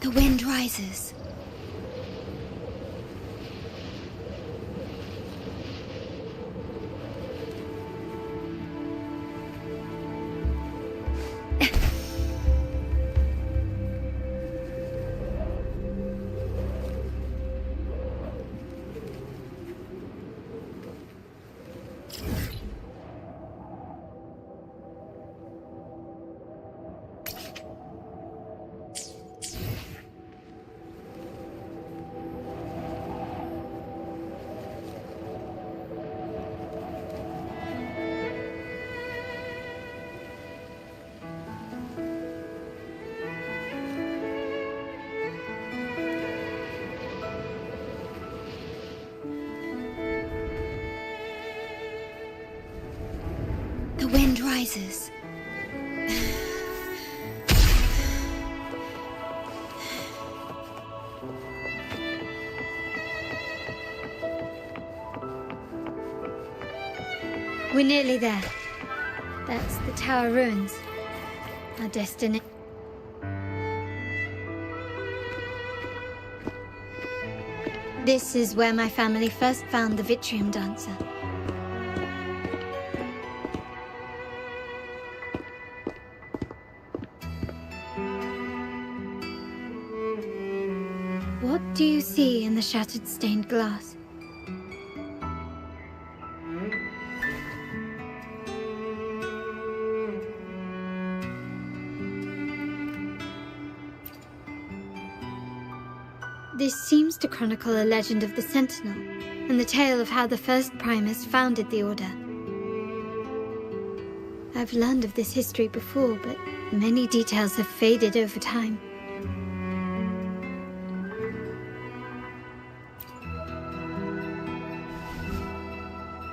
The wind rises. The wind rises. We're nearly there. That's the tower ruins. Our destiny. This is where my family first found the Vitrium Dancer. What do you see in the shattered stained glass? This seems to chronicle a legend of the Sentinel, and the tale of how the first Primus founded the Order. I've learned of this history before, but many details have faded over time.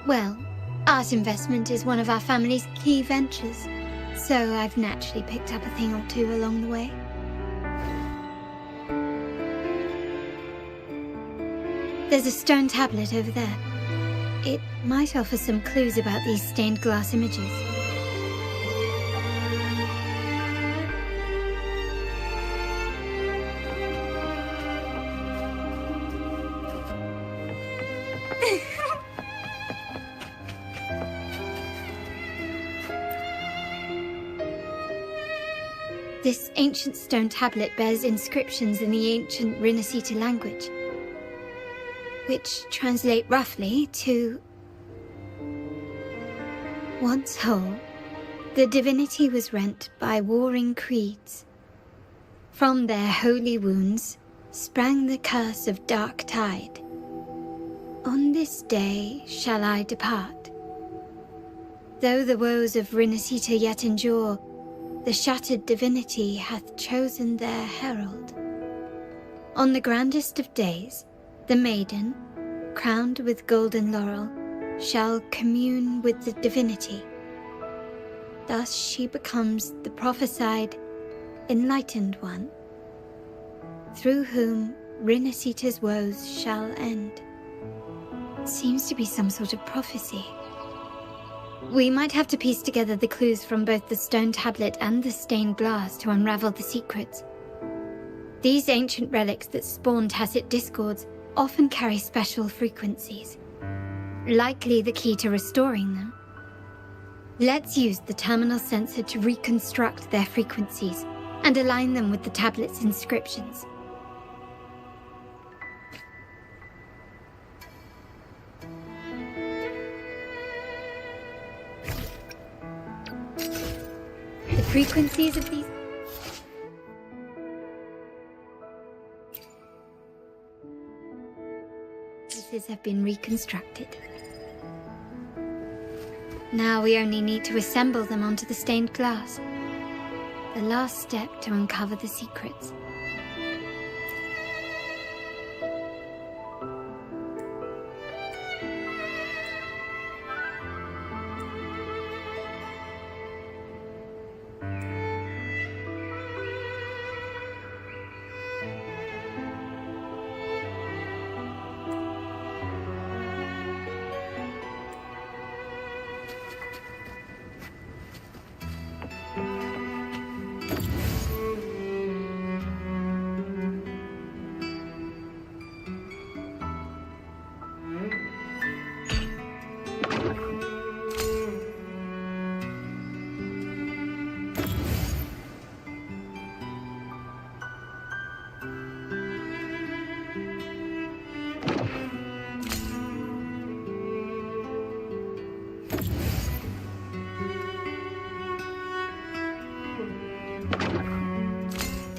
Well, art investment is one of our family's key ventures, so I've naturally picked up a thing or two along the way. There's a stone tablet over there. It might offer some clues about these stained glass images. This ancient stone tablet bears inscriptions in the ancient Rinascita language, which translate roughly to... Once whole, the divinity was rent by warring creeds. From their holy wounds sprang the curse of dark tide. On this day shall I depart. Though the woes of Rinascita yet endure, the shattered divinity hath chosen their herald. On the grandest of days, the maiden, crowned with golden laurel, shall commune with the divinity. Thus she becomes the prophesied, enlightened one, through whom Rinascita's woes shall end. Seems to be some sort of prophecy. We might have to piece together the clues from both the stone tablet and the stained glass to unravel the secrets. These ancient relics that spawn tacit discords often carry special frequencies, likely the key to restoring them. Let's use the terminal sensor to reconstruct their frequencies and align them with the tablet's inscriptions. The frequencies of these pieces have been reconstructed. Now we only need to assemble them onto the stained glass. The last step to uncover the secrets.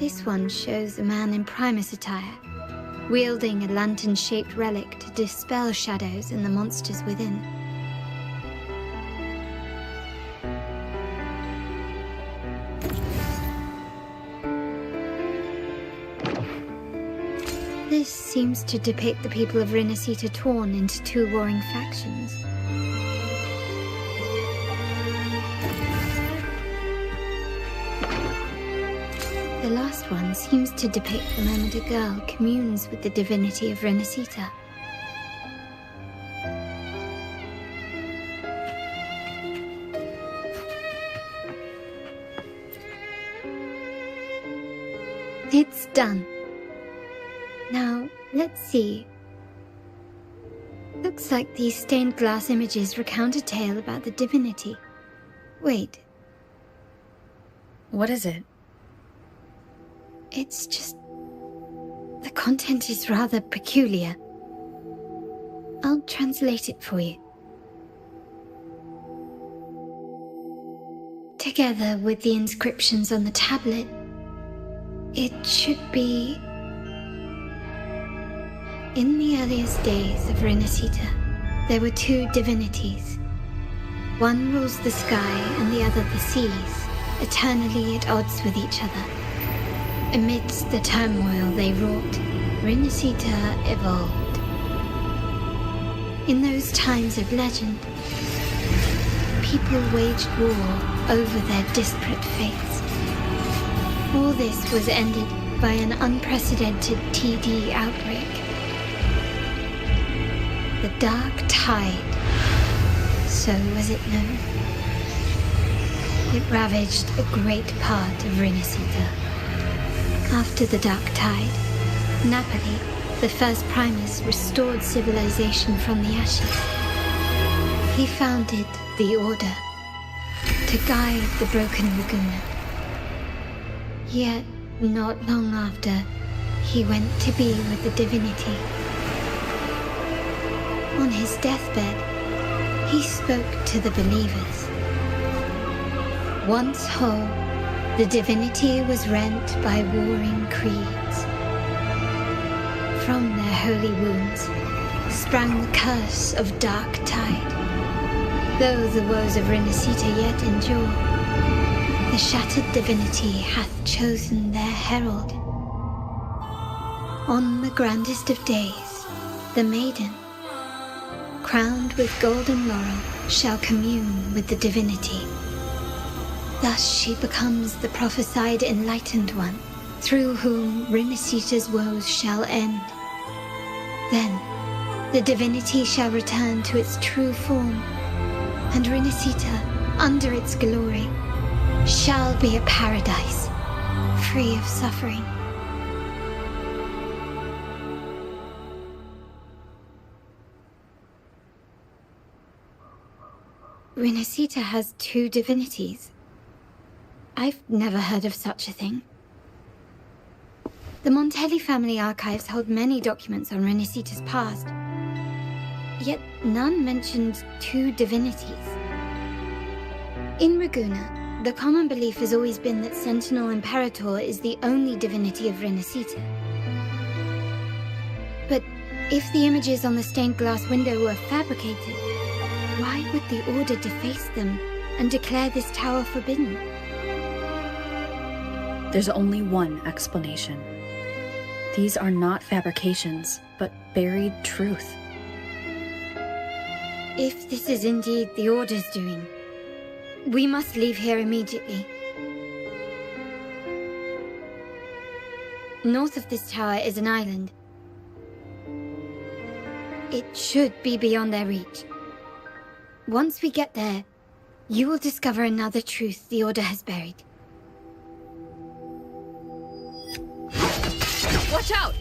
This one shows a man in Primus attire, wielding a lantern-shaped relic to dispel shadows and the monsters within. This seems to depict the people of Rinascita torn into two warring factions. The last one seems to depict the moment a girl communes with the divinity of Rinascita. It's done. Now, let's see. Looks like these stained glass images recount a tale about the divinity. Wait. What is it? It's just... the content is rather peculiar. I'll translate it for you. Together with the inscriptions on the tablet, it should be... In the earliest days of Rinascita, there were two divinities. One rules the sky and the other the seas, eternally at odds with each other. Amidst the turmoil they wrought, Rinascita evolved. In those times of legend, people waged war over their disparate fates. All this was ended by an unprecedented TD outbreak. The Dark Tide, so was it known. It ravaged a great part of Rinascita. After the Dark Tide, Napoli, the first Primus, restored civilization from the ashes. He founded the Order to guide the broken Laguna. Yet, not long after, he went to be with the divinity. On his deathbed, he spoke to the believers. Once whole, the divinity was rent by warring creeds. From their holy wounds sprang the curse of Dark Tide. Though the woes of Rinascita yet endure, the shattered divinity hath chosen their herald. On the grandest of days, the maiden, crowned with golden laurel, shall commune with the divinity. Thus she becomes the prophesied enlightened one, through whom Rinascita's woes shall end. Then, the divinity shall return to its true form, and Rinascita, under its glory, shall be a paradise, free of suffering. Rinascita has two divinities. I've never heard of such a thing. The Montelli family archives hold many documents on Rinascita's past, yet none mentioned two divinities. In Ragusa, the common belief has always been that Sentinel Imperator is the only divinity of Rinascita. But if the images on the stained glass window were fabricated, why would the Order deface them and declare this tower forbidden? There's only one explanation. These are not fabrications, but buried truth. If this is indeed the Order's doing, we must leave here immediately. North of this tower is an island. It should be beyond their reach. Once we get there, you will discover another truth the Order has buried. Watch out!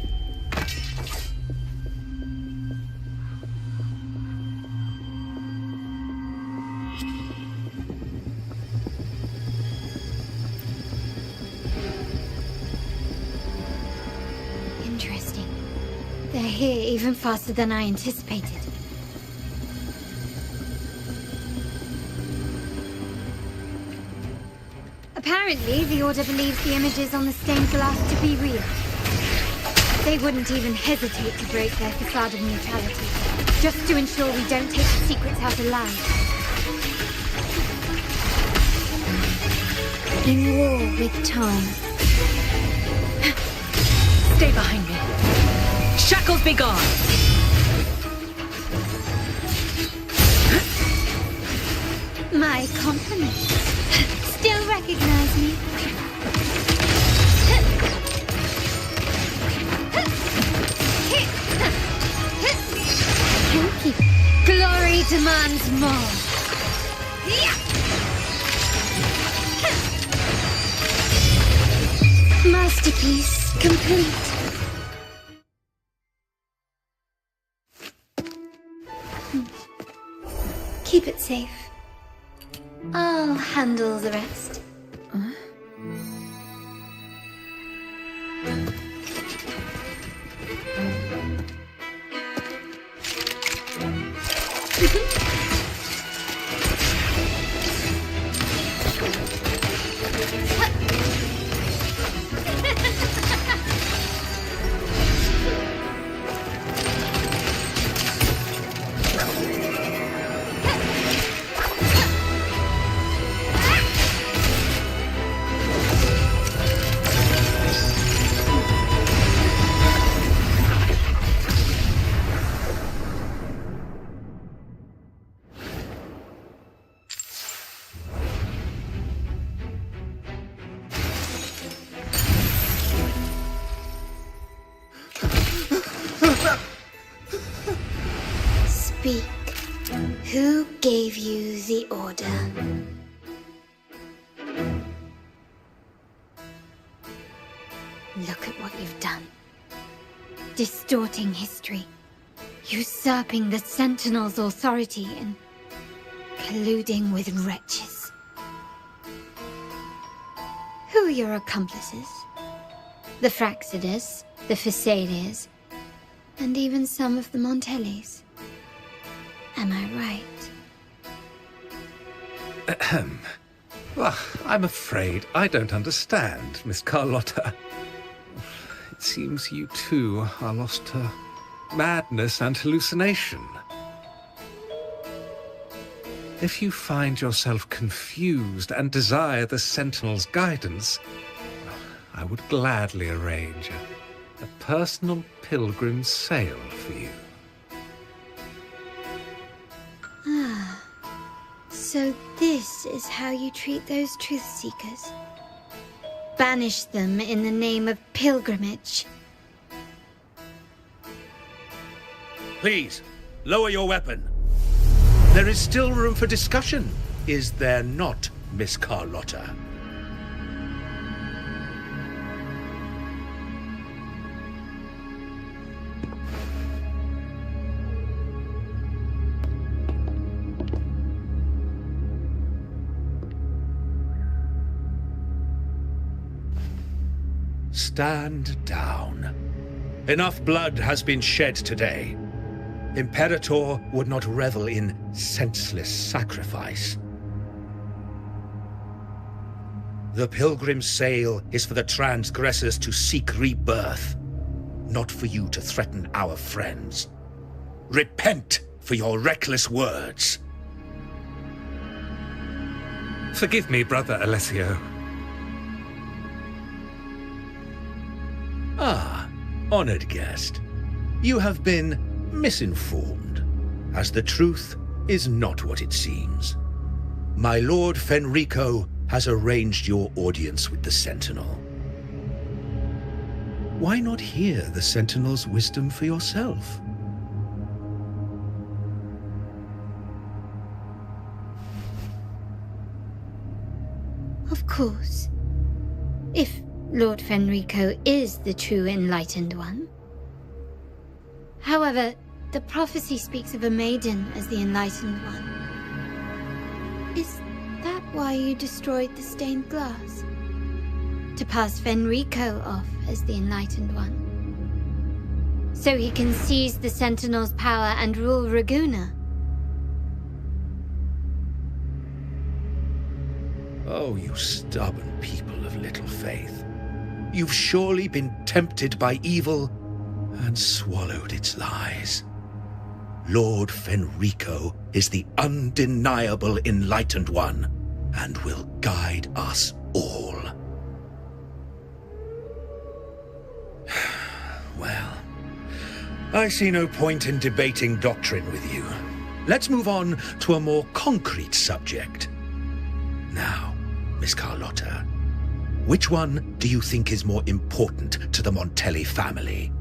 Interesting. They're here even faster than I anticipated. Apparently, the Order believes the images on the stained glass to be real. They wouldn't even hesitate to break their facade of neutrality, just to ensure we don't take the secrets out alive. In war with time. Stay behind me. Shackles be gone! My compliments. Still recognize me? Glory demands more. Masterpiece complete. Keep it safe. I'll handle the rest. Speak. Who gave you the order? Look at what you've done. Distorting history. Usurping the Sentinel's authority and colluding with wretches. Who are your accomplices? The Fraxidus, the Facades, and even some of the Montellis. Am I right? Ahem. Well, I'm afraid I don't understand, Miss Carlotta. It seems you too are lost to madness and hallucination. If you find yourself confused and desire the Sentinel's guidance, I would gladly arrange a personal pilgrim sail for you. Ah, so this is how you treat those truth seekers. Banish them in the name of pilgrimage. Please, lower your weapon. There is still room for discussion, is there not, Miss Carlotta? Stand down. Enough blood has been shed today. Imperator would not revel in senseless sacrifice. The pilgrim's sail is for the transgressors to seek rebirth, not for you to threaten our friends. Repent for your reckless words. Forgive me, Brother Alessio. Ah, honored guest. You have been misinformed, as the truth is not what it seems. My Lord Fenrico has arranged your audience with the Sentinel. Why not hear the Sentinel's wisdom for yourself? Of course. If Lord Fenrico is the true Enlightened One. However, the prophecy speaks of a maiden as the Enlightened One. Is that why you destroyed the stained glass? To pass Fenrico off as the Enlightened One? So he can seize the Sentinel's power and rule Raguna? Oh, you stubborn people of little faith. You've surely been tempted by evil and swallowed its lies. Lord Fenrico is the undeniable enlightened one and will guide us all. Well, I see no point in debating doctrine with you. Let's move on to a more concrete subject. Now, Miss Carlotta, which one do you think is more important to the Montelli family?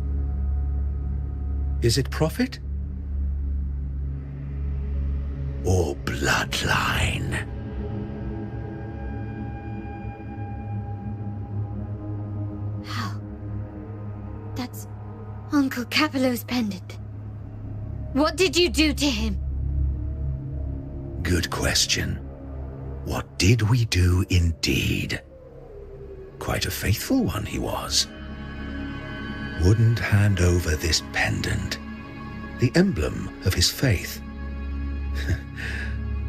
Is it profit? Or bloodline? How? That's Uncle Capello's pendant. What did you do to him? Good question. What did we do indeed? Quite a faithful one he was. Wouldn't hand over this pendant, the emblem of his faith.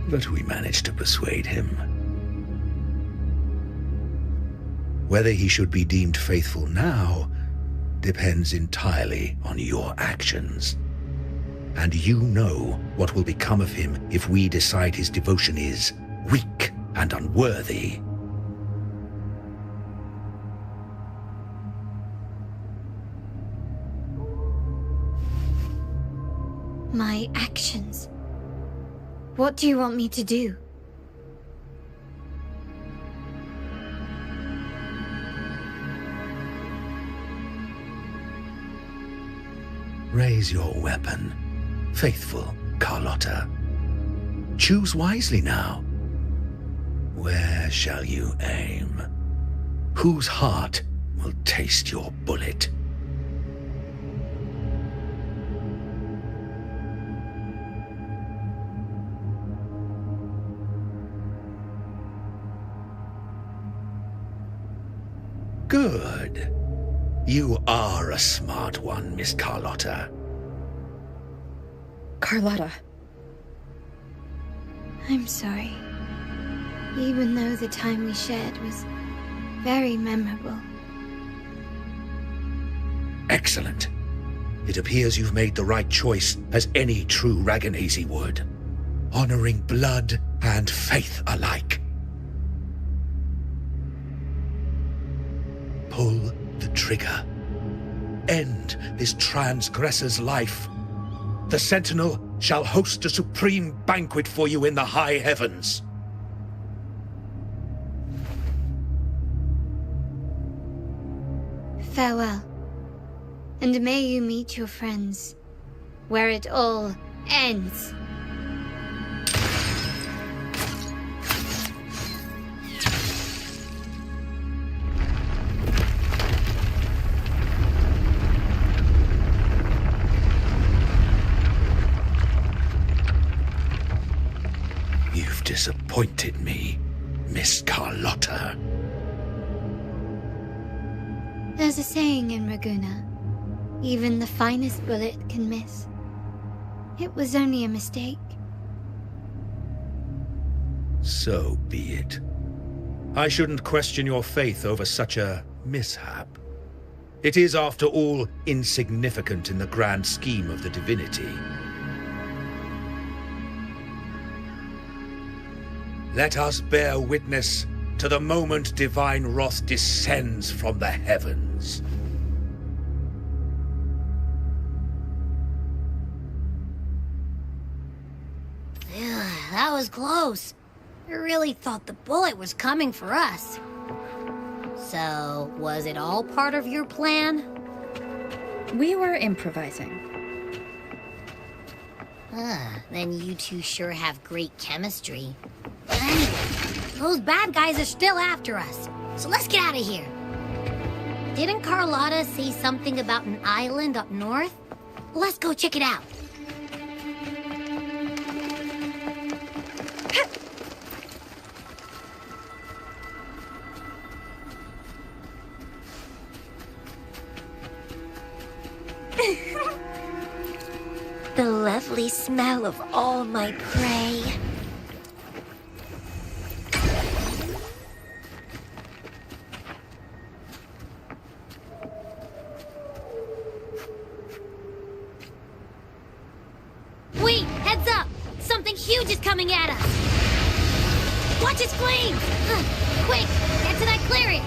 But we managed to persuade him. Whether he should be deemed faithful now depends entirely on your actions. And you know what will become of him if we decide his devotion is weak and unworthy. My actions. What do you want me to do? Raise your weapon, faithful Carlotta. Choose wisely now. Where shall you aim? Whose heart will taste your bullet? Good. You are a smart one, Miss Carlotta. Carlotta. I'm sorry. Even though the time we shared was very memorable. Excellent. It appears you've made the right choice, as any true Raganazi would. Honoring blood and faith alike. Pull the trigger. End this transgressor's life. The Sentinel shall host a supreme banquet for you in the high heavens. Farewell. And may you meet your friends, where it all ends. You've disappointed me, Miss Carlotta. There's a saying in Raguna, even the finest bullet can miss. It was only a mistake. So be it. I shouldn't question your faith over such a mishap. It is, after all, insignificant in the grand scheme of the divinity. Let us bear witness to the moment divine wrath descends from the heavens. That was close. I really thought the bullet was coming for us. So, was it all part of your plan? We were improvising. Then you two sure have great chemistry. Anyway, those bad guys are still after us, so let's get out of here. Didn't Carlotta say something about an island up north? Let's go check it out. The lovely smell of all my prey. coming at us! Watch its flames! Quick, get to that clearing!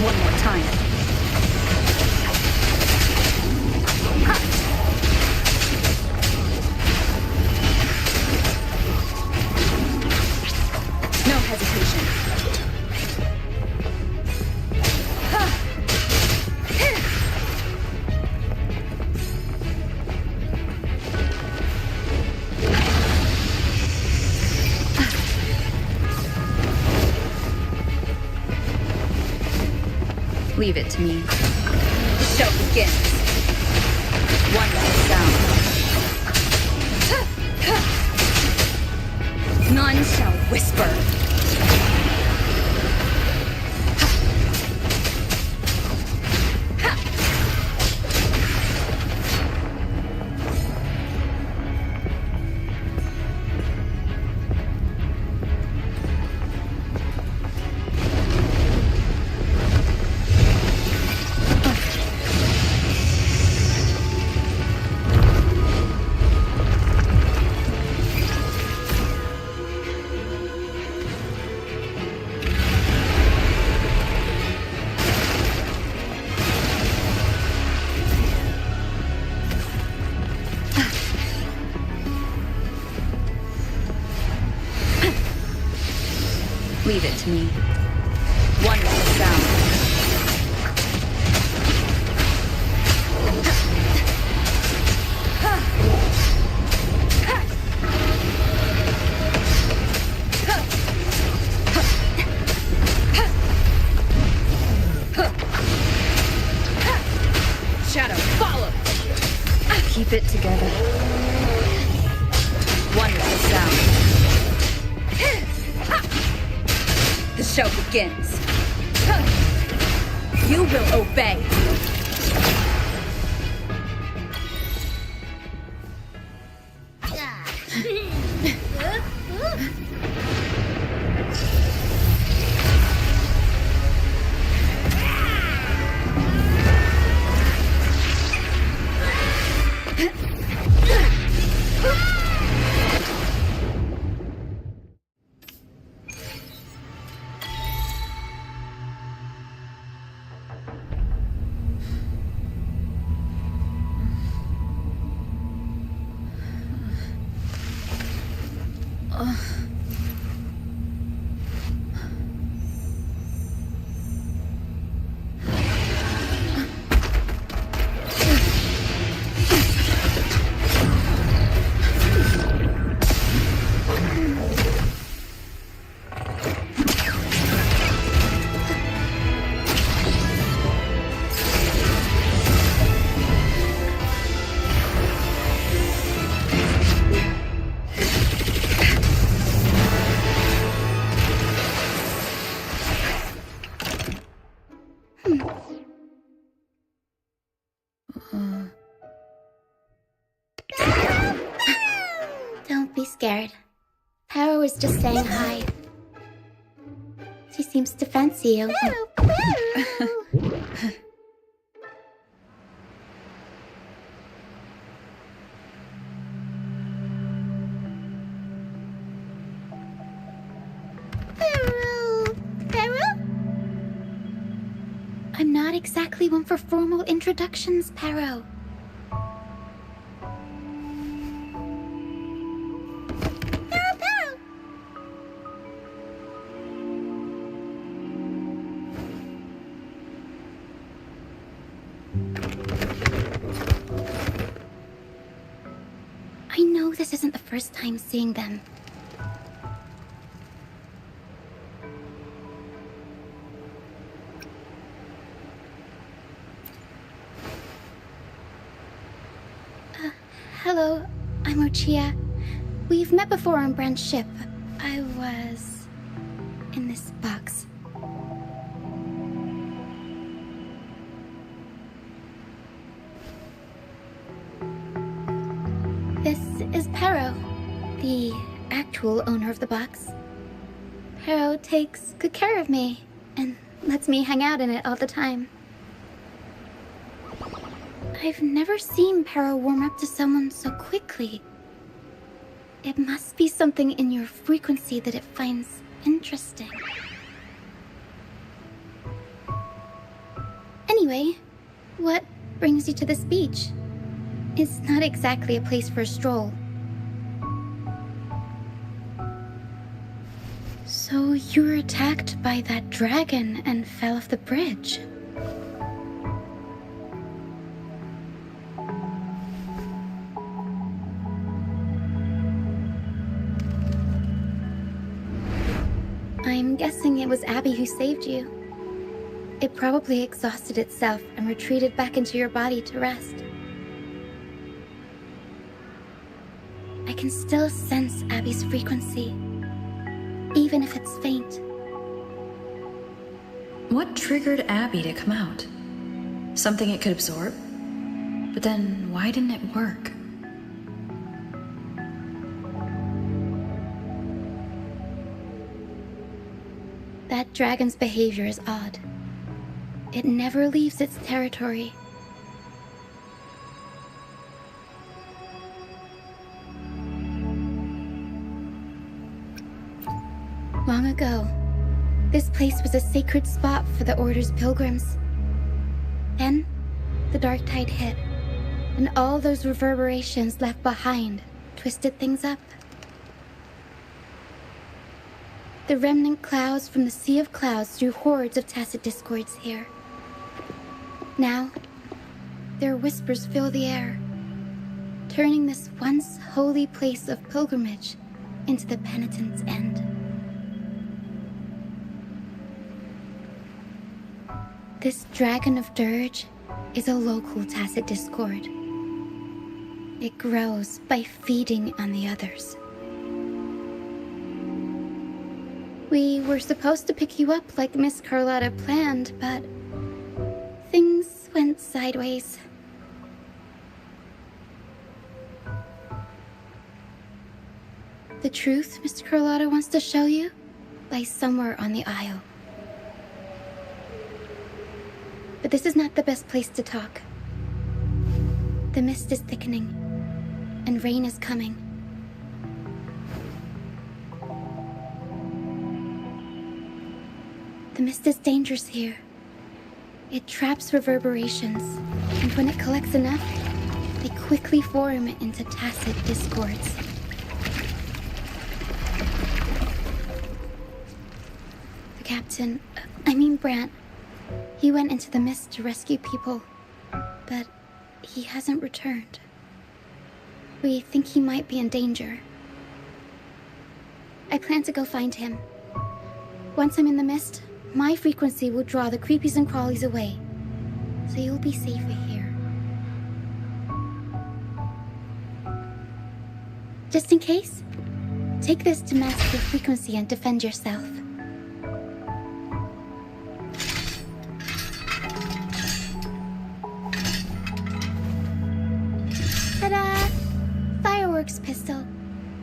One more time. No hesitation. Leave it to me. The show begins. One last sound. None shall whisper. Leave it to me. One last sound. Shadow, follow! Keep it together. One last sound. The show begins. You will obey. Don't be scared. Paro was just saying hi. She seems to fancy you. I'm not exactly one for formal introductions, Paro. I know this isn't the first time seeing them. Hello, I'm Ochia. We've met before on Brand's ship. I was in this box. actual owner of the box. Pero takes good care of me and lets me hang out in it all the time. I've never seen Pero warm up to someone so quickly. It must be something in your frequency that it finds interesting. Anyway, what brings you to this beach? It's not exactly a place for a stroll. So you were attacked by that dragon and fell off the bridge. I'm guessing it was Abby who saved you. It probably exhausted itself and retreated back into your body to rest. I can still sense Abby's frequency, even if it's faint. What triggered Abby to come out? Something it could absorb? But then why didn't it work? That dragon's behavior is odd. It never leaves its territory. Long ago, this place was a sacred spot for the Order's pilgrims. Then, the dark tide hit, and all those reverberations left behind twisted things up. The remnant clouds from the Sea of Clouds drew hordes of tacit discords here. Now, their whispers fill the air, turning this once holy place of pilgrimage into the penitent's end. This Dragon of Dirge is a local tacit discord. It grows by feeding on the others. We were supposed to pick you up like Miss Carlotta planned, but things went sideways. The truth Mr. Carlotta wants to show you lies somewhere on the aisle. But this is not the best place to talk. The mist is thickening, and rain is coming. The mist is dangerous here. It traps reverberations, and when it collects enough, they quickly form into tacit discords. The captain, Brant, he went into the mist to rescue people, but he hasn't returned. We think he might be in danger. I plan to go find him. Once I'm in the mist, my frequency will draw the creepies and crawlies away, so you'll be safer here. Just in case, take this to mask your frequency and defend yourself. Ta-da! Fireworks pistol.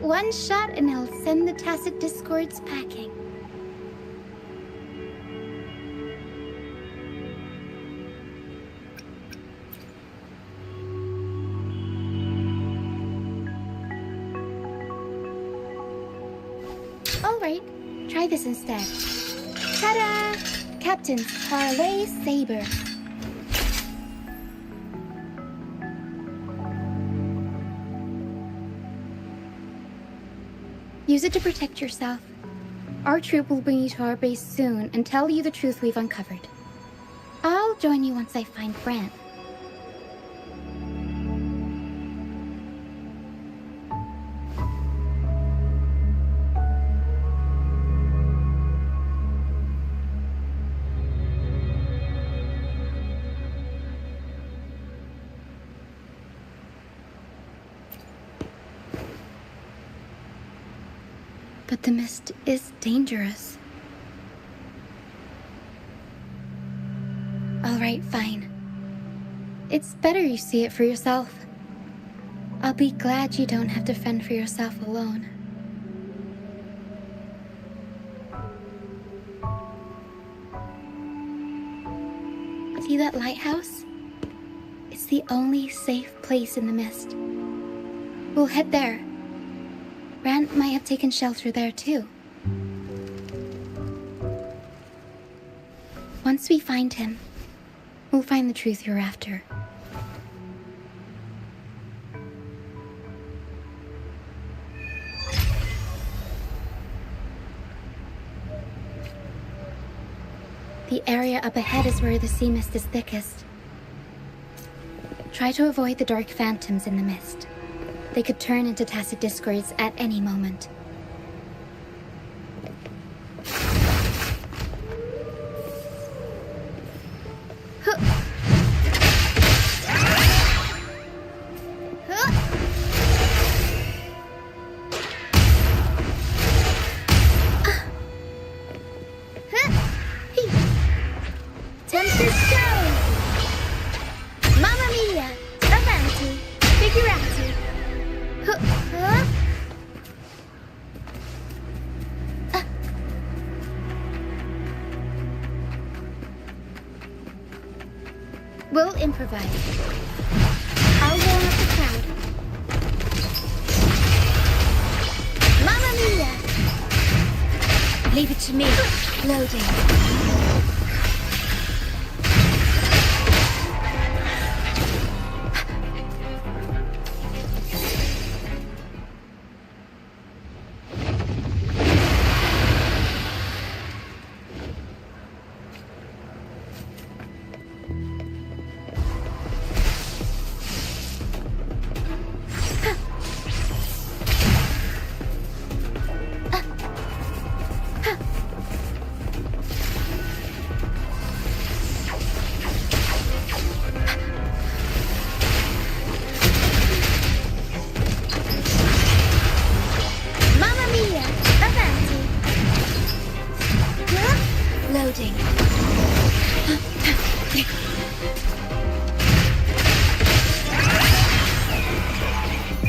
One shot and it'll send the tacit discords packing. Alright, try this instead. Ta-da! Captain's Parlay Saber. Use it to protect yourself. Our troop will bring you to our base soon and tell you the truth we've uncovered. I'll join you once I find Brant. But the mist is dangerous. All right, fine. It's better you see it for yourself. I'll be glad you don't have to fend for yourself alone. See that lighthouse? It's the only safe place in the mist. We'll head there. Rand might have taken shelter there too. Once we find him, we'll find the truth you're after. The area up ahead is where the sea mist is thickest. Try to avoid the dark phantoms in the mist. They could turn into tacit discords at any moment. We'll improvise. I'll warm up the crowd. Mamma mia! Leave it to me. Loading. Loading.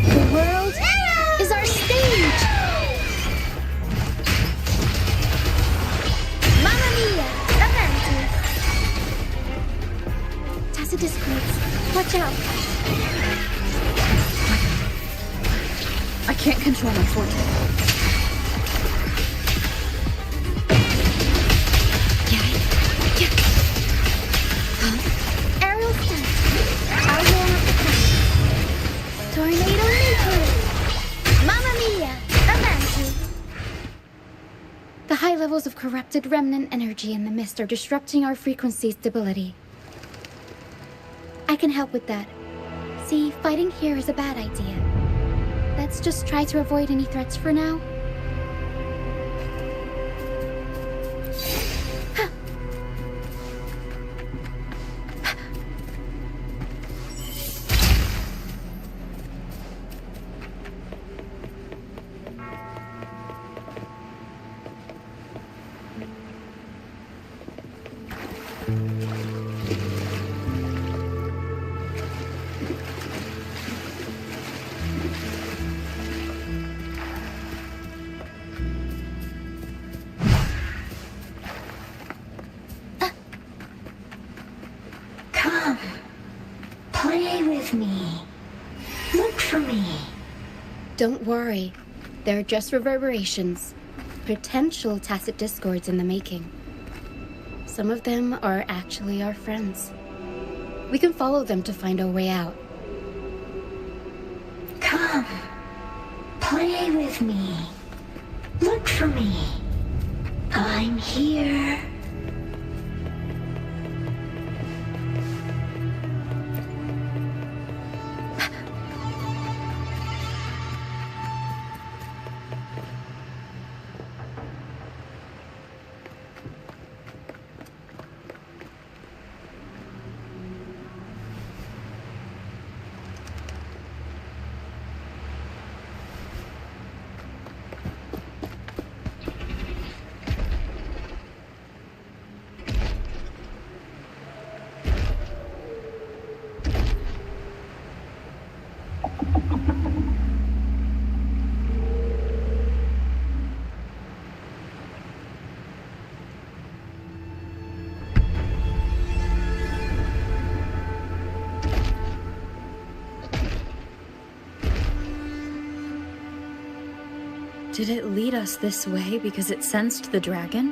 The world is our stage! Mamma mia! Avanti! Tacit discords. Watch out! I can't control my forte. Aerial stunt. I'll warm up the crowd. Tornado nuclear. Mamma mia! Avanti! The high levels of corrupted remnant energy in the mist are disrupting our frequency stability. I can help with that. See, fighting here is a bad idea. Let's just try to avoid any threats for now. Come. Play with me. Look for me. Don't worry. They're just reverberations. Potential tacit discords in the making. Some of them are actually our friends. We can follow them to find our way out. Come. Play with me. Look for me. I'm here. Did it lead us this way because it sensed the dragon?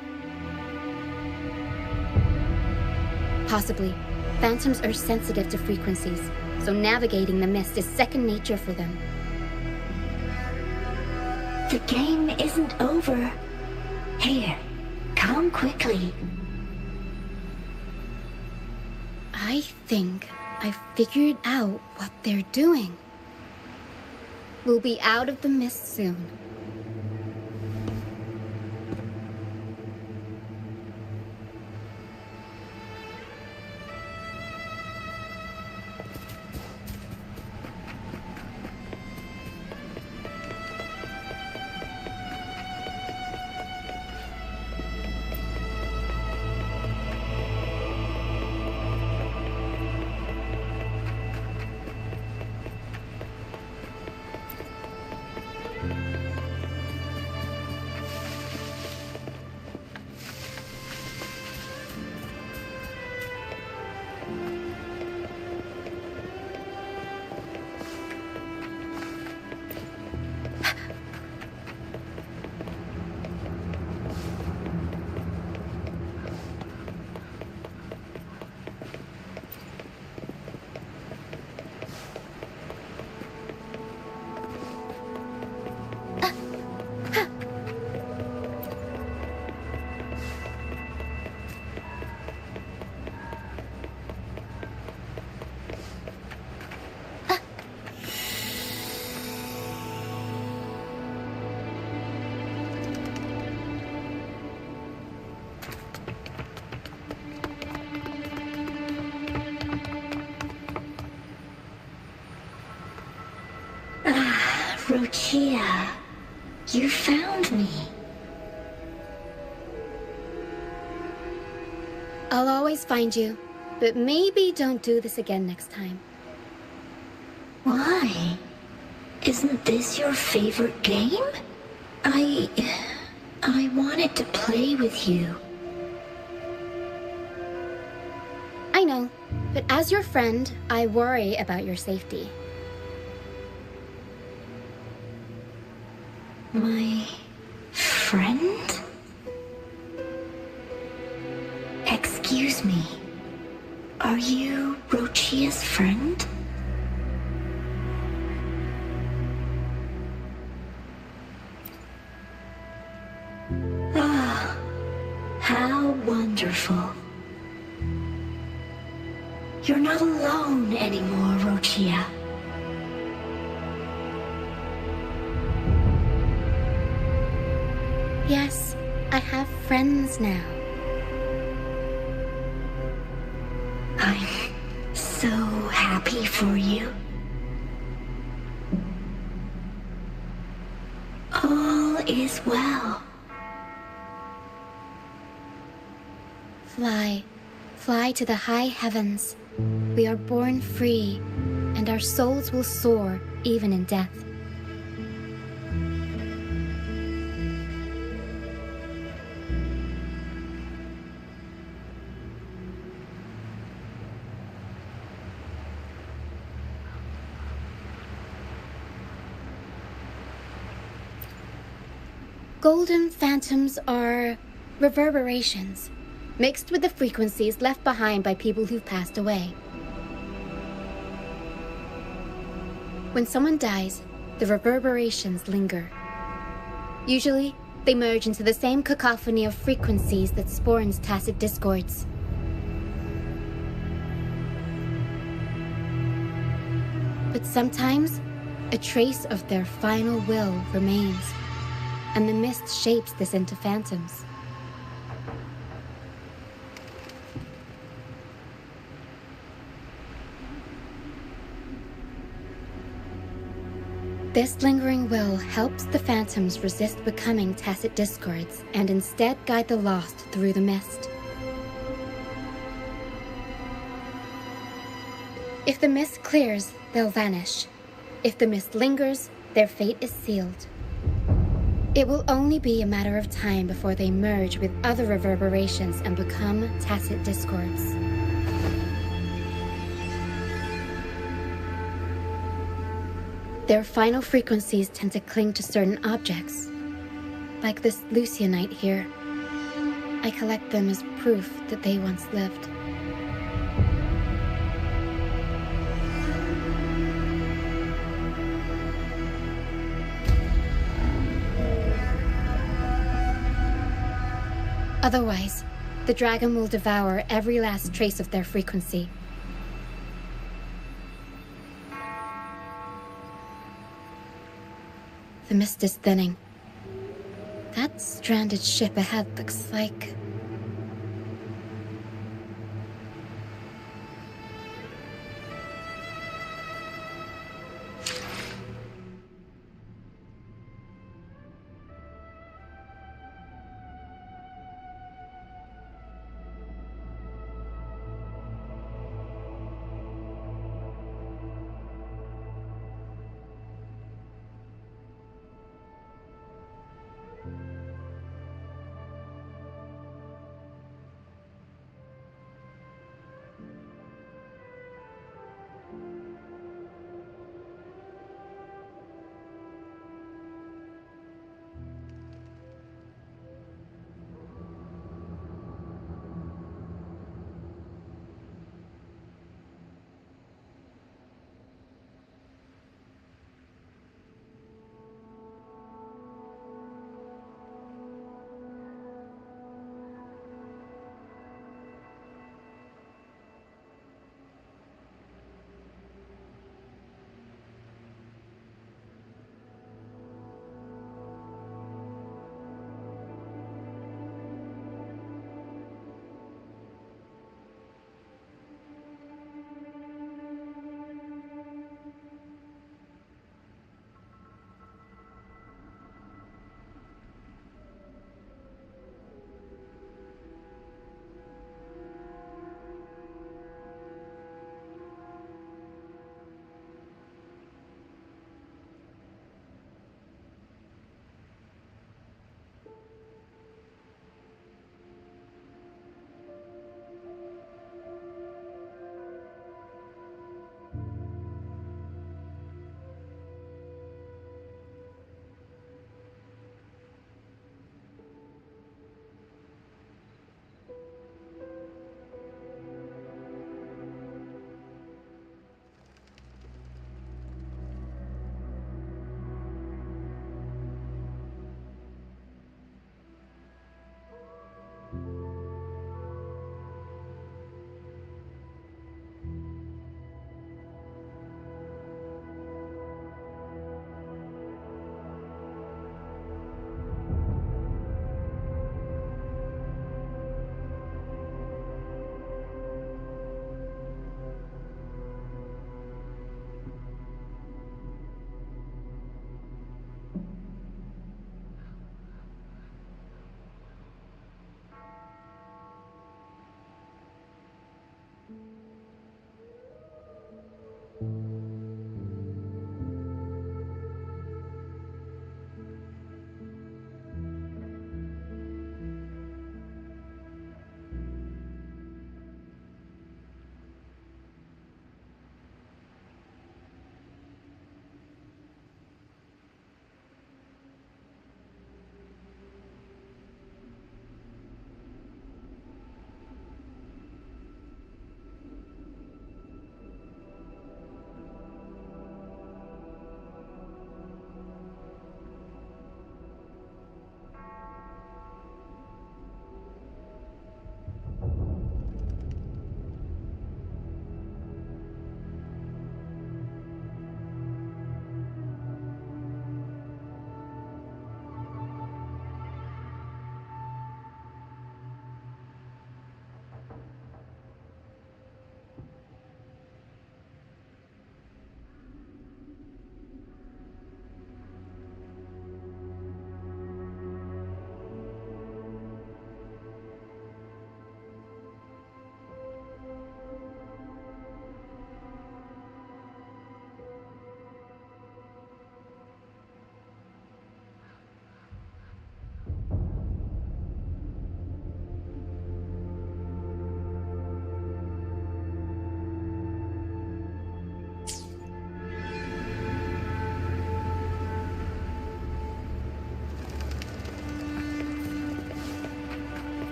Possibly. Phantoms are sensitive to frequencies, so navigating the mist is second nature for them. The game isn't over. Here, come quickly. I think I figured out what they're doing. We'll be out of the mist soon. Rochia, you found me. I'll always find you, but maybe don't do this again next time. Why? Isn't this your favorite game? I wanted to play with you. I know, but as your friend, I worry about your safety. My friend? Excuse me. Are you Rochia's friend? Ah, how wonderful. You're not alone anymore, Rochia. Yes, I have friends now. I'm so happy for you. All is well. Fly, fly to the high heavens. We are born free, and our souls will soar even in death. Golden phantoms are reverberations, mixed with the frequencies left behind by people who've passed away. When someone dies, the reverberations linger. Usually, they merge into the same cacophony of frequencies that spawns tacit discords. But sometimes, a trace of their final will remains, and the mist shapes this into phantoms. This lingering will helps the phantoms resist becoming tacit discords and instead guide the lost through the mist. If the mist clears, they'll vanish. If the mist lingers, their fate is sealed. It will only be a matter of time before they merge with other reverberations and become tacit discords. Their final frequencies tend to cling to certain objects, like this Lucianite here. I collect them as proof that they once lived. Otherwise, the dragon will devour every last trace of their frequency. The mist is thinning. That stranded ship ahead looks like...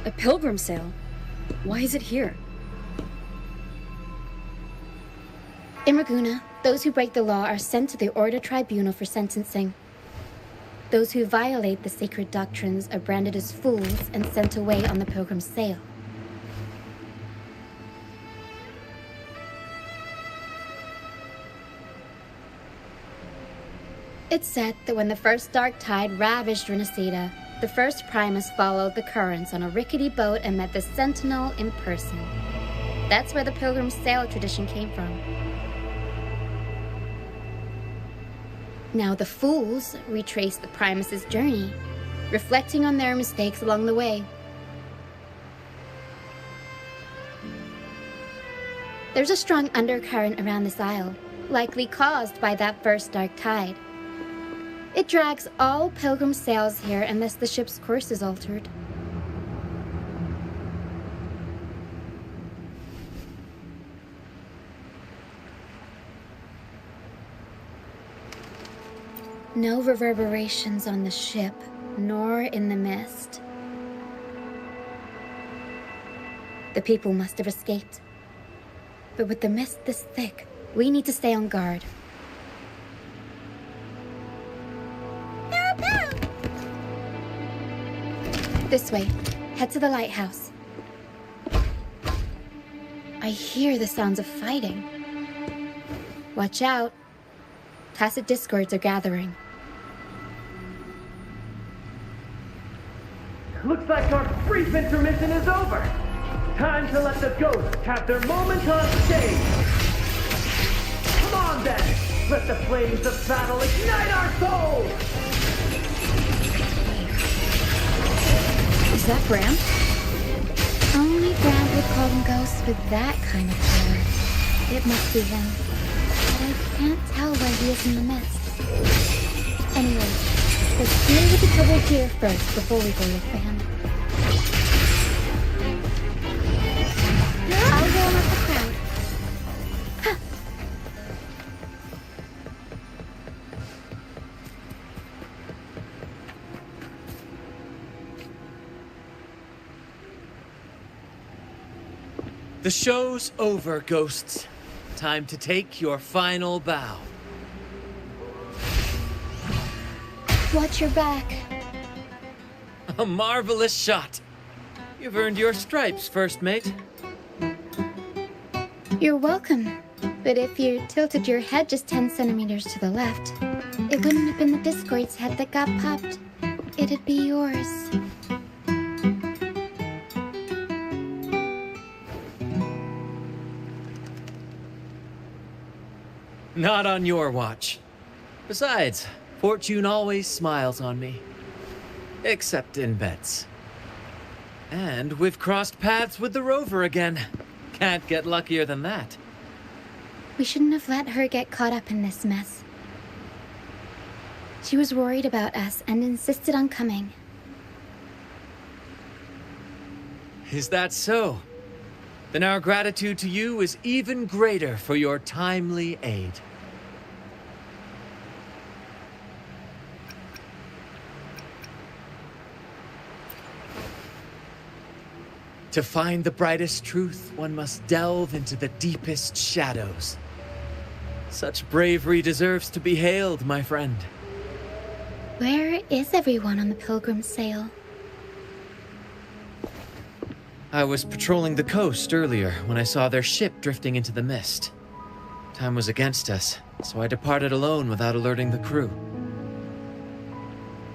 A pilgrim sale? Why is it here? In Raguna, those who break the law are sent to the Order Tribunal for sentencing. Those who violate the sacred doctrines are branded as fools and sent away on the pilgrim sale. It's said that when the first dark tide ravaged Renacida, the first Primus followed the currents on a rickety boat and met the Sentinel in person. That's where the pilgrim sail tradition came from. Now the fools retrace the Primus's journey, reflecting on their mistakes along the way. There's a strong undercurrent around this isle, likely caused by that first dark tide. It drags all pilgrim sails here unless the ship's course is altered. No reverberations on the ship, nor in the mist. The people must have escaped. But with the mist this thick, we need to stay on guard. This way. Head to the lighthouse. I hear the sounds of fighting. Watch out. Tacit discords are gathering. Looks like our brief intermission is over. Time to let the ghosts have their moment on stage. Come on then. Let the flames of battle ignite our souls. Is that Bram? Only Brand would call them ghosts with that kind of power. It must be him. But I can't tell where he is in the mist. Anyway, let's deal with the trouble here first before we go look for him. I'll warm up the crowd. Huh. The show's over, ghosts. Time to take your final bow. Watch your back. A marvelous shot. You've earned your stripes, first mate. You're welcome. But if you tilted your head just 10 centimeters to the left, it wouldn't have been the Discord's head that got popped. It'd be yours. Not on your watch. Besides, fortune always smiles on me. Except in bets. And we've crossed paths with the rover again. Can't get luckier than that. We shouldn't have let her get caught up in this mess. She was worried about us and insisted on coming. Is that so? Then our gratitude to you is even greater for your timely aid. To find the brightest truth, one must delve into the deepest shadows. Such bravery deserves to be hailed, my friend. Where is everyone on the pilgrim sail? I was patrolling the coast earlier when I saw their ship drifting into the mist. Time was against us, so I departed alone without alerting the crew.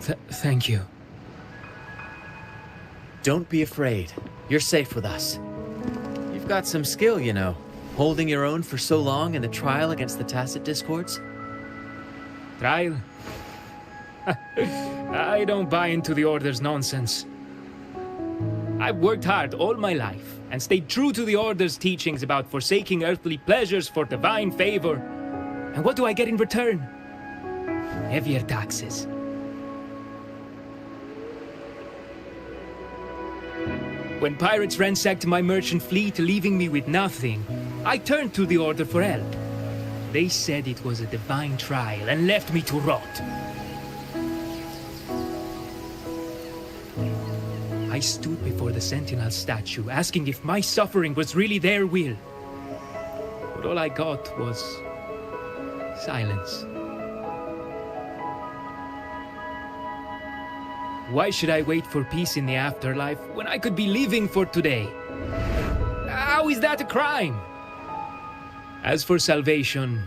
Thank you. Don't be afraid. You're safe with us. You've got some skill, you know, holding your own for so long in the trial against the Tacit Discords. Trial? I don't buy into the Order's nonsense. I've worked hard all my life and stayed true to the Order's teachings about forsaking earthly pleasures for divine favor. And what do I get in return? Heavier taxes. When pirates ransacked my merchant fleet, leaving me with nothing, I turned to the Order for help. They said it was a divine trial and left me to rot. I I stood before the Sentinel statue, asking if my suffering was really their will. But all I got was silence. Why should I wait for peace in the afterlife when I could be living for today? How is that a crime? As for salvation,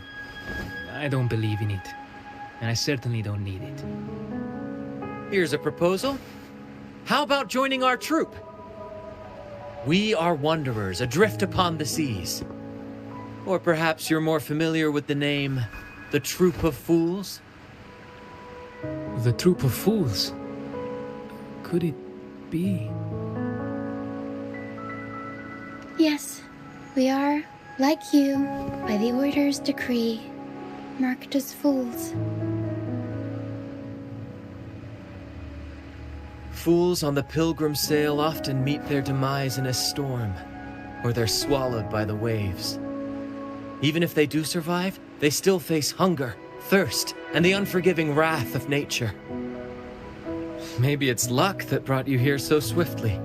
I don't believe in it, and I certainly don't need it. Here's a proposal. How about joining our troop? We are wanderers adrift upon the seas. Or perhaps you're more familiar with the name, the Troop of Fools? The Troop of Fools? Could it be? Yes, we are, like you, by the Order's decree, marked as fools. Fools on the pilgrim sail often meet their demise in a storm, or they're swallowed by the waves. Even if they do survive, they still face hunger, thirst, and the unforgiving wrath of nature. Maybe it's luck that brought you here so swiftly,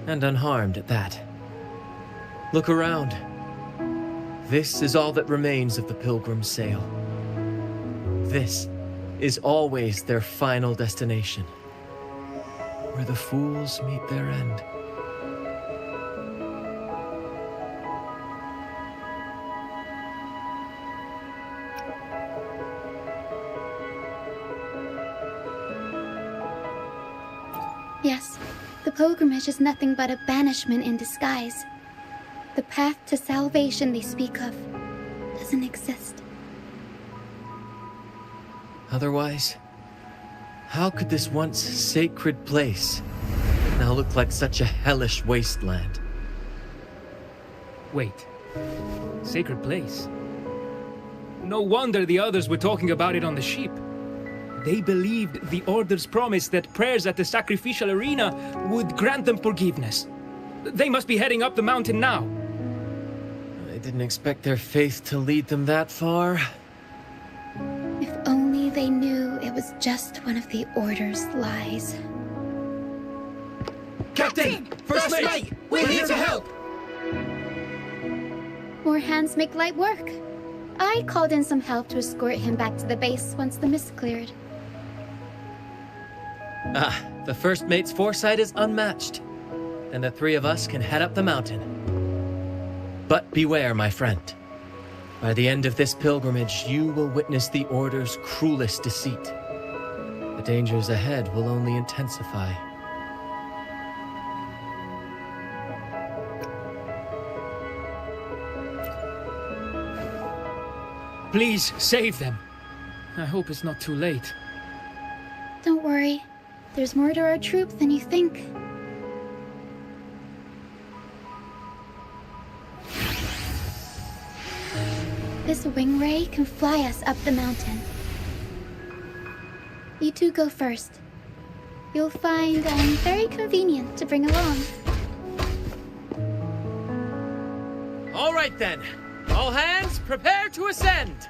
and unharmed at that. Look around. This is all that remains of the pilgrim sail. This is always their final destination, where the fools meet their end. Yes, the pilgrimage is nothing but a banishment in disguise. The path to salvation they speak of doesn't exist. Otherwise, how could this once sacred place now look like such a hellish wasteland? Wait. Sacred place? No wonder the others were talking about it on the ship. They believed the Order's promise that prayers at the sacrificial arena would grant them forgiveness. They must be heading up the mountain now. I didn't expect their faith to lead them that far. If only they knew it was just one of the Order's lies. Captain! First Mate! We're here to help! More hands make light work. I called in some help to escort him back to the base once the mist cleared. The First Mate's foresight is unmatched. And the three of us can head up the mountain. But beware, my friend. By the end of this pilgrimage, you will witness the Order's cruelest deceit. The dangers ahead will only intensify. Please, save them. I hope it's not too late. Don't worry. There's more to our troop than you think. This wing ray can fly us up the mountain. You two go first. You'll find very convenient to bring along. All right then. All hands, prepare to ascend!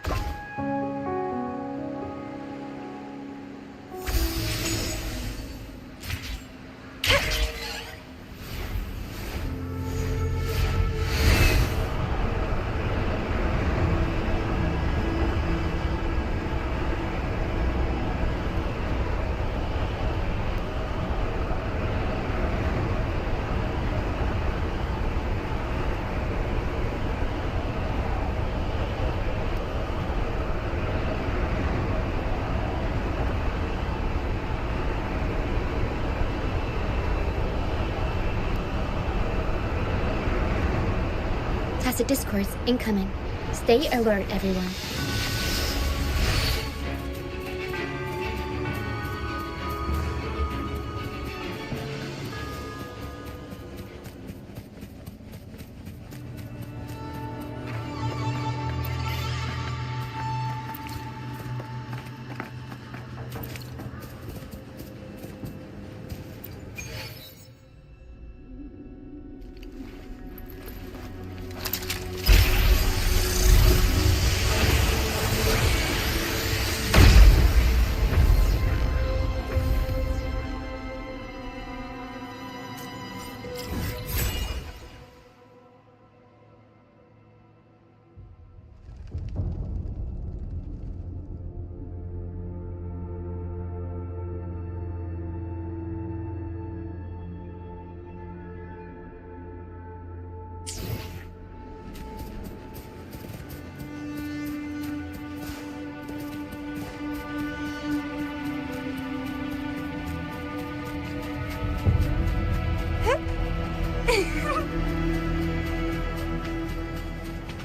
Tacit discords incoming. Stay alert, everyone.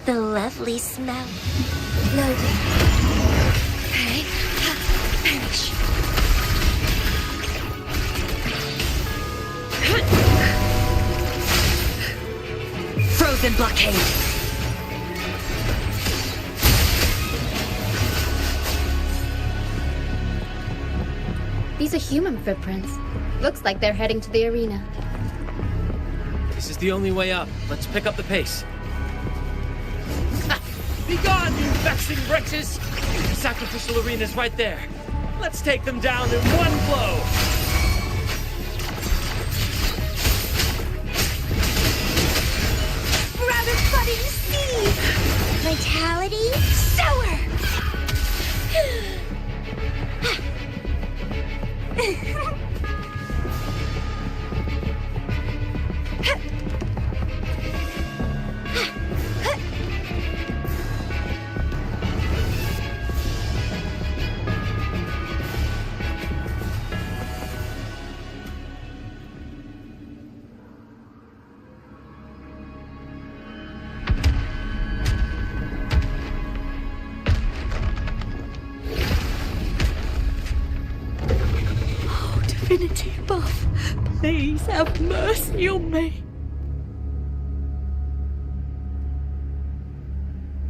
The lovely smell. Loading. Okay. Perish. Frozen blockade! These are human footprints. Looks like they're heading to the arena. This is the only way up. Let's pick up the pace. Ha! Be gone, you vexing wretches! The sacrificial arena's right there. Let's take them down in one blow! Rather funny to see! Vitality sour! Divinity above, please have mercy on me.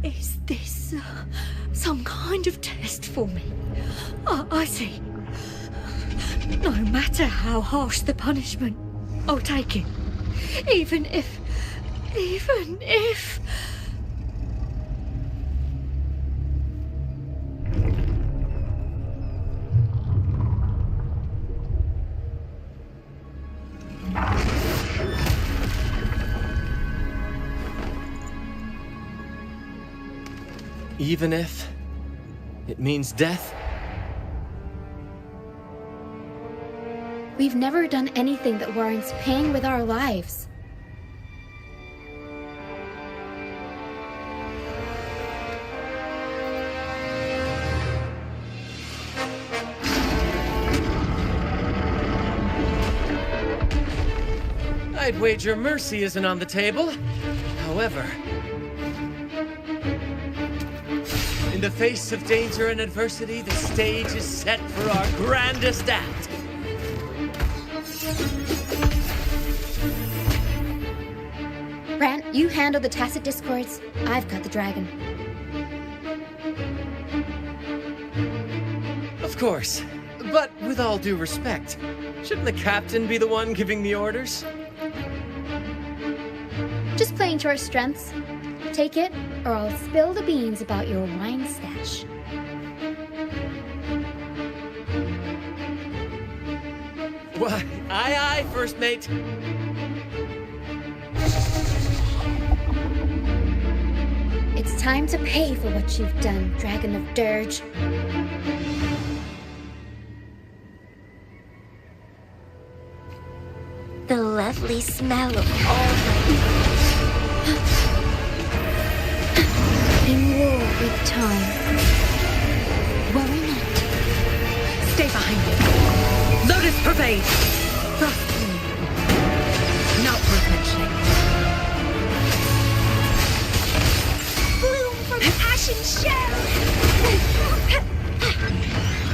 Is this some kind of test for me? I see. No matter how harsh the punishment, I'll take it. Even if... Even if it means death? We've never done anything that warrants paying with our lives. I'd wager mercy isn't on the table. However, in the face of danger and adversity, the stage is set for our grandest act. Brant, you handle the tacit discords. I've got the dragon. Of course. But with all due respect, shouldn't the captain be the one giving the orders? Just playing to our strengths. Take it, or I'll spill the beans about your wine stash. Why, aye, first mate. It's time to pay for what you've done, Dragon of Dirge. The lovely smell of all my... In war with time. Worry not. Stay behind me. Lotus pervade. Frost bloom. Not worth mentioning. Bloom from ashen shell!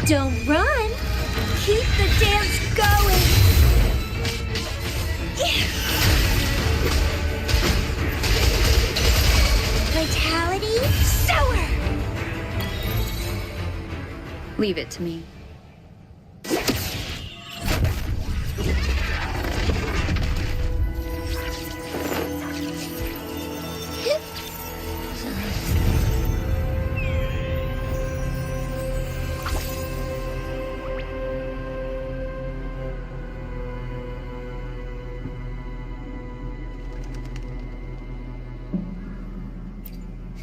Don't run! Keep the dance going! Vitality sour! Leave it to me.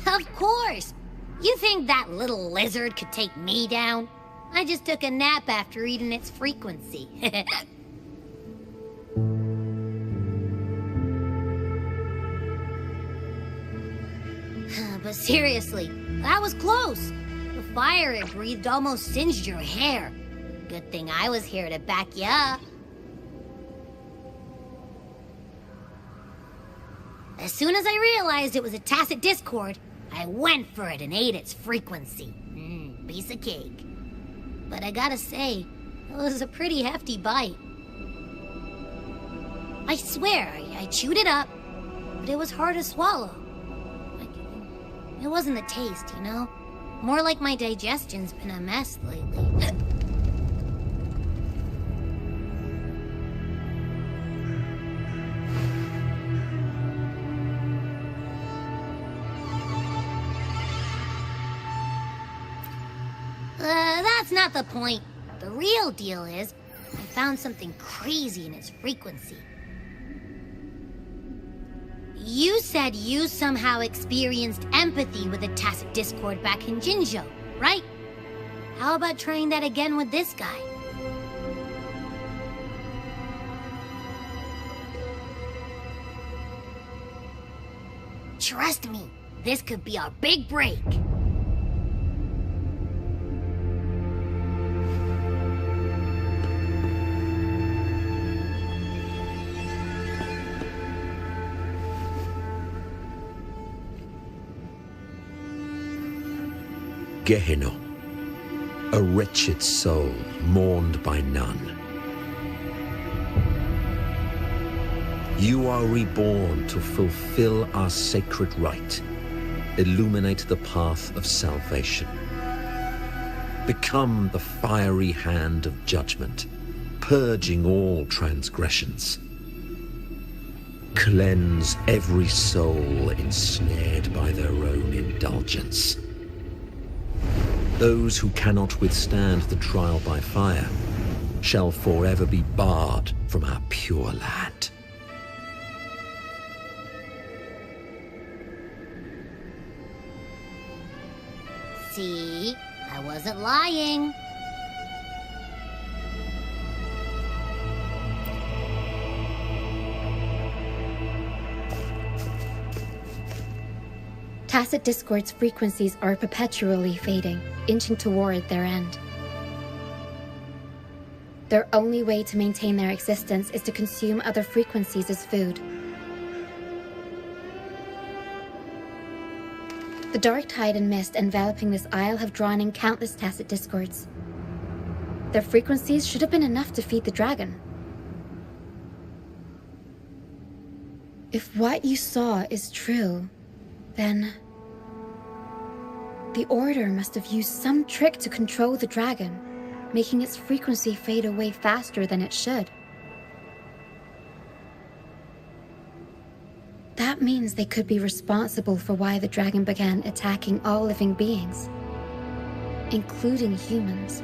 Of course! You think that little lizard could take me down? I just took a nap after eating its frequency. But seriously, that was close. The fire it breathed almost singed your hair. Good thing I was here to back you up. As soon as I realized it was a tacit discord, I went for it and ate its frequency. Piece of cake. But I gotta say, it was a pretty hefty bite. I swear, I chewed it up, but it was hard to swallow. It wasn't the taste, you know? More like my digestion's been a mess lately. That's not the point. The real deal is, I found something crazy in its frequency. You said you somehow experienced empathy with a tacit discord back in Jinzhou, right? How about trying that again with this guy? Trust me, this could be our big break. Gehenna, a wretched soul mourned by none. You are reborn to fulfill our sacred rite, illuminate the path of salvation. Become the fiery hand of judgment, purging all transgressions. Cleanse every soul ensnared by their own indulgence. Those who cannot withstand the trial by fire shall forever be barred from our pure land. See? I wasn't lying. Tacit discord's frequencies are perpetually fading, inching toward their end. Their only way to maintain their existence is to consume other frequencies as food. The dark tide and mist enveloping this isle have drawn in countless tacit discords. Their frequencies should have been enough to feed the dragon. If what you saw is true, then the Order must have used some trick to control the dragon, making its frequency fade away faster than it should. That means they could be responsible for why the dragon began attacking all living beings, including humans.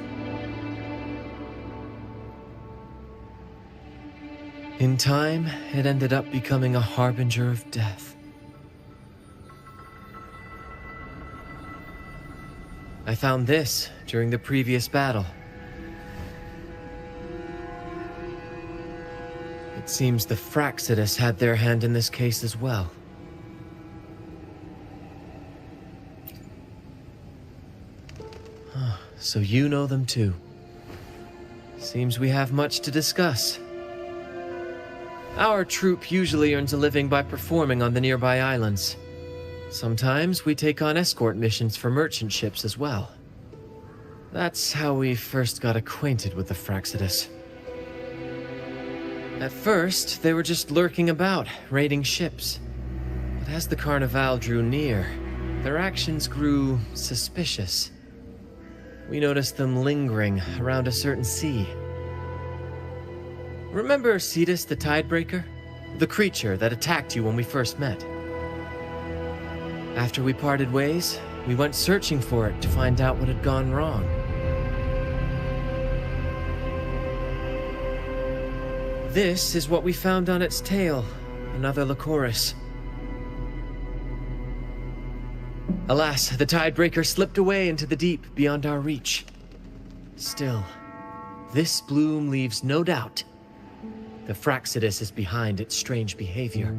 In time, it ended up becoming a harbinger of death. I found this during the previous battle. It seems the Fraxidus had their hand in this case as well. So you know them too. Seems we have much to discuss. Our troop usually earns a living by performing on the nearby islands. Sometimes we take on escort missions for merchant ships as well. That's how we first got acquainted with the Fraxidus. At first, they were just lurking about, raiding ships. But as the Carnival drew near, their actions grew suspicious. We noticed them lingering around a certain sea. Remember Cetus the Tidebreaker? The creature that attacked you when we first met? After we parted ways, we went searching for it to find out what had gone wrong. This is what we found on its tail, another Lycoris. Alas, the Tidebreaker slipped away into the deep beyond our reach. Still, this bloom leaves no doubt. The Fraxidus is behind its strange behavior.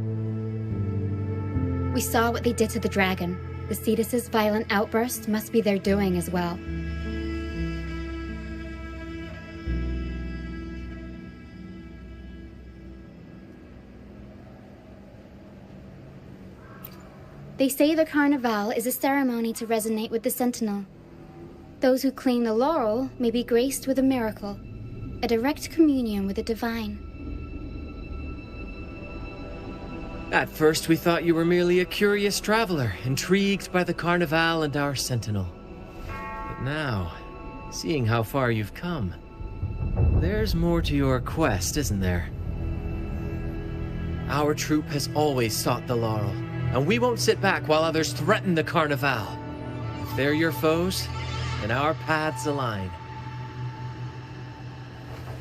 We saw what they did to the dragon. The Cetus's violent outburst must be their doing as well. They say the Carnival is a ceremony to resonate with the Sentinel. Those who claim the laurel may be graced with a miracle, a direct communion with the divine. At first, we thought you were merely a curious traveler, intrigued by the Carnival and our Sentinel. But now, seeing how far you've come, there's more to your quest, isn't there? Our troop has always sought the laurel, and we won't sit back while others threaten the Carnival. If they're your foes, then our paths align.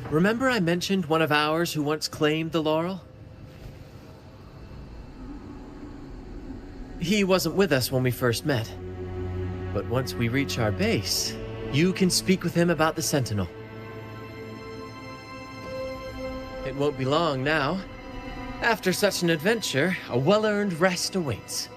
Remember I mentioned one of ours who once claimed the laurel? He wasn't with us when we first met. But once we reach our base, you can speak with him about the Sentinel. It won't be long now. After such an adventure, a well-earned rest awaits.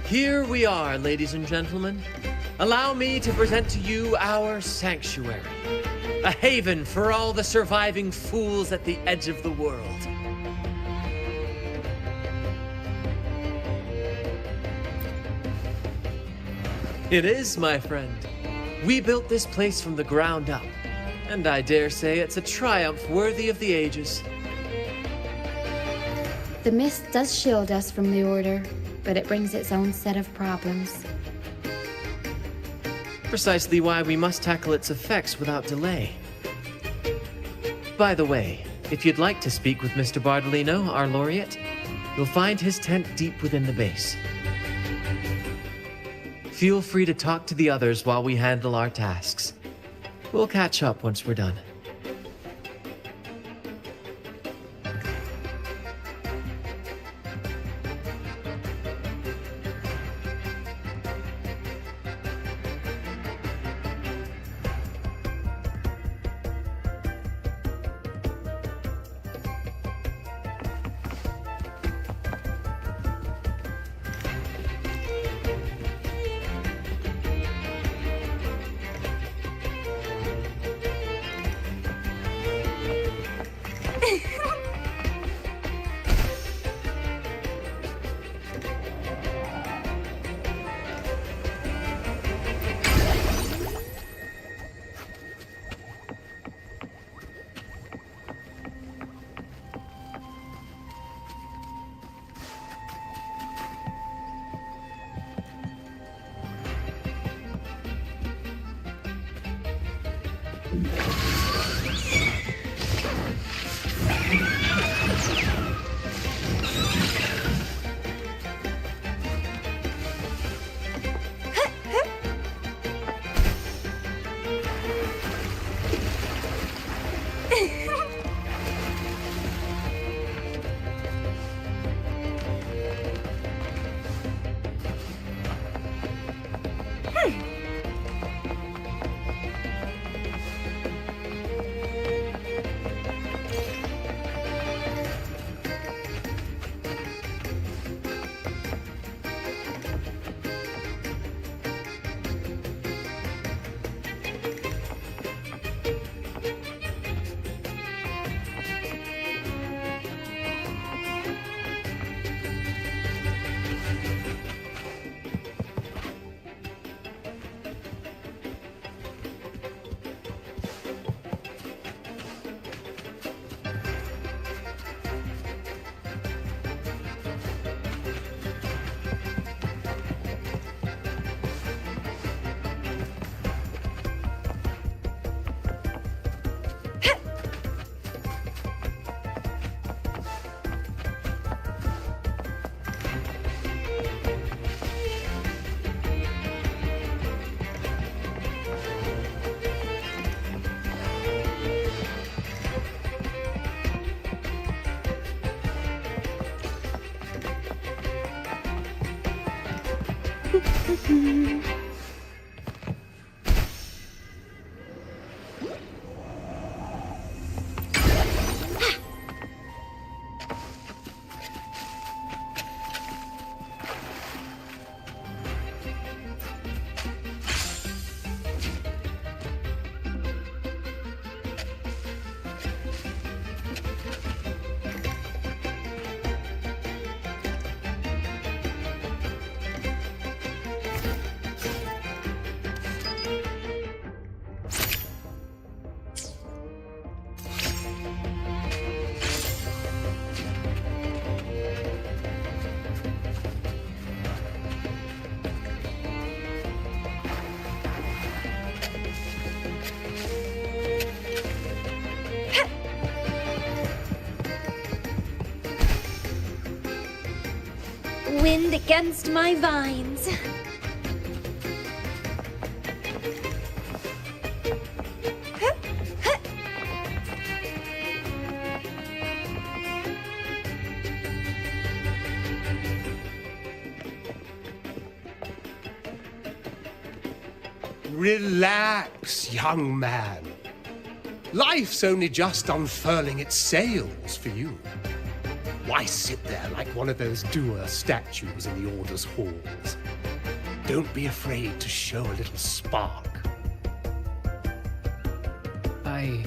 Here we are, ladies and gentlemen. Allow me to present to you our sanctuary, a haven for all the surviving fools at the edge of the world. It is, my friend. We built this place from the ground up, and I dare say it's a triumph worthy of the ages. The mist does shield us from the Order, but it brings its own set of problems. Precisely why we must tackle its effects without delay. By the way, if you'd like to speak with Mr. Bardolino, our laureate, you'll find his tent deep within the base. Feel free to talk to the others while we handle our tasks. We'll catch up once we're done. against my vines. Relax, young man. Life's only just unfurling its sails for you. Why sit there like one of those dour statues in the Order's halls? Don't be afraid to show a little spark. I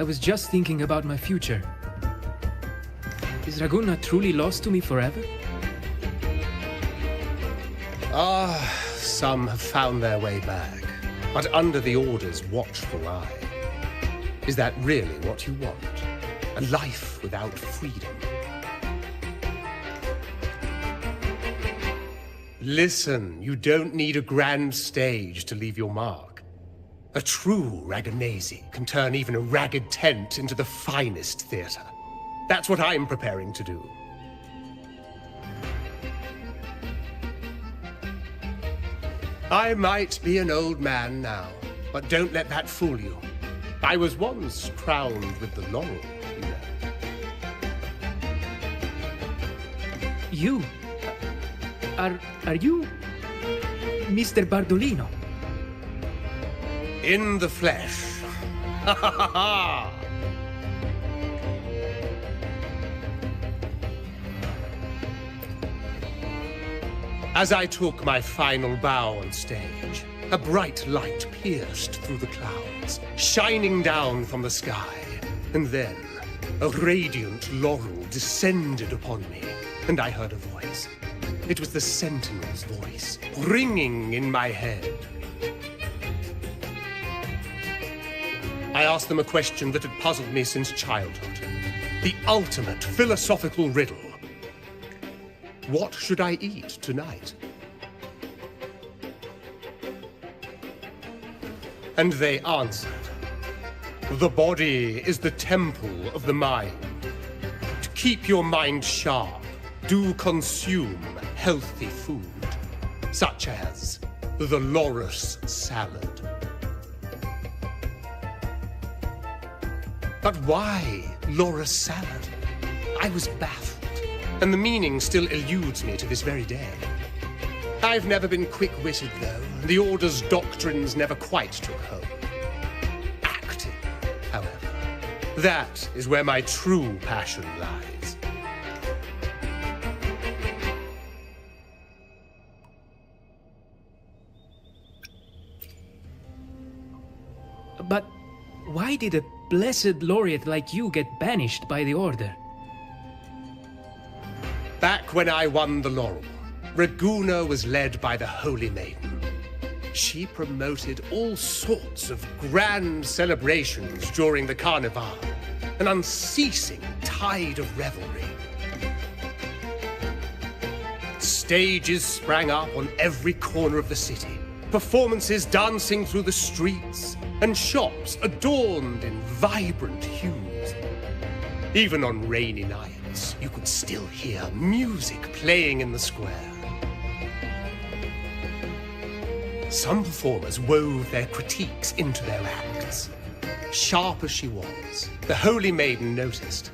was just thinking about my future. Is Raguna truly lost to me forever? Some have found their way back, but under the Order's watchful eye. Is that really what you want? A life without freedom? Listen, you don't need a grand stage to leave your mark. A true Raganese can turn even a ragged tent into the finest theater. That's what I'm preparing to do. I might be an old man now, but don't let that fool you. I was once crowned with the laurel, you know. You? Are you Mr. Bardolino? In the flesh. Ha ha ha ha! As I took my final bow on stage, a bright light pierced through the clouds, shining down from the sky. And then, a radiant laurel descended upon me, and I heard a voice. It was the Sentinel's voice, ringing in my head. I asked them a question that had puzzled me since childhood. The ultimate philosophical riddle. What should I eat tonight? And they answered, the body is the temple of the mind. To keep your mind sharp, do consume healthy food, such as the loris salad. But why loris salad? I was baffled. And the meaning still eludes me to this very day. I've never been quick-witted, though. The Order's doctrines never quite took hold. Acting, however, that is where my true passion lies. But why did a blessed laureate like you get banished by the Order? Back when I won the laurel, Raguna was led by the Holy Maiden. She promoted all sorts of grand celebrations during the Carnival, an unceasing tide of revelry. Stages sprang up on every corner of the city, performances dancing through the streets, and shops adorned in vibrant hues. Even on rainy nights, you could still hear music playing in the square. Some performers wove their critiques into their acts. Sharp as she was, the Holy Maiden noticed.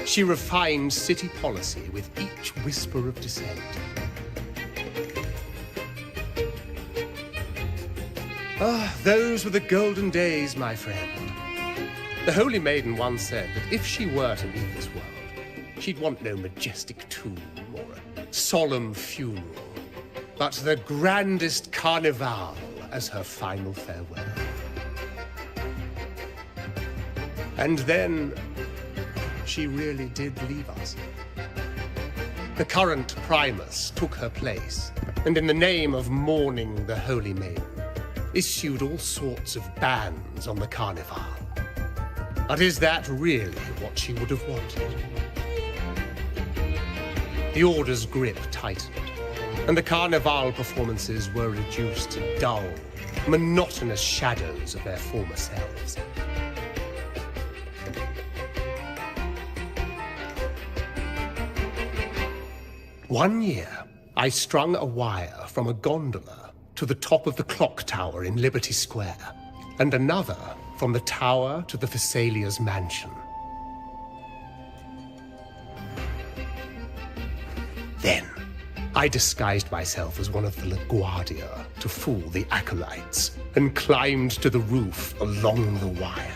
She refined city policy with each whisper of dissent. Those were the golden days, my friend. The Holy Maiden once said that if she were to leave this world, she'd want no majestic tomb or a solemn funeral, but the grandest carnival as her final farewell. And then, she really did leave us. The current Primus took her place, and in the name of mourning the Holy Maiden, issued all sorts of bans on the Carnival. But is that really what she would have wanted? The Order's grip tightened, and the Carnival performances were reduced to dull, monotonous shadows of their former selves. One year, I strung a wire from a gondola to the top of the clock tower in Liberty Square, and another from the tower to the Thessalia's mansion. Then, I disguised myself as one of the LaGuardia to fool the acolytes, and climbed to the roof along the wire.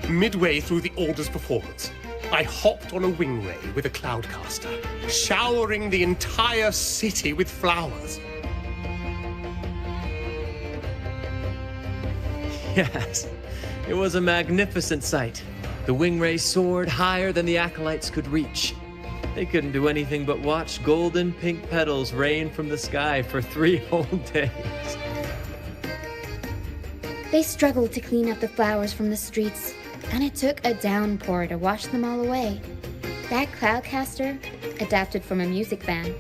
Midway through the Order's performance, I hopped on a wing ray with a cloudcaster, showering the entire city with flowers. Yes, it was a magnificent sight. The wing ray soared higher than the acolytes could reach. They couldn't do anything but watch golden pink petals rain from the sky for 3 whole days. They struggled to clean up the flowers from the streets, and it took a downpour to wash them all away. That cloudcaster, adapted from a music van,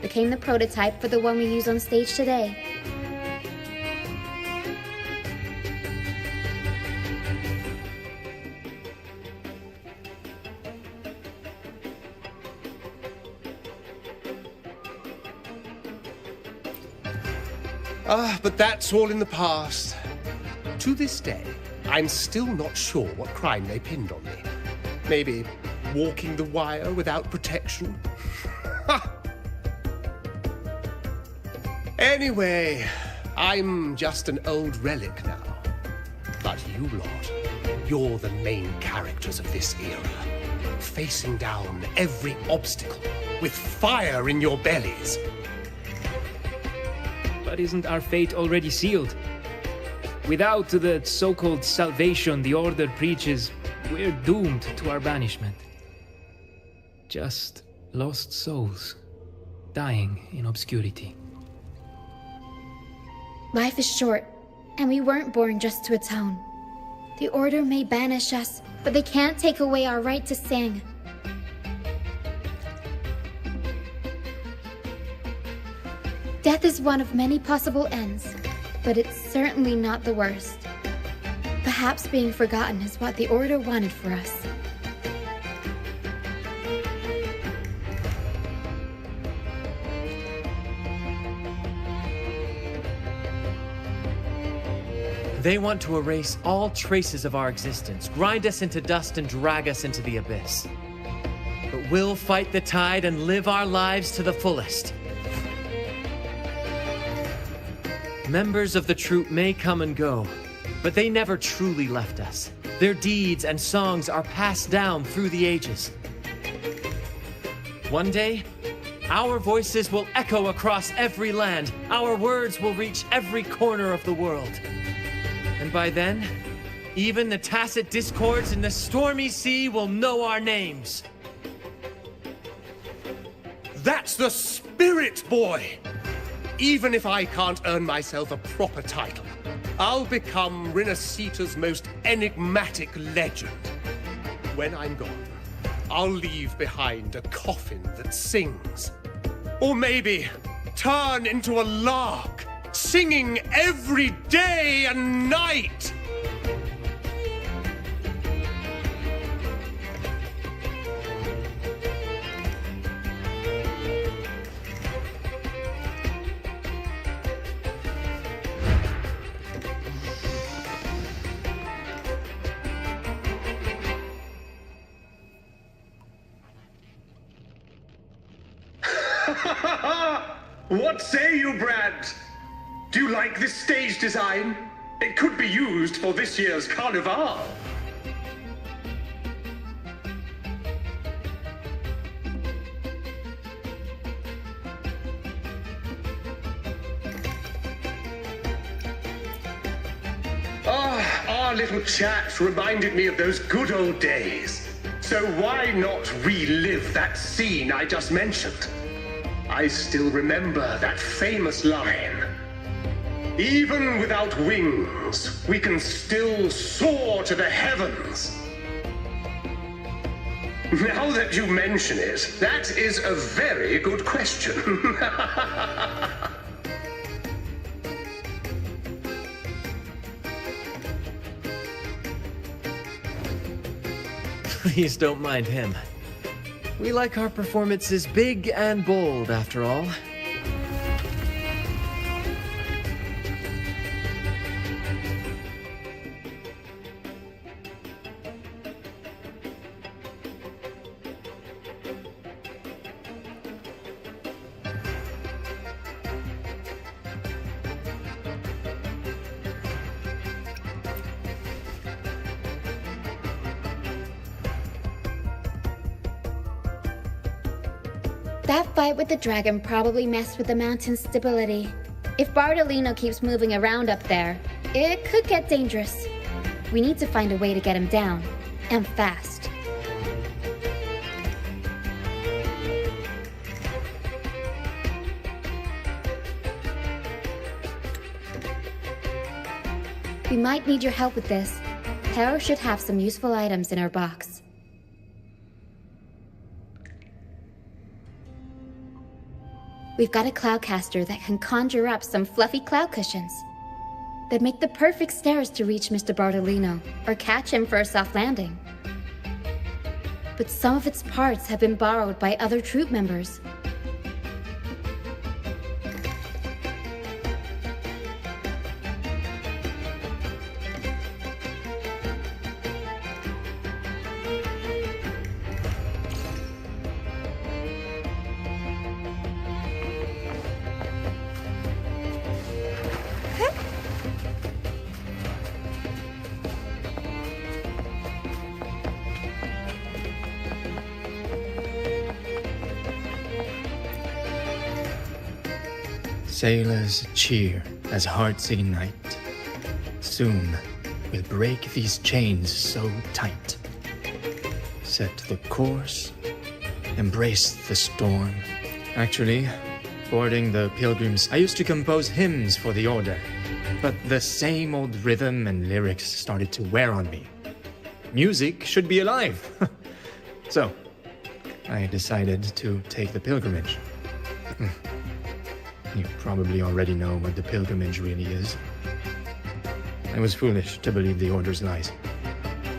became the prototype for the one we use on stage today. But that's all in the past. To this day, I'm still not sure what crime they pinned on me. Maybe walking the wire without protection? Anyway, I'm just an old relic now. But you lot, you're the main characters of this era, facing down every obstacle with fire in your bellies. But isn't our fate already sealed? Without the so-called salvation the Order preaches, we're doomed to our banishment. Just lost souls, dying in obscurity. Life is short, and we weren't born just to atone. The Order may banish us, but they can't take away our right to sing. Death is one of many possible ends, but it's certainly not the worst. Perhaps being forgotten is what the Order wanted for us. They want to erase all traces of our existence, grind us into dust and drag us into the abyss. But we'll fight the tide and live our lives to the fullest. Members of the troupe may come and go, but they never truly left us. Their deeds and songs are passed down through the ages. One day, our voices will echo across every land. Our words will reach every corner of the world. And by then, even the tacit discords in the stormy sea will know our names. That's the spirit, boy! Even if I can't earn myself a proper title, I'll become Rinasita's most enigmatic legend. When I'm gone, I'll leave behind a coffin that sings. Or maybe turn into a lark, singing every day and night. What say you, Brad? Do you like this stage design? It could be used for this year's carnival. Our little chat reminded me of those good old days. So why not relive that scene I just mentioned? I still remember that famous line. Even without wings, we can still soar to the heavens. Now that you mention it, that is a very good question. Please don't mind him. We like our performances big and bold, after all. That fight with the dragon probably messed with the mountain's stability. If Bardolino keeps moving around up there, it could get dangerous. We need to find a way to get him down, and fast. We might need your help with this. Hera should have some useful items in her box. We've got a cloudcaster that can conjure up some fluffy cloud cushions. They'd make the perfect stairs to reach Mr. Bardolino, or catch him for a soft landing. But some of its parts have been borrowed by other troop members. Sailors cheer as hearts ignite. Soon we'll break these chains so tight. Set the course, embrace the storm. Actually, boarding the Pilgrims, I used to compose hymns for the Order, but the same old rhythm and lyrics started to wear on me. Music should be alive. So, I decided to take the pilgrimage. You probably already know what the pilgrimage really is. I was foolish to believe the Order's lies.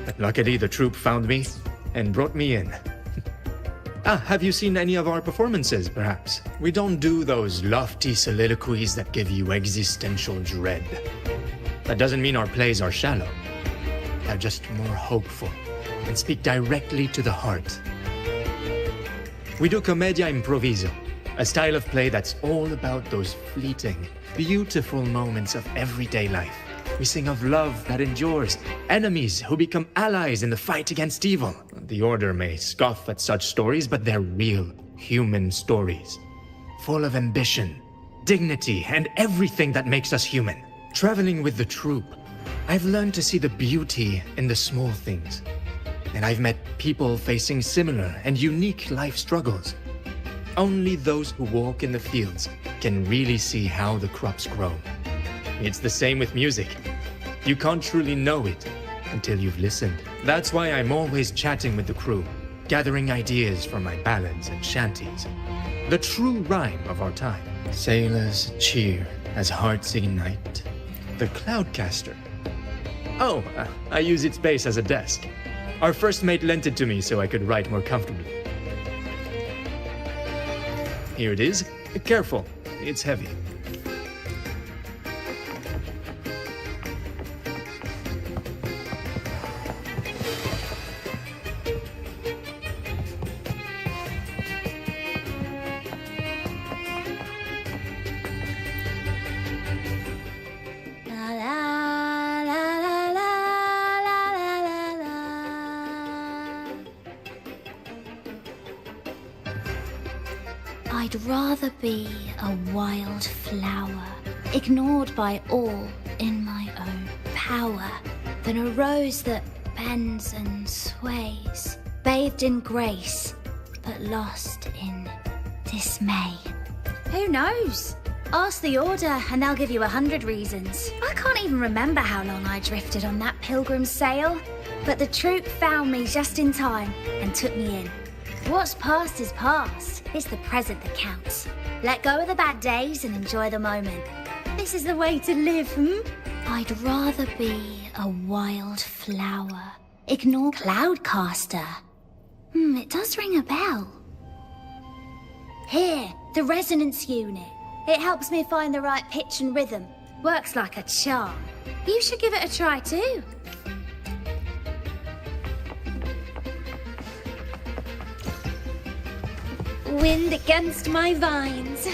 But luckily the troop found me and brought me in. Have you seen any of our performances, perhaps? We don't do those lofty soliloquies that give you existential dread. That doesn't mean our plays are shallow. They're just more hopeful and speak directly to the heart. We do commedia improviso, a style of play that's all about those fleeting, beautiful moments of everyday life. We sing of love that endures, enemies who become allies in the fight against evil. The Order may scoff at such stories, but they're real, human stories. Full of ambition, dignity, and everything that makes us human. Traveling with the troop, I've learned to see the beauty in the small things. And I've met people facing similar and unique life struggles. Only those who walk in the fields can really see how the crops grow. It's the same with music. You can't truly know it until you've listened. That's why I'm always chatting with the crew, gathering ideas for my ballads and shanties. The true rhyme of our time. Sailors cheer as hearts ignite. The Cloudcaster. Oh, I use its base as a desk. Our first mate lent it to me so I could write more comfortably. Here it is. Careful, it's heavy. I'd rather be a wild flower, ignored by all in my own power, than a rose that bends and sways, bathed in grace, but lost in dismay. Who knows? Ask the Order and they'll give you 100 reasons. I can't even remember how long I drifted on that pilgrim's sail, but the troop found me just in time and took me in. What's past is past. It's the present that counts. Let go of the bad days and enjoy the moment. This is the way to live, I'd rather be a wild flower. Ignore Cloudcaster. It does ring a bell. Here, the resonance unit. It helps me find the right pitch and rhythm. Works like a charm. You should give it a try too. Wind against my vines.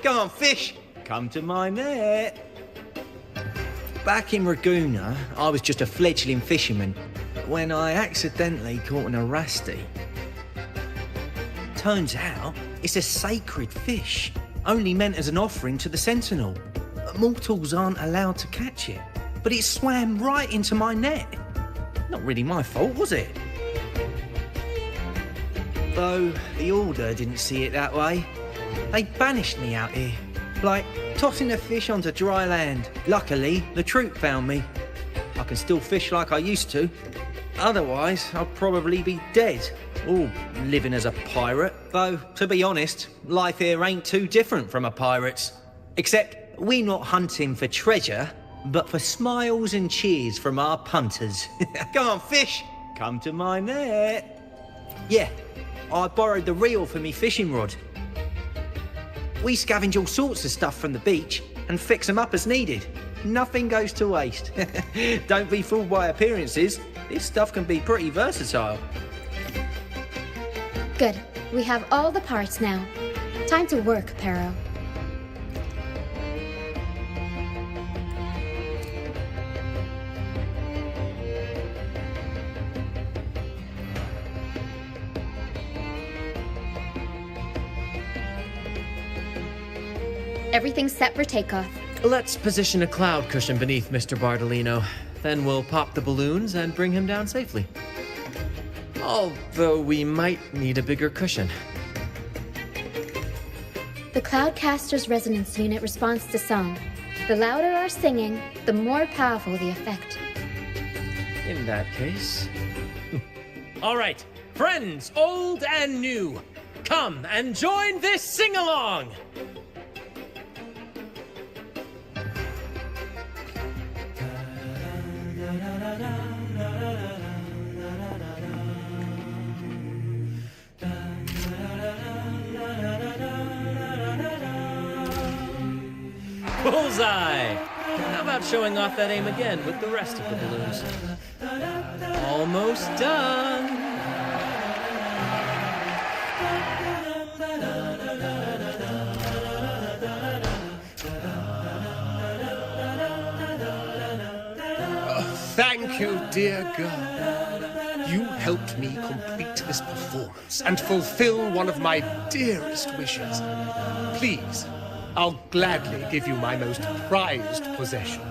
Come on, fish! Come to my net! Back in Raguna, I was just a fledgling fisherman when I accidentally caught an Arasti. Turns out, it's a sacred fish, only meant as an offering to the Sentinel. Mortals aren't allowed to catch it, but it swam right into my net. Not really my fault, was it? Though the Order didn't see it that way. They banished me out here, like tossing a fish onto dry land. Luckily, the troop found me. I can still fish like I used to. Otherwise, I'd probably be dead, or living as a pirate. Though, to be honest, life here ain't too different from a pirate's. Except we're not hunting for treasure, but for smiles and cheers from our punters. Come on, fish! Come to my net. Yeah, I borrowed the reel for me fishing rod. We scavenge all sorts of stuff from the beach and fix them up as needed. Nothing goes to waste. Don't be fooled by appearances. This stuff can be pretty versatile. Good. We have all the parts now. Time to work, Pero. Everything's set for takeoff. Let's position a cloud cushion beneath Mr. Bardolino. Then we'll pop the balloons and bring him down safely. Although we might need a bigger cushion. The Cloudcaster's resonance unit responds to song. The louder our singing, the more powerful the effect. In that case... All right, friends, old and new, come and join this sing-along! Bullseye! How about showing off that aim again with the rest of the balloons? Almost done! Thank you, dear girl. You helped me complete this performance and fulfill one of my dearest wishes. Please, I'll gladly give you my most prized possession.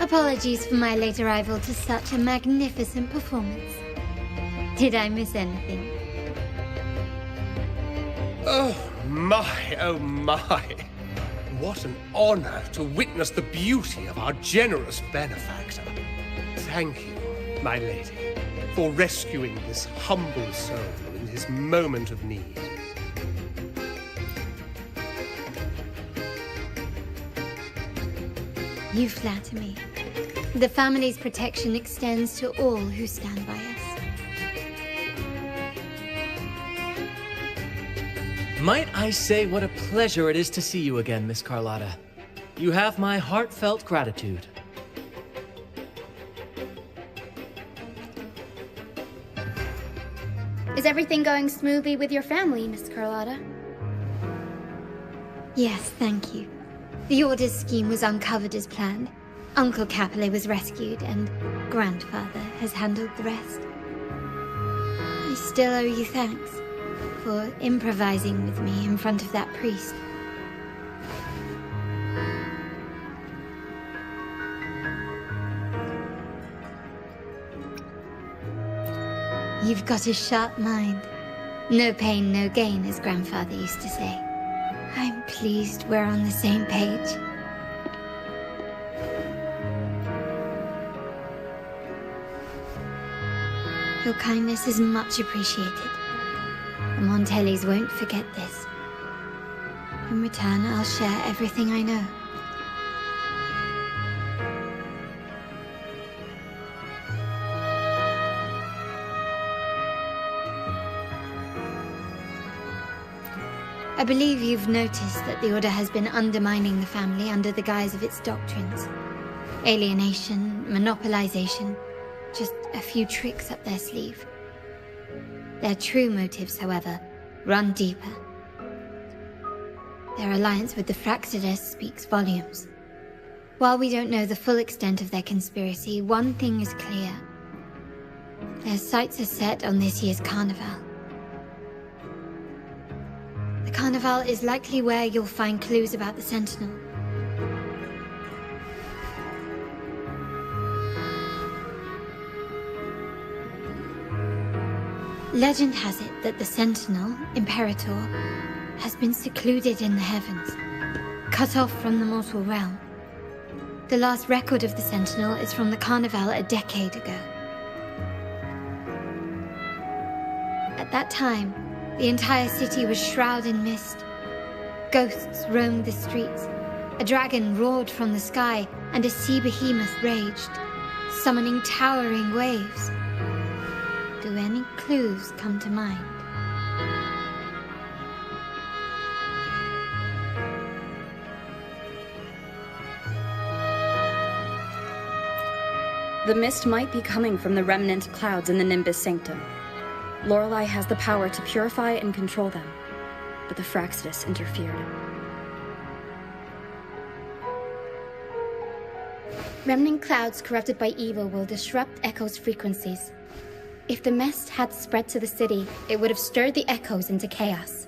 Apologies for my late arrival to such a magnificent performance. Did I miss anything? Oh my, oh my. What an honor to witness the beauty of our generous benefactor. Thank you, my lady, for rescuing this humble soul in his moment of need. You flatter me. The family's protection extends to all who stand by us. Might I say what a pleasure it is to see you again, Miss Carlotta. You have my heartfelt gratitude. Is everything going smoothly with your family, Miss Carlotta? Yes, thank you. The Order's scheme was uncovered as planned. Uncle Capilet was rescued, and Grandfather has handled the rest. I still owe you thanks for improvising with me in front of that priest. You've got a sharp mind. No pain, no gain, as Grandfather used to say. I'm pleased we're on the same page. Your kindness is much appreciated. The Montellis won't forget this. In return, I'll share everything I know. I believe you've noticed that the Order has been undermining the family under the guise of its doctrines. Alienation, monopolization, just a few tricks up their sleeve. Their true motives, however, run deeper. Their alliance with the Fraxidus speaks volumes. While we don't know the full extent of their conspiracy, one thing is clear. Their sights are set on this year's carnival. The carnival is likely where you'll find clues about the Sentinel. Legend has it that the Sentinel, Imperator, has been secluded in the heavens, cut off from the mortal realm. The last record of the Sentinel is from the carnival a decade ago. At that time, the entire city was shrouded in mist. Ghosts roamed the streets. A dragon roared from the sky, and a sea behemoth raged, summoning towering waves. Do any clues come to mind? The mist might be coming from the remnant clouds in the Nimbus Sanctum. Lorelei has the power to purify and control them, but the Fraxidus interfered. Remnant clouds corrupted by evil will disrupt Echo's frequencies. If the mist had spread to the city, it would have stirred the echoes into chaos.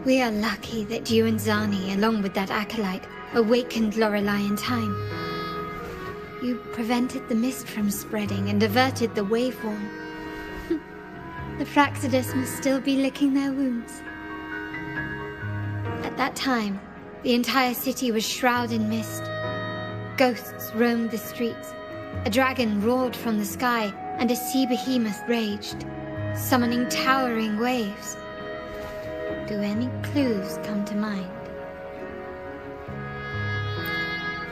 We are lucky that you and Zani, along with that acolyte, awakened Lorelei in time. You prevented the mist from spreading and averted the waveform. The Fraxidus must still be licking their wounds. At that time, the entire city was shrouded in mist. Ghosts roamed the streets. A dragon roared from the sky, and a sea behemoth raged, summoning towering waves. Do any clues come to mind?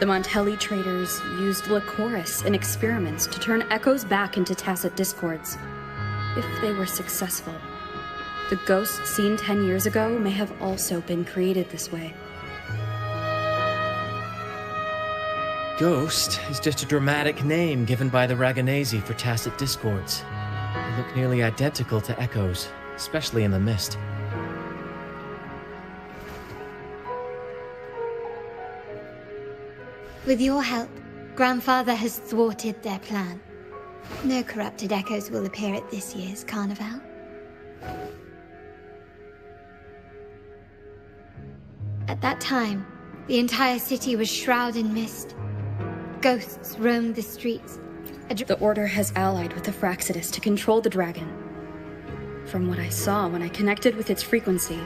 The Montelli traders used Lycoris in experiments to turn echoes back into tacit discords. If they were successful, the ghosts seen 10 years ago may have also been created this way. Ghost is just a dramatic name given by the Ragganese for tacit discords. They look nearly identical to echoes, especially in the mist. With your help, Grandfather has thwarted their plan. No corrupted echoes will appear at this year's carnival. At that time, the entire city was shrouded in mist. Ghosts roamed the streets. The Order has allied with the Fraxidus to control the dragon. From what I saw when I connected with its frequency,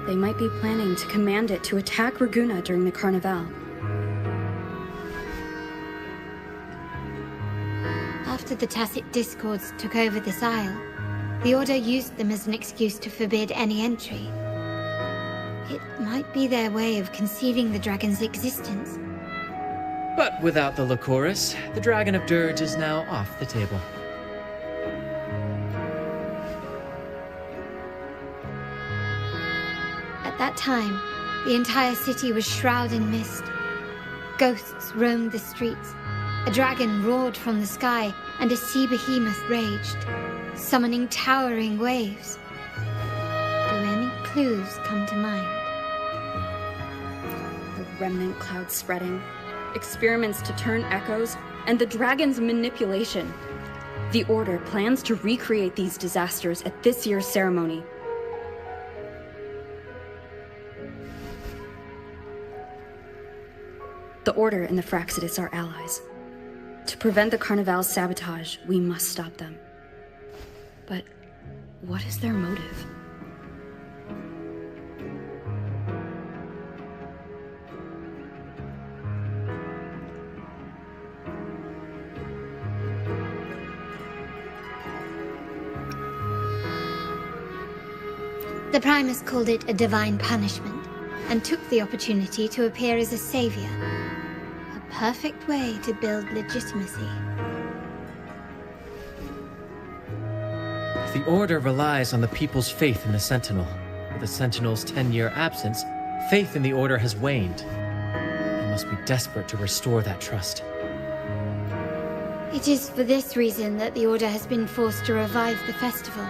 they might be planning to command it to attack Raguna during the carnival. After the tacit discords took over this isle, the Order used them as an excuse to forbid any entry. It might be their way of concealing the dragon's existence. But without the Lycoris, the Dragon of Dirge is now off the table. At that time, the entire city was shrouded in mist. Ghosts roamed the streets. A dragon roared from the sky, and a sea behemoth raged, summoning towering waves. Do any clues come to mind? The remnant cloud spreading, experiments to turn echoes, and the dragon's manipulation. The Order plans to recreate these disasters at this year's ceremony. The Order and the Fraxidus are allies. To prevent the Carnival's sabotage, we must stop them. But what is their motive? The Primus called it a divine punishment, and took the opportunity to appear as a savior. A perfect way to build legitimacy. The Order relies on the people's faith in the Sentinel. With the Sentinel's 10-year absence, faith in the Order has waned. They must be desperate to restore that trust. It is for this reason that the Order has been forced to revive the festival.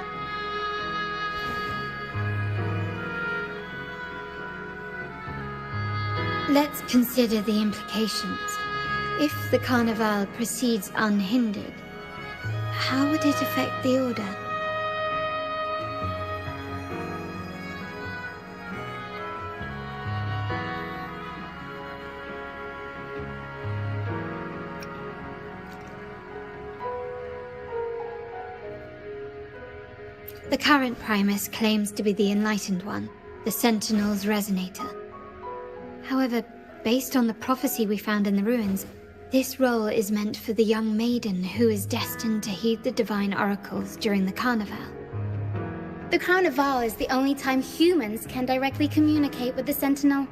Let's consider the implications. If the Carnival proceeds unhindered, how would it affect the Order? The current Primus claims to be the Enlightened One, the Sentinel's Resonator. However, based on the prophecy we found in the ruins, this role is meant for the young maiden who is destined to heed the divine oracles during the Carnival. The Carnival is the only time humans can directly communicate with the Sentinel.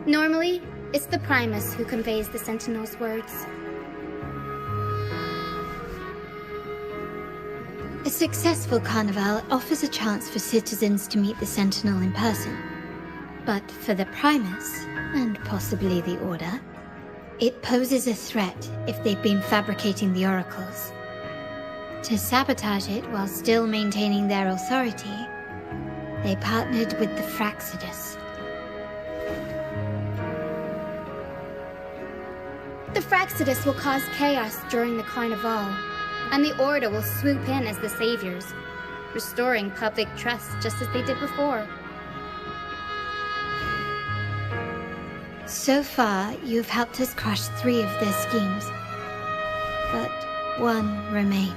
Normally, it's the Primus who conveys the Sentinel's words. A successful Carnival offers a chance for citizens to meet the Sentinel in person. But for the Primus, and possibly the Order, it poses a threat if they've been fabricating the oracles. To sabotage it while still maintaining their authority, they partnered with the Fraxidus. The Fraxidus will cause chaos during the Carnival, and the Order will swoop in as the saviors, restoring public trust just as they did before. So far, you've helped us crush 3 of their schemes. But one remains.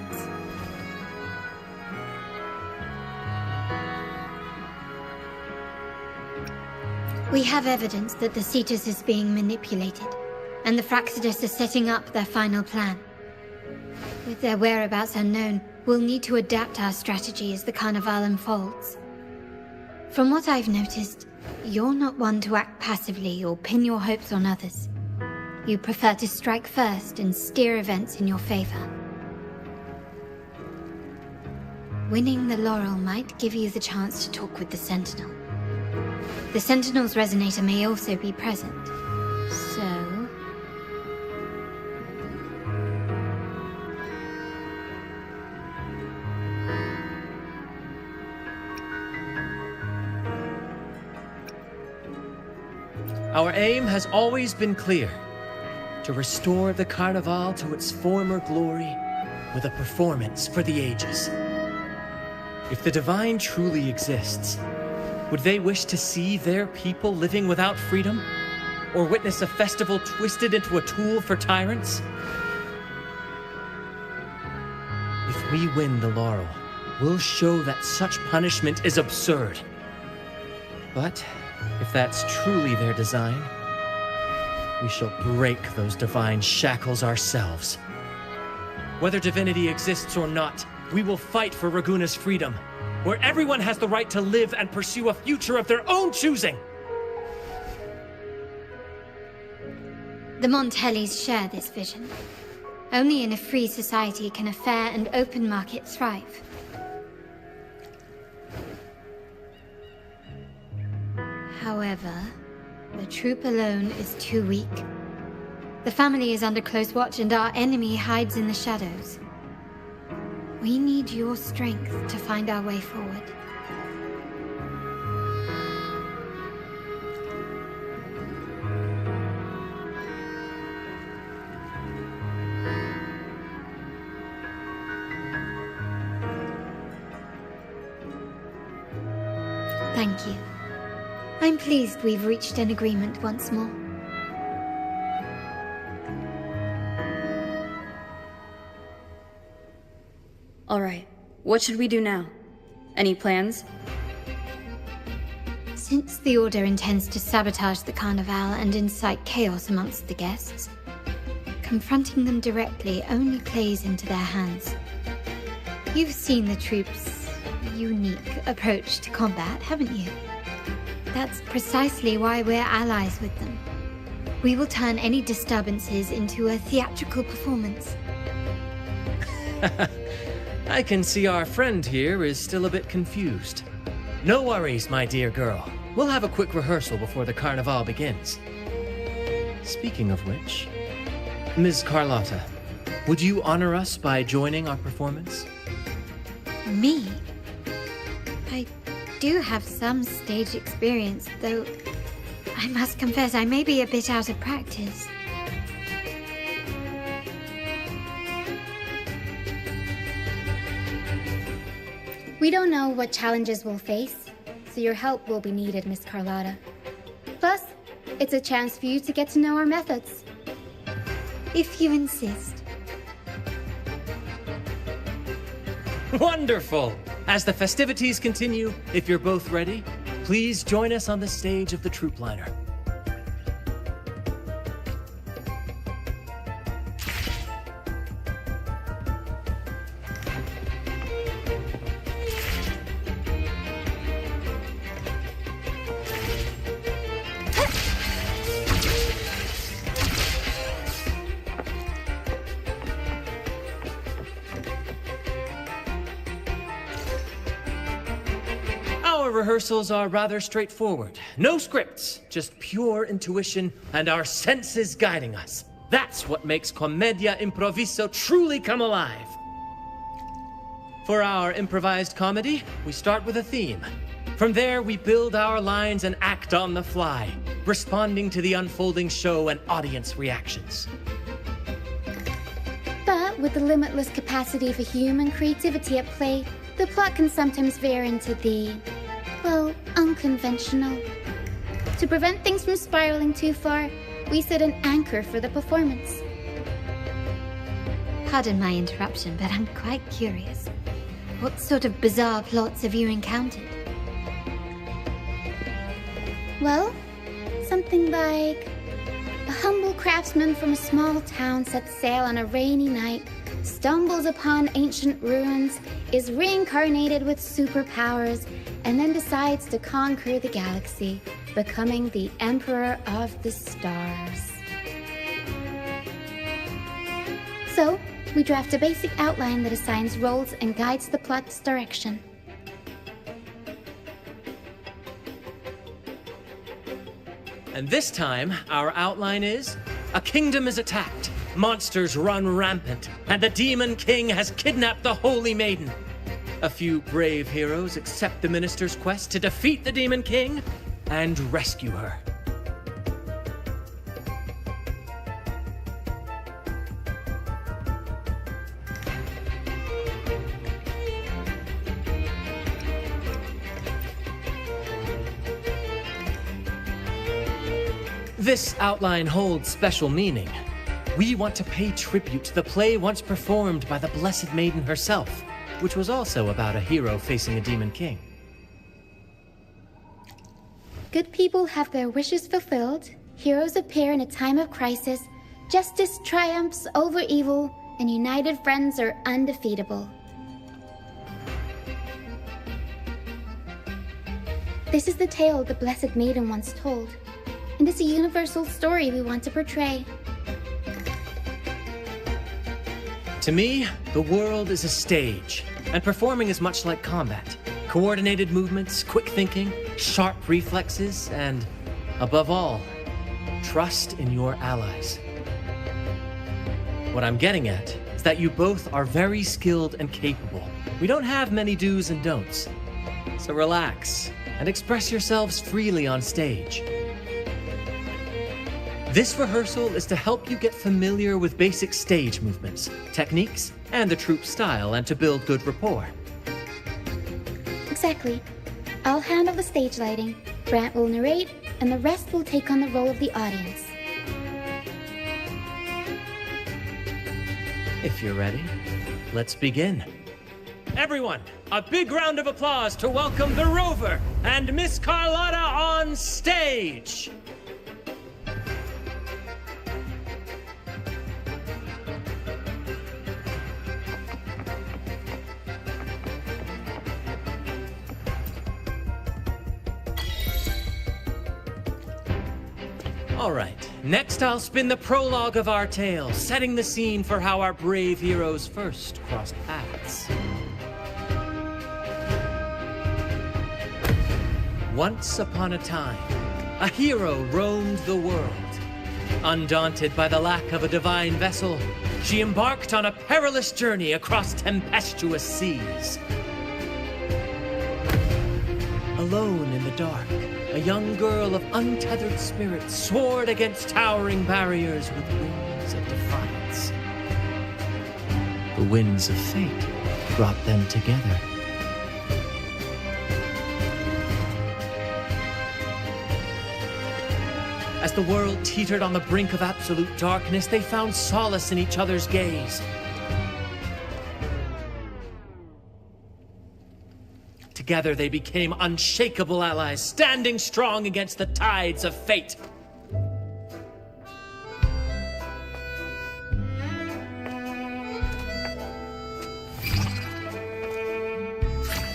We have evidence that the Cetus is being manipulated, and the Fraxidus are setting up their final plan. With their whereabouts unknown, we'll need to adapt our strategy as the Carnival unfolds. From what I've noticed, you're not one to act passively or pin your hopes on others. You prefer to strike first and steer events in your favor. Winning the laurel might give you the chance to talk with the Sentinel. The Sentinel's Resonator may also be present, so... Our aim has always been clear: to restore the Carnival to its former glory with a performance for the ages. If the Divine truly exists, would they wish to see their people living without freedom? Or witness a festival twisted into a tool for tyrants? If we win the laurel, we'll show that such punishment is absurd. But if that's truly their design, we shall break those divine shackles ourselves. Whether divinity exists or not, we will fight for Raguna's freedom, where everyone has the right to live and pursue a future of their own choosing. The Montellis share this vision. Only in a free society can a fair and open market thrive. However, the troop alone is too weak. The family is under close watch and our enemy hides in the shadows. We need your strength to find our way forward. Thank you. I'm pleased we've reached an agreement once more. All right, what should we do now? Any plans? Since the Order intends to sabotage the Carnival and incite chaos amongst the guests, confronting them directly only plays into their hands. You've seen the troops' unique approach to combat, haven't you? That's precisely why we're allies with them. We will turn any disturbances into a theatrical performance. I can see our friend here is still a bit confused. No worries, my dear girl. We'll have a quick rehearsal before the Carnival begins. Speaking of which, Ms. Carlotta, would you honor us by joining our performance? Me? I do have some stage experience, though I must confess I may be a bit out of practice. We don't know what challenges we'll face, so your help will be needed, Miss Carlotta. Plus, it's a chance for you to get to know our methods. If you insist. Wonderful! As the festivities continue, if you're both ready, please join us on the stage of the troop liner. Our rehearsals are rather straightforward. No scripts, just pure intuition and our senses guiding us. That's what makes Commedia Improviso truly come alive. For our improvised comedy, we start with a theme. From there, we build our lines and act on the fly, responding to the unfolding show and audience reactions. But with the limitless capacity for human creativity at play, the plot can sometimes veer into the, well, unconventional. To prevent things from spiraling too far, we set an anchor for the performance. Pardon my interruption, but I'm quite curious. What sort of bizarre plots have you encountered? Well, something like a humble craftsman from a small town sets sail on a rainy night, stumbles upon ancient ruins, is reincarnated with superpowers, and then decides to conquer the galaxy, becoming the Emperor of the Stars. So, we draft a basic outline that assigns roles and guides the plot's direction. And this time, our outline is, a kingdom is attacked, monsters run rampant, and the Demon King has kidnapped the Holy Maiden. A few brave heroes accept the minister's quest to defeat the Demon King and rescue her. This outline holds special meaning. We want to pay tribute to the play once performed by the Blessed Maiden herself, which was also about a hero facing a Demon King. Good people have their wishes fulfilled, heroes appear in a time of crisis, justice triumphs over evil, and united friends are undefeatable. This is the tale the Blessed Maiden once told. and it's a universal story we want to portray. To me, the world is a stage, and performing is much like combat. Coordinated movements, quick thinking, sharp reflexes, and, above all, trust in your allies. What I'm getting at is that you both are very skilled and capable. We don't have many do's and don'ts. So relax and express yourselves freely on stage. This rehearsal is to help you get familiar with basic stage movements, techniques, and the troupe style, and to build good rapport. Exactly. I'll handle the stage lighting, Brant will narrate, and the rest will take on the role of the audience. If you're ready, let's begin. Everyone, a big round of applause to welcome the Rover and Miss Carlotta on stage! All right, next I'll spin the prologue of our tale, setting the scene for how our brave heroes first crossed paths. Once upon a time, a hero roamed the world. Undaunted by the lack of a divine vessel, she embarked on a perilous journey across tempestuous seas. Alone in the dark, a young girl of untethered spirit soared against towering barriers with wings of defiance. The winds of fate brought them together. As the world teetered on the brink of absolute darkness, they found solace in each other's gaze. Together they became unshakable allies, standing strong against the tides of fate.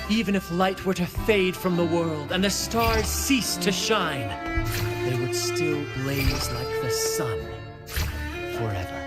Even if light were to fade from the world and the stars cease to shine, they would still blaze like the sun forever.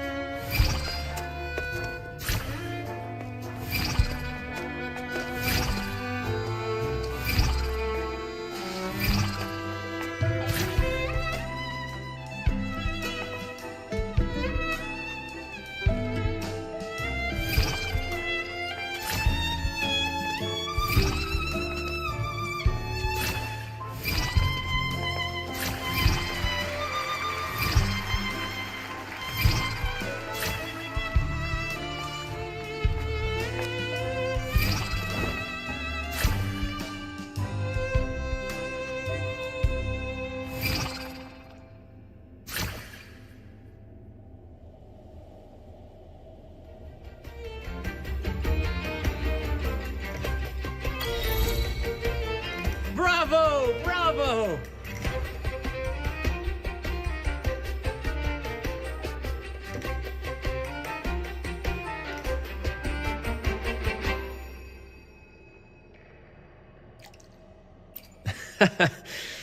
Bravo! Bravo!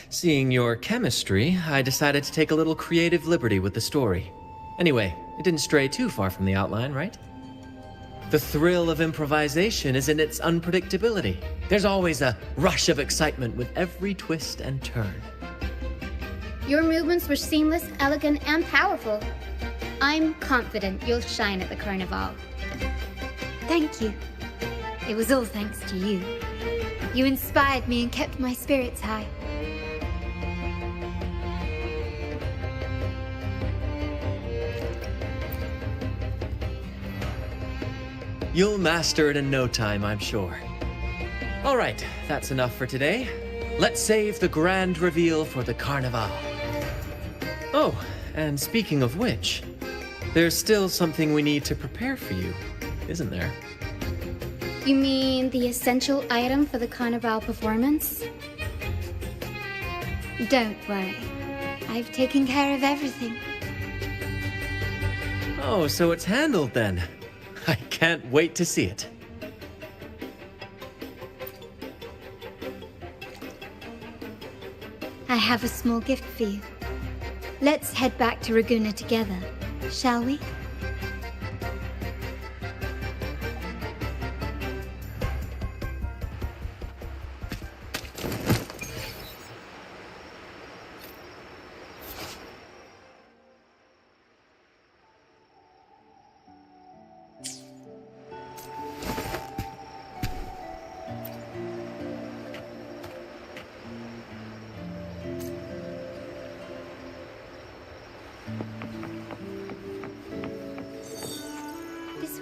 Seeing your chemistry, I decided to take a little creative liberty with the story. Anyway, it didn't stray too far from the outline, right? The thrill of improvisation is in its unpredictability. There's always a rush of excitement with every twist and turn. Your movements were seamless, elegant, and powerful. I'm confident you'll shine at the Carnival. Thank you. It was all thanks to you. You inspired me and kept my spirits high. You'll master it in no time, I'm sure. All right, that's enough for today. Let's save the grand reveal for the Carnival. Oh, and speaking of which, there's still something we need to prepare for you, isn't there? You mean the essential item for the Carnival performance? Don't worry. I've taken care of everything. Oh, so it's handled then. I can't wait to see it. I have a small gift for you. Let's head back to Raguna together, shall we?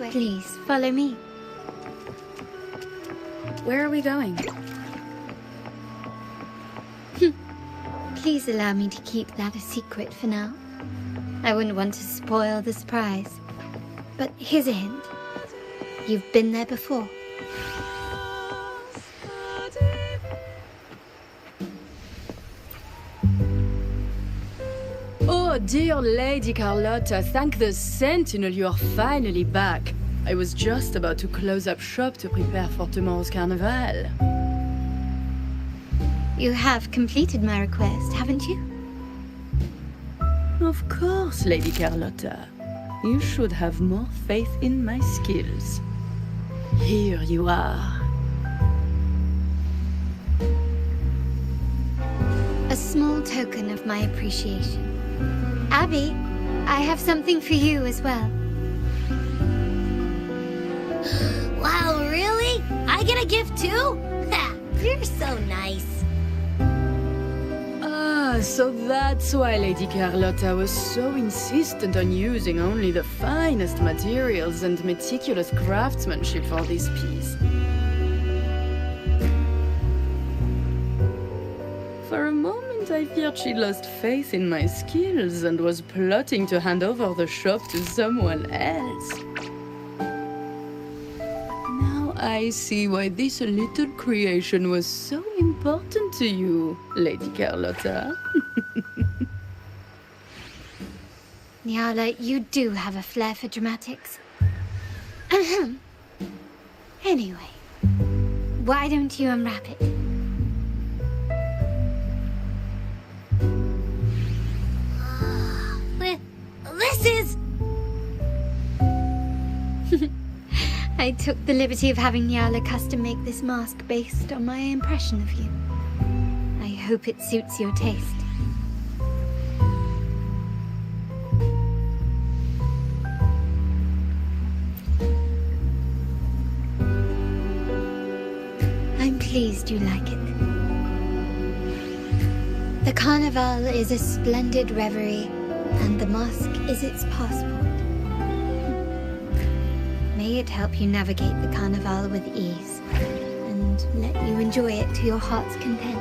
Please, follow me. Where are we going? Please allow me to keep that a secret for now. I wouldn't want to spoil the surprise. But here's a hint. You've been there before. Oh, dear Lady Carlotta, thank the Sentinel you're finally back. I was just about to close up shop to prepare for tomorrow's carnival. You have completed my request, haven't you? Of course, Lady Carlotta. You should have more faith in my skills. Here you are. A small token of my appreciation. Abby, I have something for you as well. Wow, really? I get a gift too? You're so nice. Ah, so that's why Lady Carlotta was so insistent on using only the finest materials and meticulous craftsmanship for this piece. For a moment, I feared she'd lost faith in my skills and was plotting to hand over the shop to someone else. Now I see why this little creation was so important to you, Lady Carlotta. Nyala, you do have a flair for dramatics. Anyway, why don't you unwrap it? This is... I took the liberty of having Nyala custom make this mask based on my impression of you. I hope it suits your taste. I'm pleased you like it. The carnival is a splendid reverie, and the mask is its passport. May it help you navigate the carnival with ease, and let you enjoy it to your heart's content.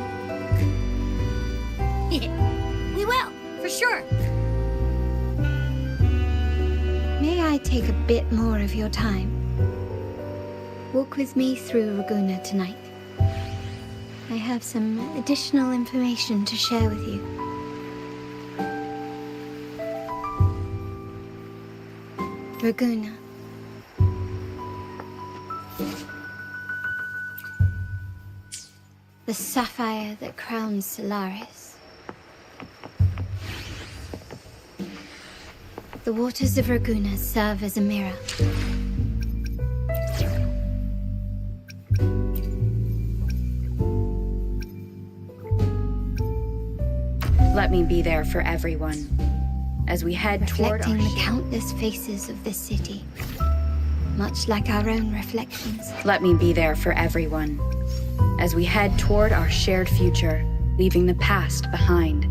We will, for sure. May I take a bit more of your time? Walk with me through Raguna tonight. I have some additional information to share with you. Raguna. The sapphire that crowns Solaris. The waters of Raguna serve as a mirror. Let me be there for everyone. As we head toward reflecting the countless faces of this city, much like our own reflections. Let me be there for everyone. As we head toward our shared future, leaving the past behind.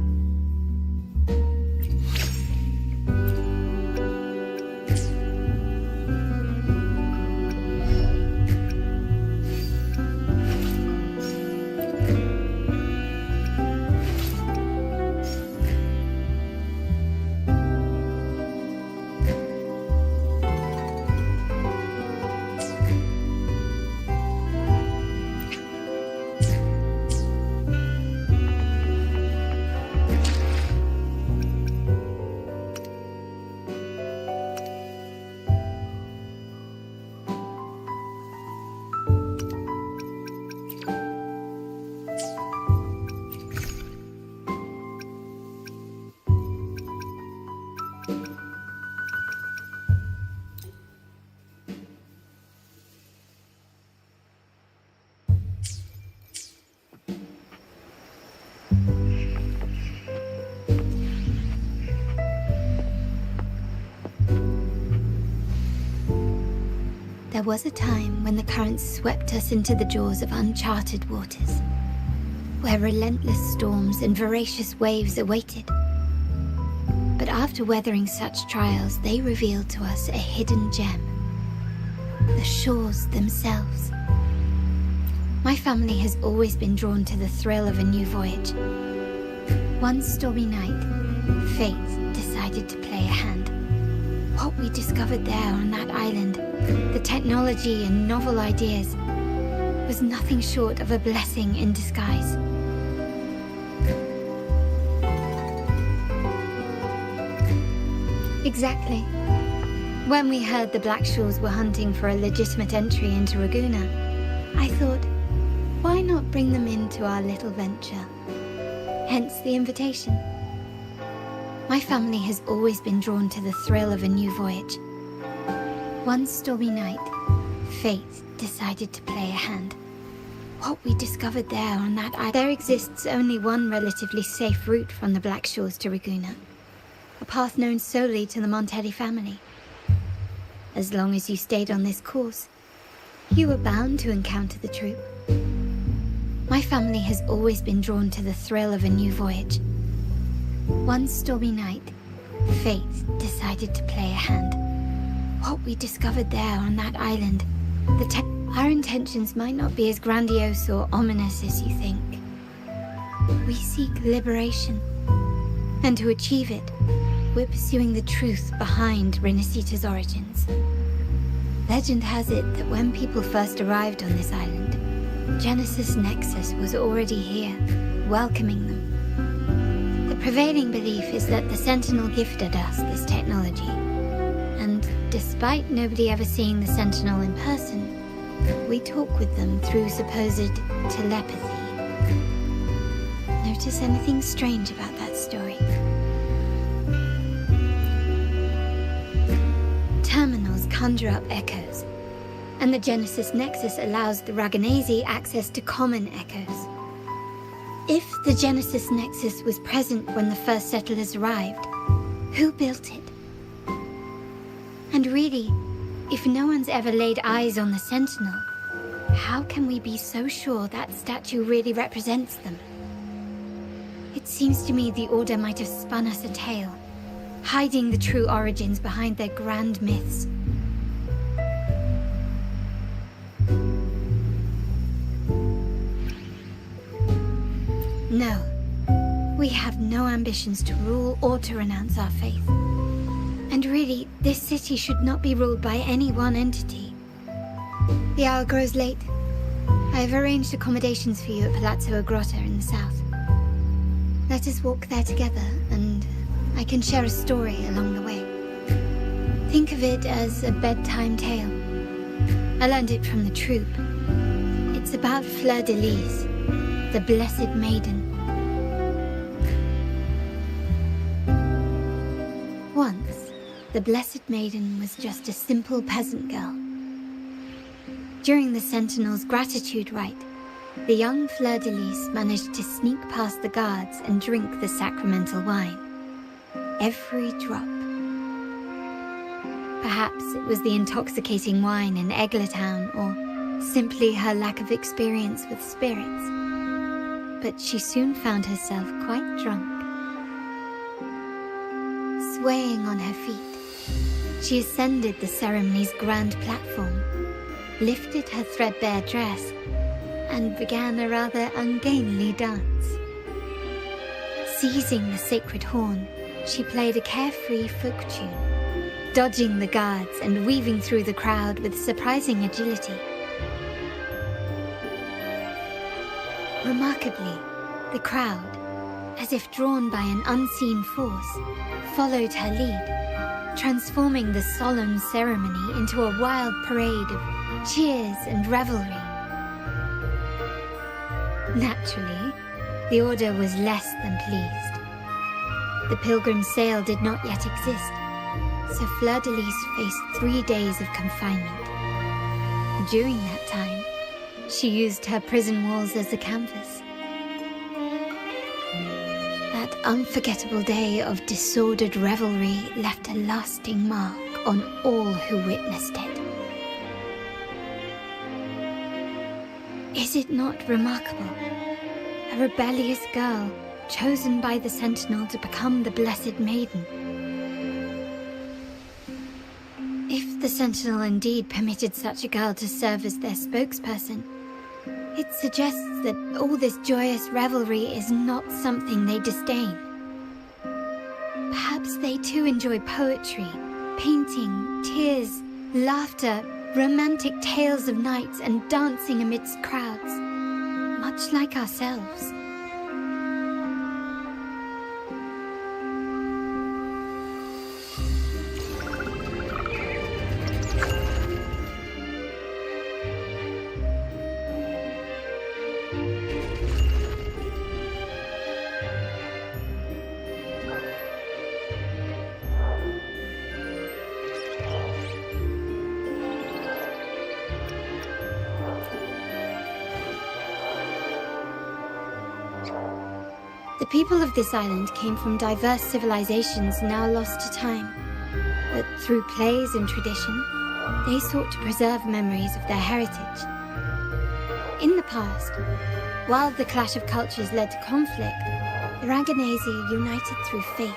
There was a time when the currents swept us into the jaws of uncharted waters, where relentless storms and voracious waves awaited. But after weathering such trials, they revealed to us a hidden gem: the shores themselves. My family has always been drawn to the thrill of a new voyage. One stormy night, fate decided to play a hand. What we discovered there on that island, the technology and novel ideas, was nothing short of a blessing in disguise. Exactly. When we heard the Blackshaws were hunting for a legitimate entry into Ragusa, I thought, why not bring them into our little venture? Hence the invitation. My family has always been drawn to the thrill of a new voyage. One stormy night, fate decided to play a hand. What we discovered there on that island, there exists only one relatively safe route from the Blackshaws to Ragusa, a path known solely to the Montelli family. As long as you stayed on this course, you were bound to encounter the troop. My family has always been drawn to the thrill of a new voyage. One stormy night, fate decided to play a hand. What we discovered there on that island, our intentions might not be as grandiose or ominous as you think. We seek liberation, and to achieve it, we're pursuing the truth behind Renacita's origins. Legend has it that when people first arrived on this island, Genesis Nexus was already here, welcoming them. The prevailing belief is that the Sentinel gifted us this technology, and despite nobody ever seeing the Sentinel in person, we talk with them through supposed telepathy. Notice anything strange about that story? Terminals conjure up echoes, and the Genesis Nexus allows the Raganese access to common echoes. If the Genesis Nexus was present when the first settlers arrived, who built it? And really, if no one's ever laid eyes on the Sentinel, how can we be so sure that statue really represents them? It seems to me the Order might have spun us a tale, hiding the true origins behind their grand myths. No, we have no ambitions to rule or to renounce our faith. And really, this city should not be ruled by any one entity. The hour grows late. I have arranged accommodations for you at Palazzo Grotta in the south. Let us walk there together, and I can share a story along the way. Think of it as a bedtime tale. I learned it from the troop. It's about Fleur de Lis, the Blessed Maiden. Once, the Blessed Maiden was just a simple peasant girl. During the Sentinel's gratitude rite, the young Fleur de Lis managed to sneak past the guards and drink the sacramental wine. Every drop. Perhaps it was the intoxicating wine in Eglatown, or simply her lack of experience with spirits. But she soon found herself quite drunk. Swaying on her feet, she ascended the ceremony's grand platform, lifted her threadbare dress, and began a rather ungainly dance. Seizing the sacred horn, she played a carefree folk tune, dodging the guards and weaving through the crowd with surprising agility. Remarkably, the crowd, as if drawn by an unseen force, followed her lead, transforming the solemn ceremony into a wild parade of cheers and revelry. Naturally, the Order was less than pleased. The pilgrim sale did not yet exist, so Fleur de Lis faced 3 days of confinement. During that time, she used her prison walls as a canvas. That unforgettable day of disordered revelry left a lasting mark on all who witnessed it. Is it not remarkable? A rebellious girl, chosen by the Sentinel to become the Blessed Maiden. If the Sentinel indeed permitted such a girl to serve as their spokesperson, it suggests that all this joyous revelry is not something they disdain. Perhaps they too enjoy poetry, painting, tears, laughter, romantic tales of knights, and dancing amidst crowds, much like ourselves. The people of this island came from diverse civilizations now lost to time, but through plays and tradition, they sought to preserve memories of their heritage. In the past, while the clash of cultures led to conflict, the Raganazi united through faith,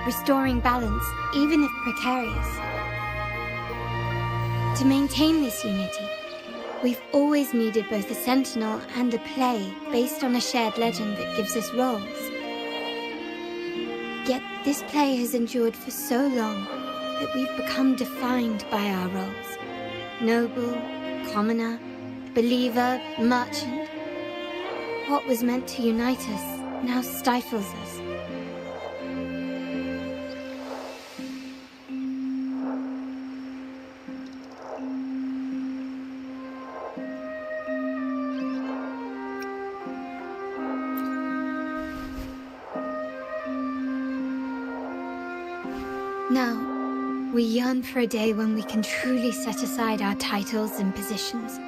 restoring balance even if precarious. To maintain this unity, we've always needed both a sentinel and a play based on a shared legend that gives us roles. Yet this play has endured for so long that we've become defined by our roles. Noble, commoner, believer, merchant. What was meant to unite us now stifles us. Now, we yearn for a day when we can truly set aside our titles and positions,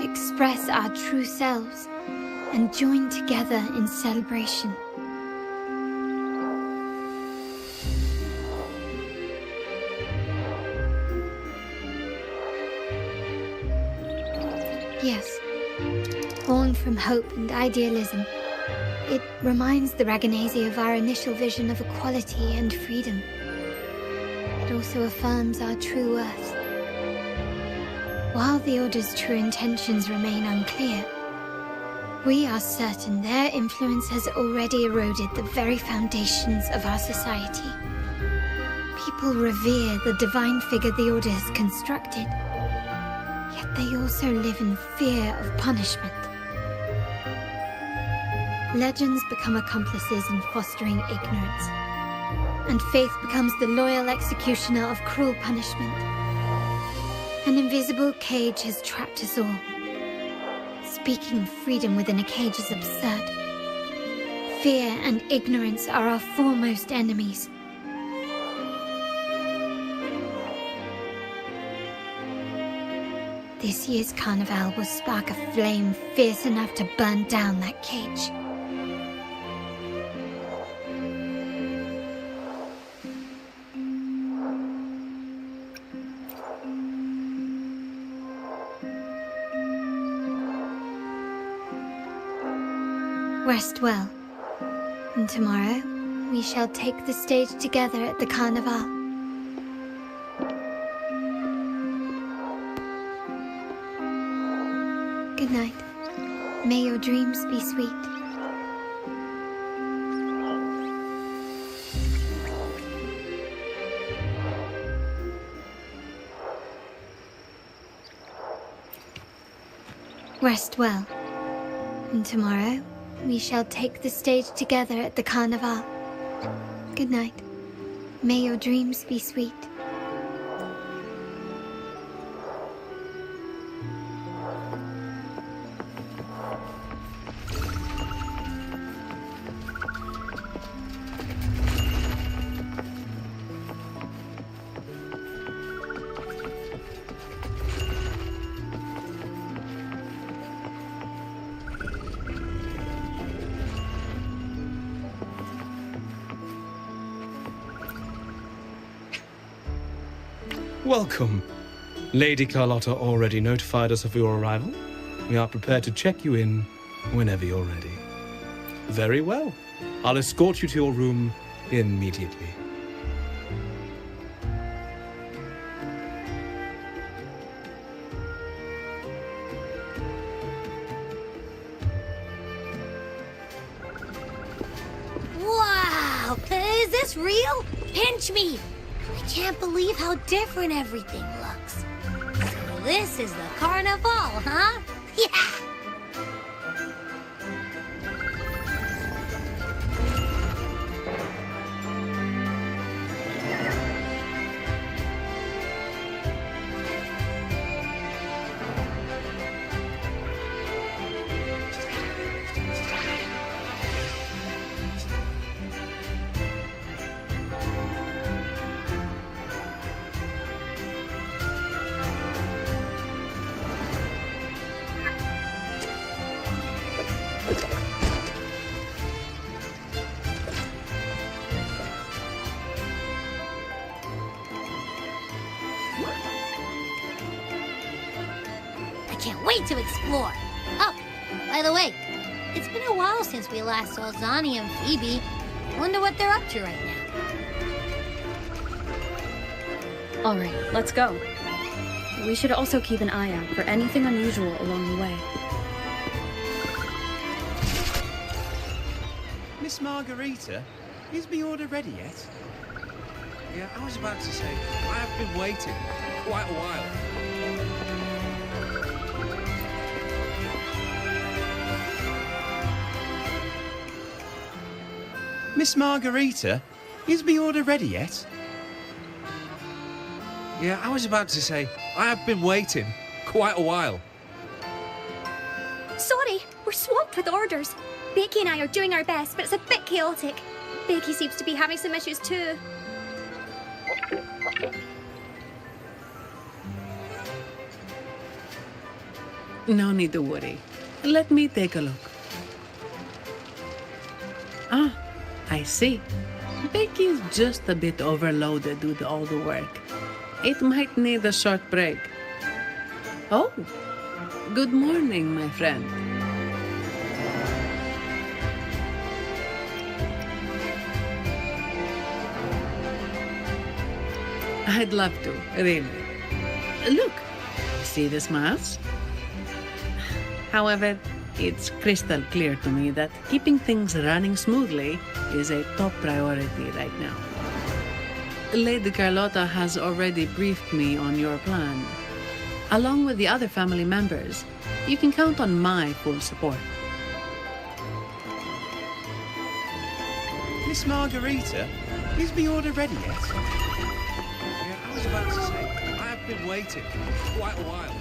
express our true selves, and join together in celebration. Yes, born from hope and idealism, it reminds the Raganazi of our initial vision of equality and freedom. It also affirms our true worth. While the Order's true intentions remain unclear, we are certain their influence has already eroded the very foundations of our society. People revere the divine figure the Order has constructed, yet they also live in fear of punishment. Legends become accomplices in fostering ignorance, and faith becomes the loyal executioner of cruel punishment. An invisible cage has trapped us all. Speaking of freedom within a cage is absurd. Fear and ignorance are our foremost enemies. This year's carnival will spark a flame fierce enough to burn down that cage. Rest well, and tomorrow we shall take the stage together at the carnival. Good night. May your dreams be sweet. Rest well, and tomorrow we shall take the stage together at the carnival. Good night. May your dreams be sweet. Welcome. Lady Carlotta already notified us of your arrival. We are prepared to check you in whenever you're ready. Very well. I'll escort you to your room immediately. Wow! Is this real? Pinch me! I can't believe how different everything looks. So this is the carnival, huh? Yeah! Can't wait to explore. Oh, by the way, it's been a while since we last saw Zani and Phoebe. Wonder what they're up to right now. All right, let's go. We should also keep an eye out for anything unusual along the way. Miss Margarita, is the order ready yet? Yeah, I was about to say, I have been waiting quite a while. Miss Margarita, is the order ready yet? Yeah, I was about to say, I have been waiting quite a while. Sorry, we're swamped with orders. Becky and I are doing our best, but it's a bit chaotic. Becky seems to be having some issues too. No need to worry. Let me take a look. Ah, I see. Becky's just a bit overloaded with all the work. It might need a short break. Oh, good morning, my friend. I'd love to, really. Look, see the smiles? However, it's crystal clear to me that keeping things running smoothly is a top priority right now. Lady Carlotta has already briefed me on your plan. Along with the other family members, you can count on my full support. Miss Margarita, is the order ready yet? Yeah, I was about to say, I have been waiting quite a while.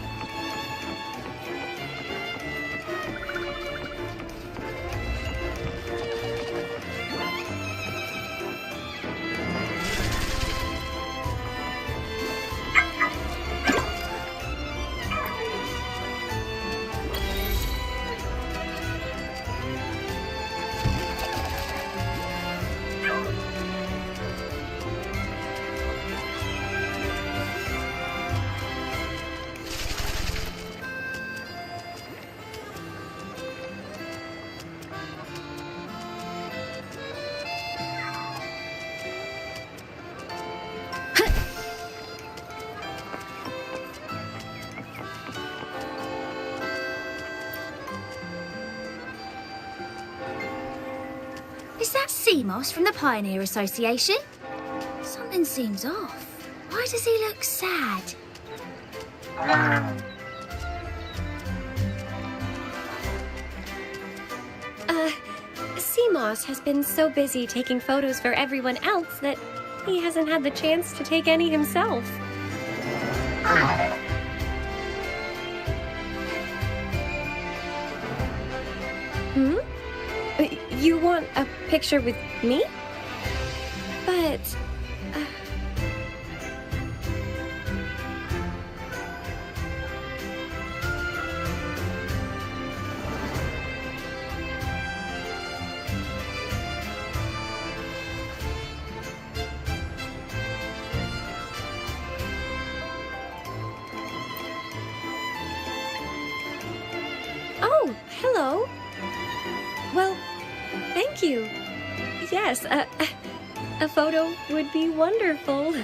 Is that Seamoss from the Pioneer Association? Something seems off. Why does he look sad? Seamoss has been so busy taking photos for everyone else that he hasn't had the chance to take any himself. Hmm? You want a picture with me? But... hello. Well, thank you. Yes, a photo would be wonderful.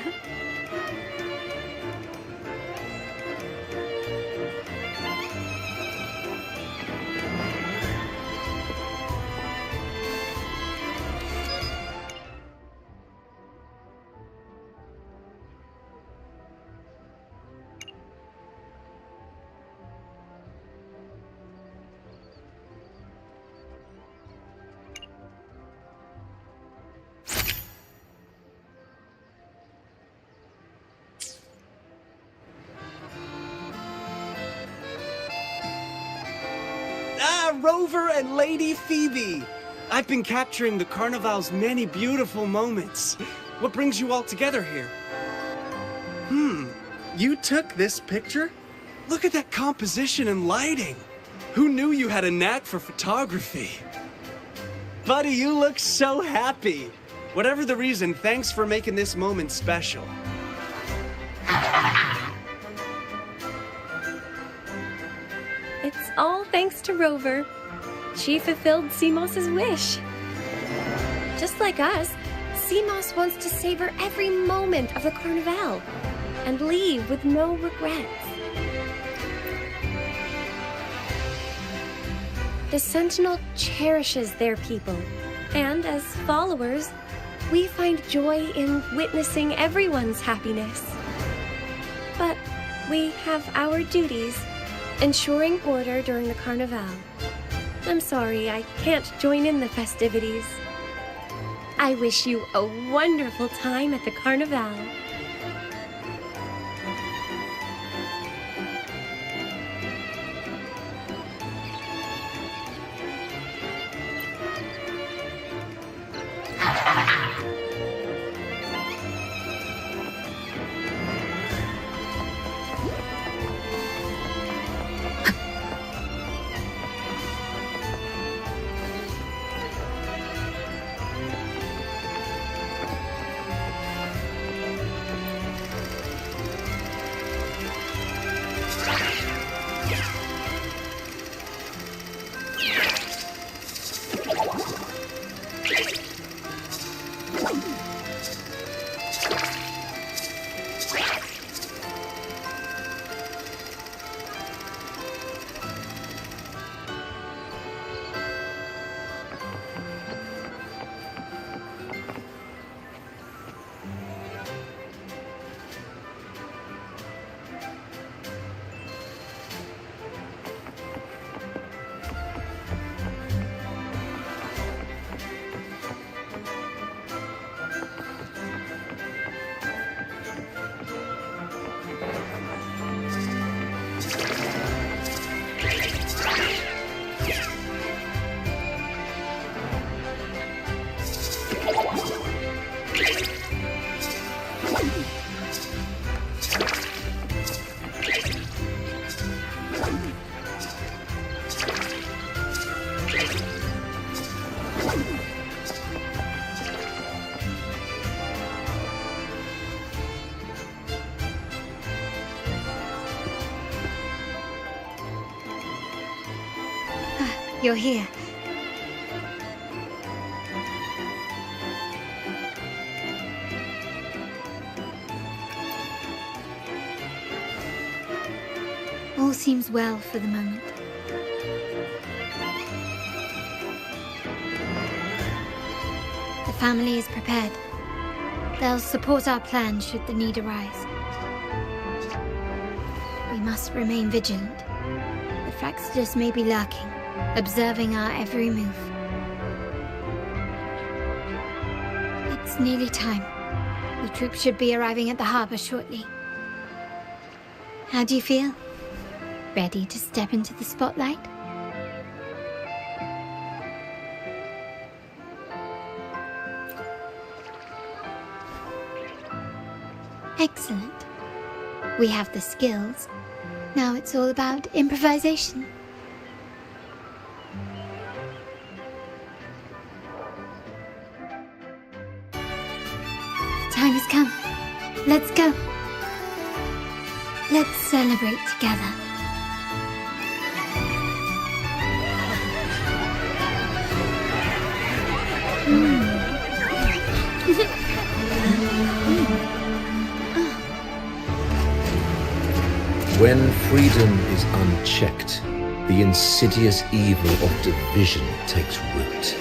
Rover and Lady Phoebe! I've been capturing the Carnival's many beautiful moments. What brings you all together here? You took this picture? Look at that composition and lighting. Who knew you had a knack for photography? Buddy, you look so happy. Whatever the reason, thanks for making this moment special. It's all thanks to Rover. She fulfilled Seamoss's wish. Just like us, Seamoss wants to savor every moment of the Carnival and leave with no regrets. The Sentinel cherishes their people, and as followers, we find joy in witnessing everyone's happiness. But we have our duties, ensuring order during the Carnival. I'm sorry, I can't join in the festivities. I wish you a wonderful time at the Carnival. You're here. All seems well for the moment. The family is prepared. They'll support our plan should the need arise. We must remain vigilant. The Fraxidus may be lurking, observing our every move. It's nearly time. The troops should be arriving at the harbor shortly. How do you feel? Ready to step into the spotlight? Excellent. We have the skills. Now it's all about improvisation. The time has come. Let's go. Let's celebrate together. When freedom is unchecked, the insidious evil of division takes root.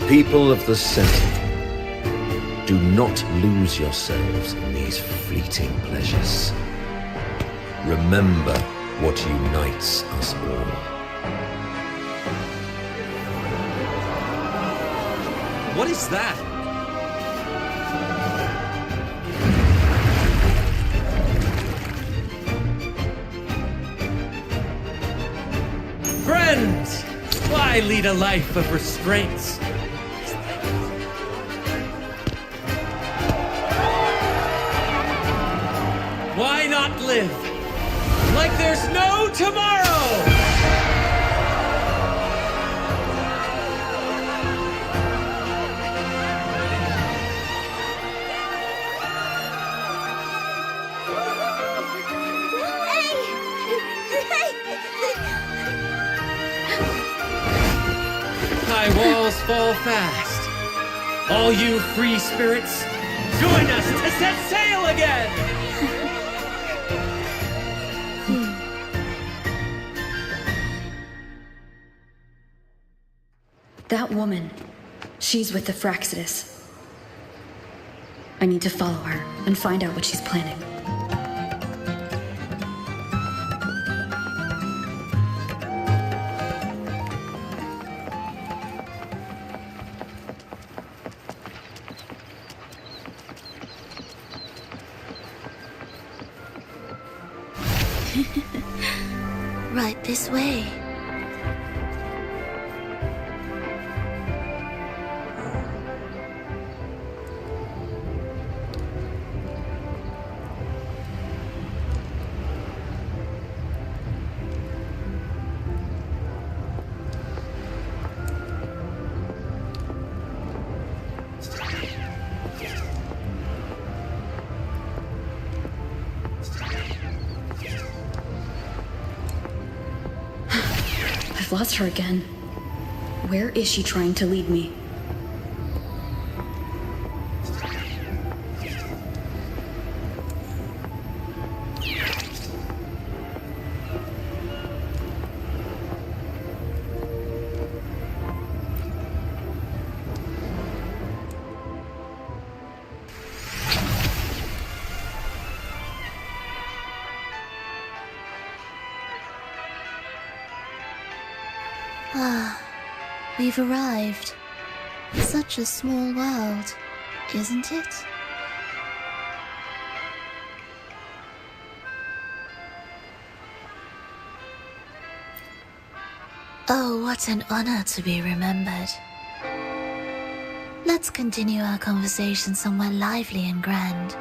People of the Sentinel, do not lose yourselves in these fleeting pleasures. Remember what unites us all. What is that? Friends! Why lead a life of restraints? Why not live like there's no tomorrow? High walls fall fast. All you free spirits, join us to set sail again! That woman, she's with the Fraxidus. I need to follow her and find out what she's planning. Right this way. I've lost her again. Where is she trying to lead me? Ah, we've arrived. Such a small world, isn't it? Oh, what an honor to be remembered. Let's continue our conversation somewhere lively and grand.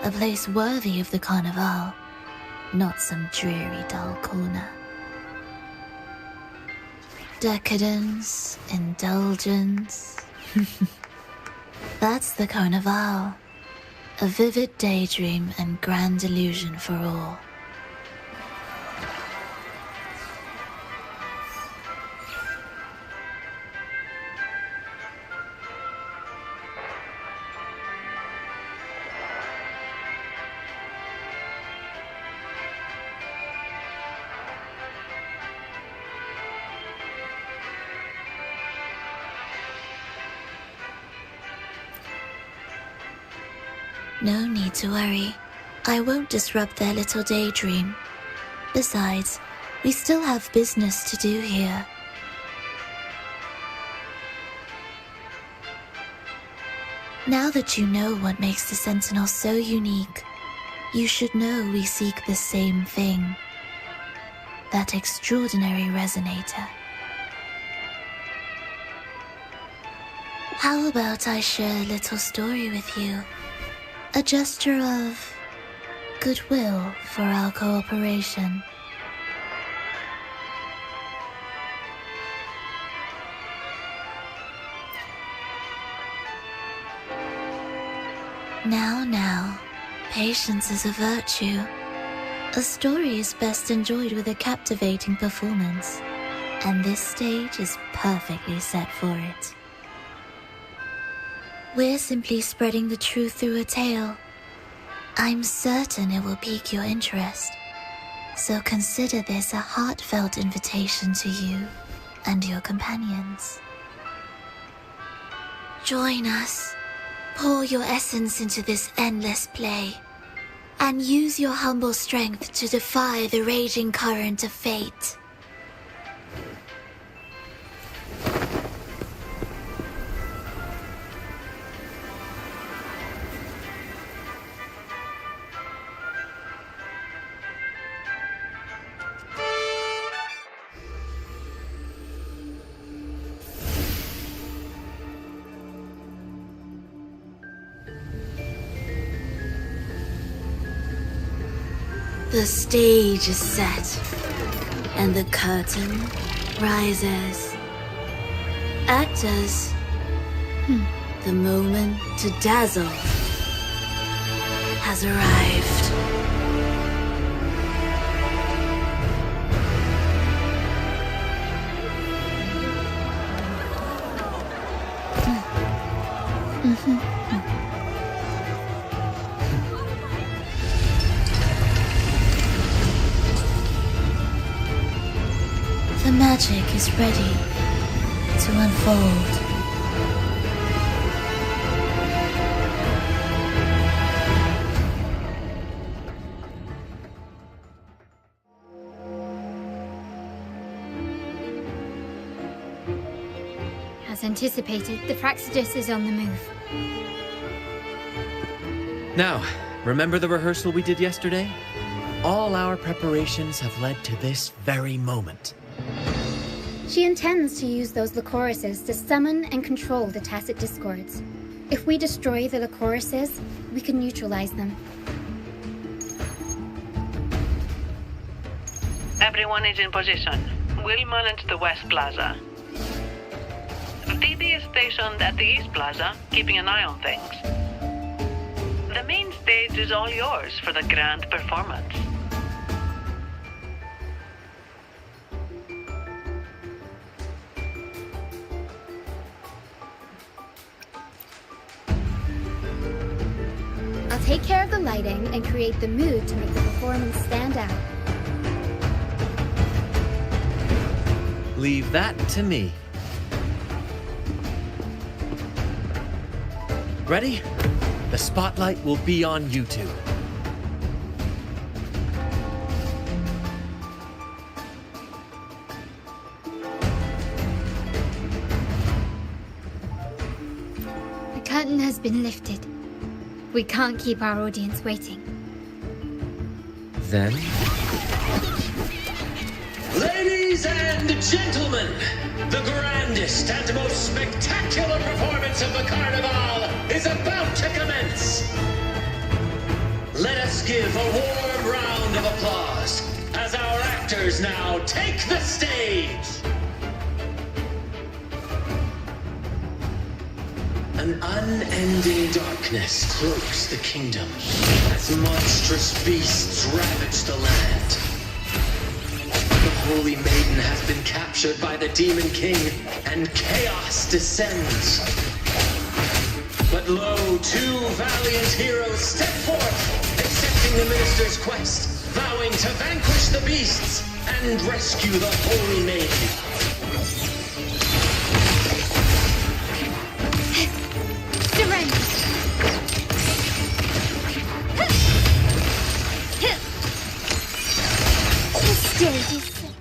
A place worthy of the Carnival, not some dreary, dull corner. Decadence, indulgence. That's the Carnival. A vivid daydream and grand illusion for all. No need to worry. I won't disrupt their little daydream. Besides, we still have business to do here. Now that you know what makes the Sentinel so unique, you should know we seek the same thing. That extraordinary resonator. How about I share a little story with you? A gesture of goodwill for our cooperation. Now, patience is a virtue. A story is best enjoyed with a captivating performance, and this stage is perfectly set for it. We're simply spreading the truth through a tale. I'm certain it will pique your interest, so consider this a heartfelt invitation to you and your companions. Join us, pour your essence into this endless play, and use your humble strength to defy the raging current of fate. The stage is set, and the curtain rises. Actors, the moment to dazzle has arrived. The magic is ready to unfold. As anticipated, the Praxidus is on the move. Now, remember the rehearsal we did yesterday? All our preparations have led to this very moment. She intends to use those Lycoruses to summon and control the Tacit Discords. If we destroy the Lycoruses, we can neutralize them. Everyone is in position. We'll manage the West Plaza. DD is stationed at the East Plaza, keeping an eye on things. The main stage is all yours for the grand performance. I'll take care of the lighting and create the mood to make the performance stand out. Leave that to me. Ready? The spotlight will be on you two. The curtain has been lifted. We can't keep our audience waiting. Then? Ladies and gentlemen, the grandest and most spectacular performance of the Carnival is about to commence. Let us give a warm round of applause as our actors now take the stage. An unending darkness cloaks the kingdom as monstrous beasts ravage the land. The Holy Maiden has been captured by the Demon King, and chaos descends. But lo, two valiant heroes step forth, accepting the minister's quest, vowing to vanquish the beasts and rescue the Holy Maiden. Surrender! The stage is set.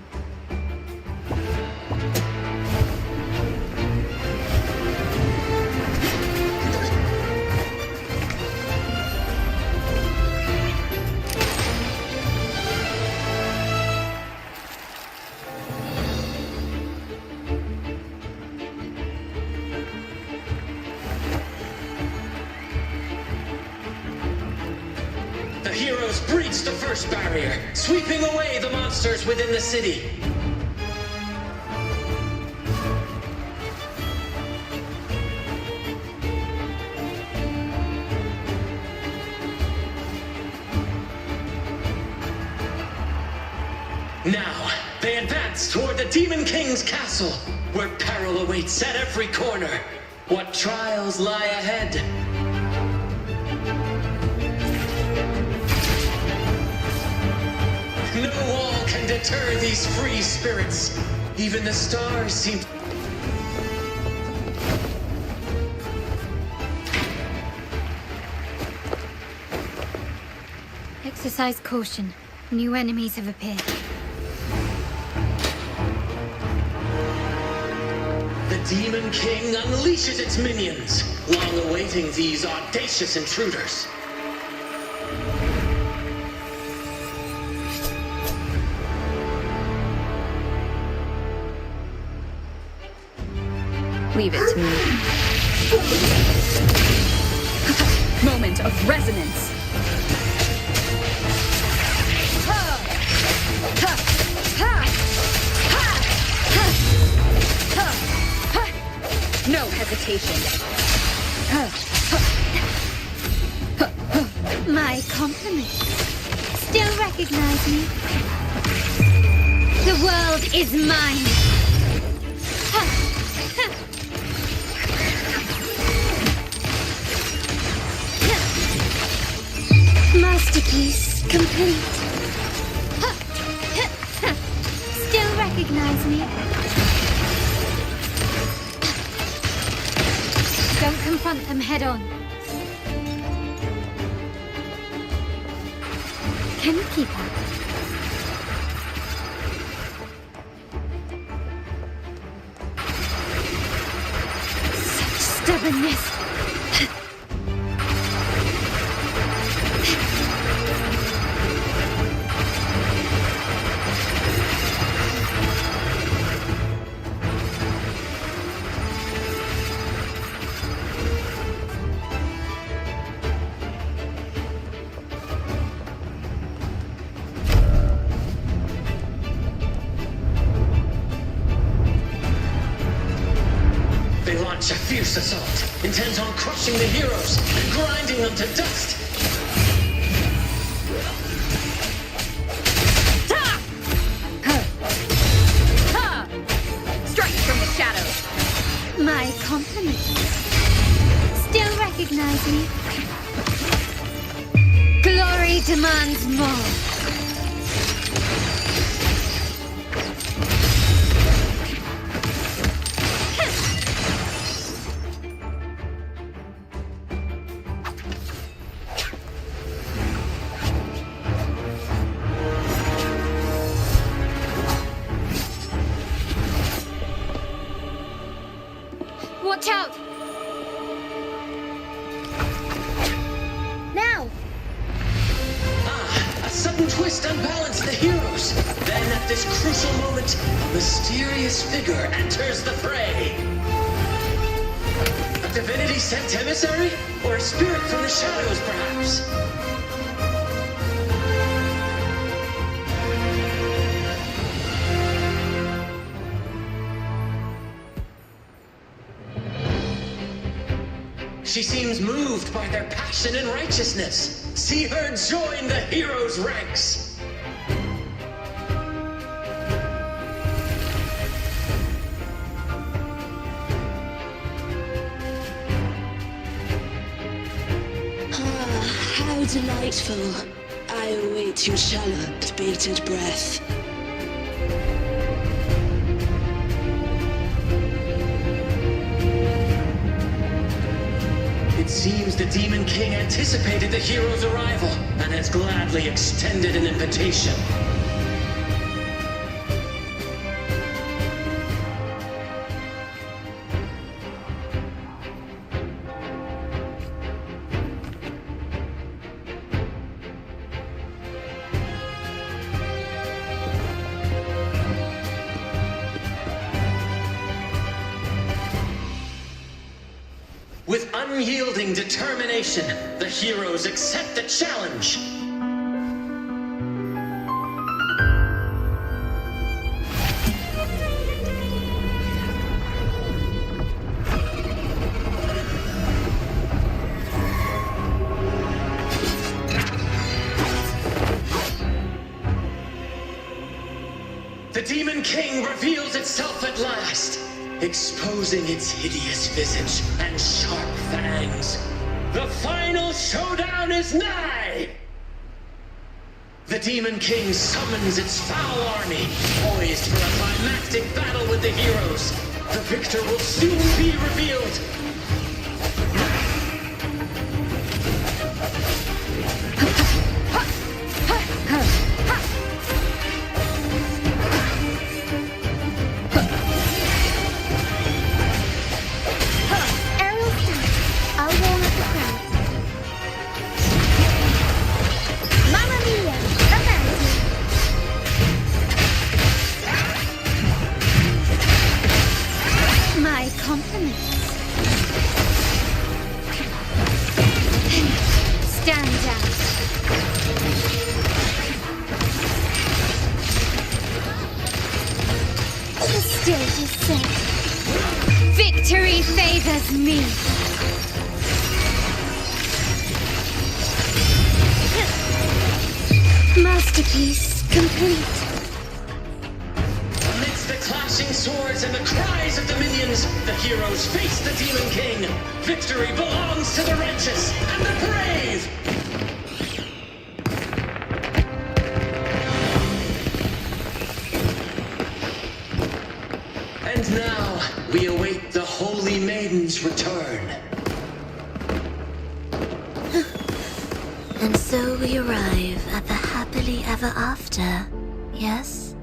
The heroes breach the first barrier, sweeping away the monsters within the city. Now, they advance toward the Demon King's castle, where peril awaits at every corner. What trials lie ahead? deter these free spirits. Even the stars seem... Exercise caution. New enemies have appeared. The Demon King unleashes its minions, long awaiting these audacious intruders. Leave it to me. Moment of resonance. No hesitation. My compliments. Still recognize me? The world is mine. Masterpiece complete. Still recognize me? Don't confront them head on. Can you keep up? Such stubbornness. A fierce assault, intent on crushing the heroes and grinding them to dust. Strike from the shadows. My compliments. Still recognize me? Glory demands more. Watch out! Now! A sudden twist unbalanced the heroes. Then at this crucial moment, a mysterious figure enters the fray. A divinity sent emissary? Or a spirit from the shadows, perhaps? She seems moved by their passion and righteousness. See her join the heroes' ranks. How delightful. I await your shallow, bated breath. It seems the Demon King anticipated the hero's arrival and has gladly extended an invitation. With unyielding determination, the heroes accept the challenge. The Demon King reveals itself at last, exposing its hideous visage and sharp fangs. The final showdown is nigh! The Demon King summons its foul army, poised for a climactic battle with the heroes. The victor will soon be revealed. Victory favors me. Masterpiece complete. Amidst the clashing swords and the cries of the minions, the heroes face the Demon King. Victory belongs to the righteous and the brave! And now, we await the Holy Maiden's return. And so we arrive at the happily ever after, yes?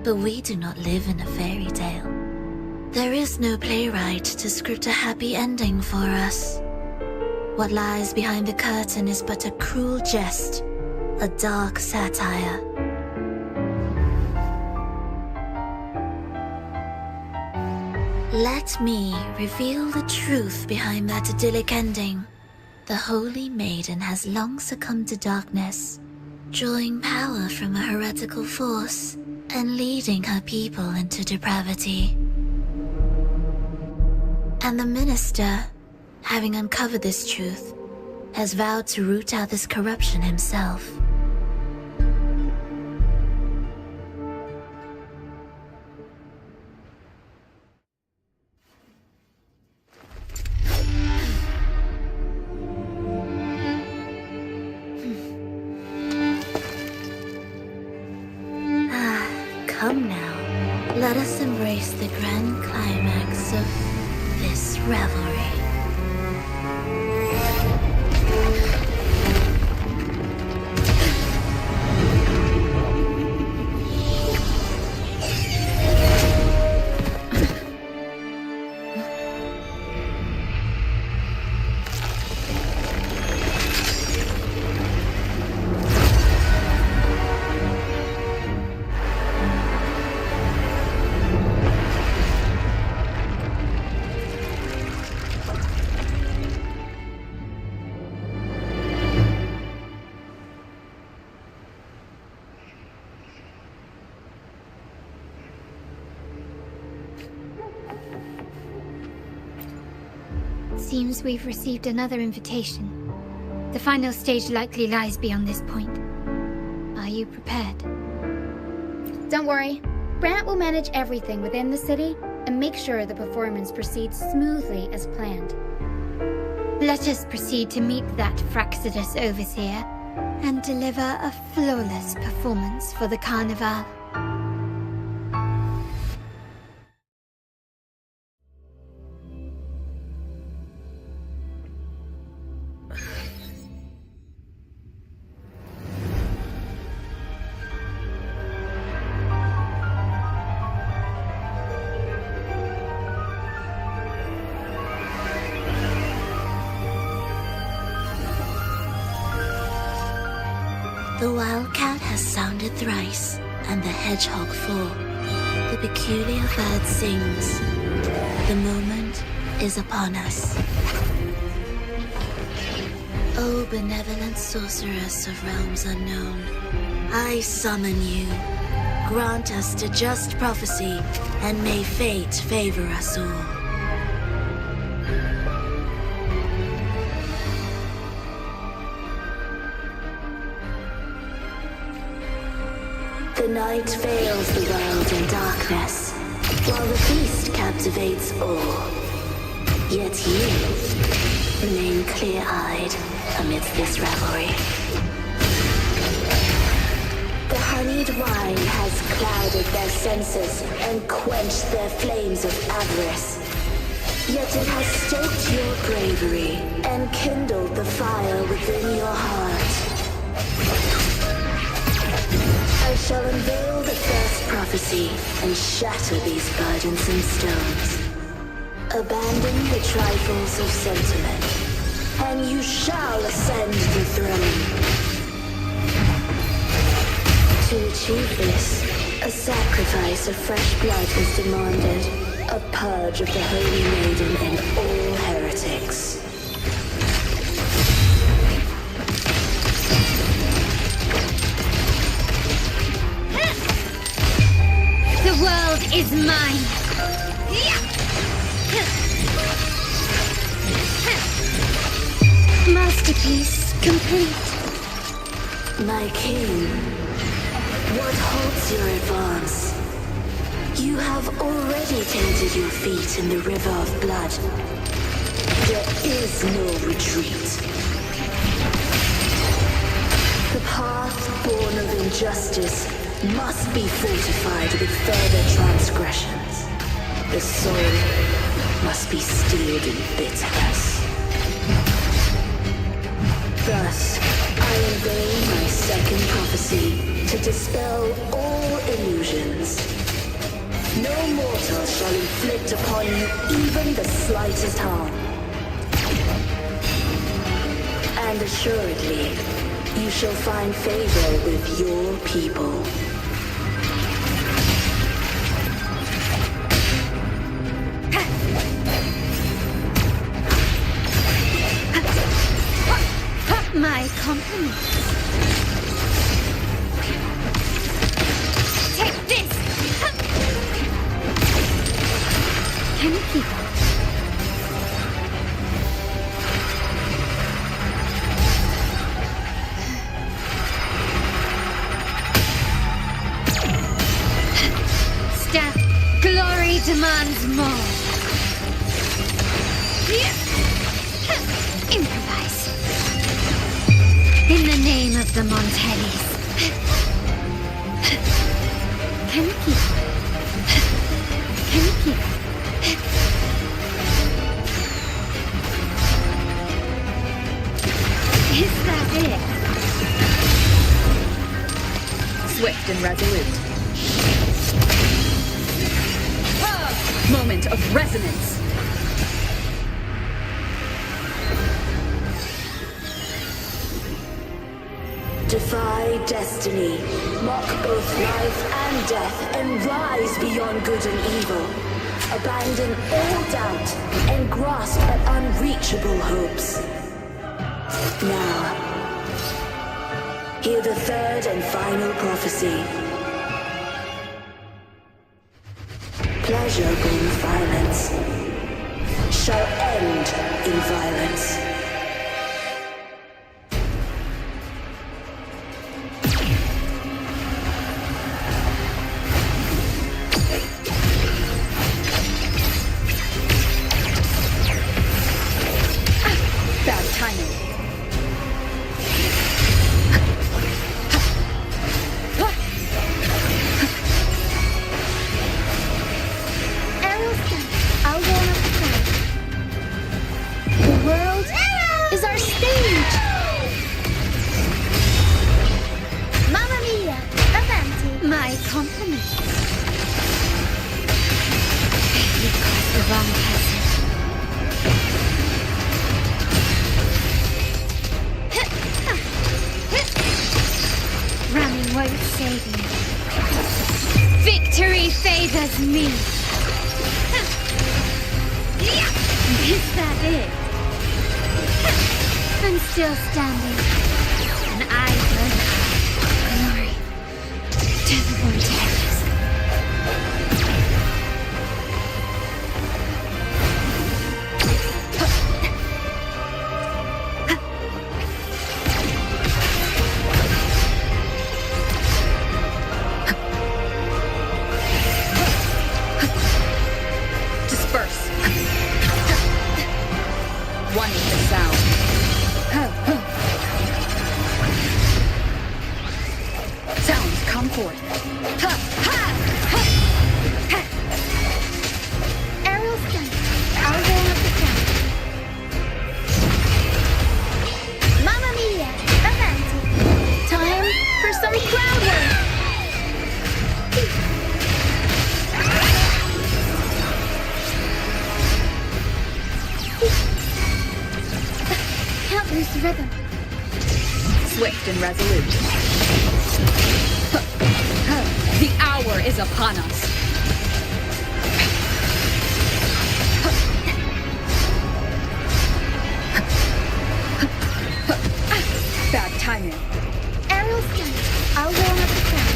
But we do not live in a fairy tale. There is no playwright to script a happy ending for us. What lies behind the curtain is but a cruel jest, a dark satire. Let me reveal the truth behind that idyllic ending. The Holy Maiden has long succumbed to darkness, drawing power from a heretical force and leading her people into depravity. And the minister, having uncovered this truth, has vowed to root out this corruption himself. Come now, let us embrace the grand climax of this revelry. Seems we've received another invitation. The final stage likely lies beyond this point. Are you prepared? Don't worry. Brant will manage everything within the city and make sure the performance proceeds smoothly as planned. Let us proceed to meet that Fraxidus overseer and deliver a flawless performance for the Carnival. The wildcat has sounded thrice, and the hedgehog four. The peculiar bird sings. The moment is upon us. O benevolent sorceress of realms unknown, I summon you. Grant us to just prophecy, and may fate favor us all. The night veils the world in darkness, while the feast captivates all. Yet you remain clear-eyed amidst this revelry. Honeyed wine has clouded their senses and quenched their flames of avarice. Yet it has stoked your bravery and kindled the fire within your heart. I shall unveil the first prophecy and shatter these burdensome stones. Abandon the trifles of sentiment, and you shall ascend the throne. To achieve this, a sacrifice of fresh blood is demanded. A purge of the Holy Maiden and all heretics. The world is mine. Masterpiece complete. My king, what halts your advance? You have already tainted your feet in the river of blood. There is no retreat. The path born of injustice must be fortified with further transgressions. The soul must be steeled in bitterness. Thus, I unveil my second prophecy to dispel all illusions. No mortal shall inflict upon you even the slightest harm. And assuredly, you shall find favor with your people. My compliments. Take this! Can you keep up? Step, glory demands more. Improvise. In the name of the Montellis. Can you keep up? Can you keep up? Is that it? Swift and resolute. Moment of resonance. Defy destiny, mock both life and death, and rise beyond good and evil. Abandon all doubt and grasp at unreachable hopes. Now, hear the third and final prophecy. Pleasure born violence shall end in violence. Bad timing. I'll go on up the side. The world is our stage. Mamma mia, avanti. My compliments. You caused the wrong person. Running won't save me. Victory favors me. Is that it? I'm still standing. And I bring glory to the Montellis. Disperse. One with the sound. Sounds come forth. Aerial stun. I'll roll up the ground. Mamma mia! Avanti! Time for some crowd work! Can't lose the rhythm. Swift and resolute. The hour is upon us. Bad timing. Aerial stun. I'll roll up the crowd.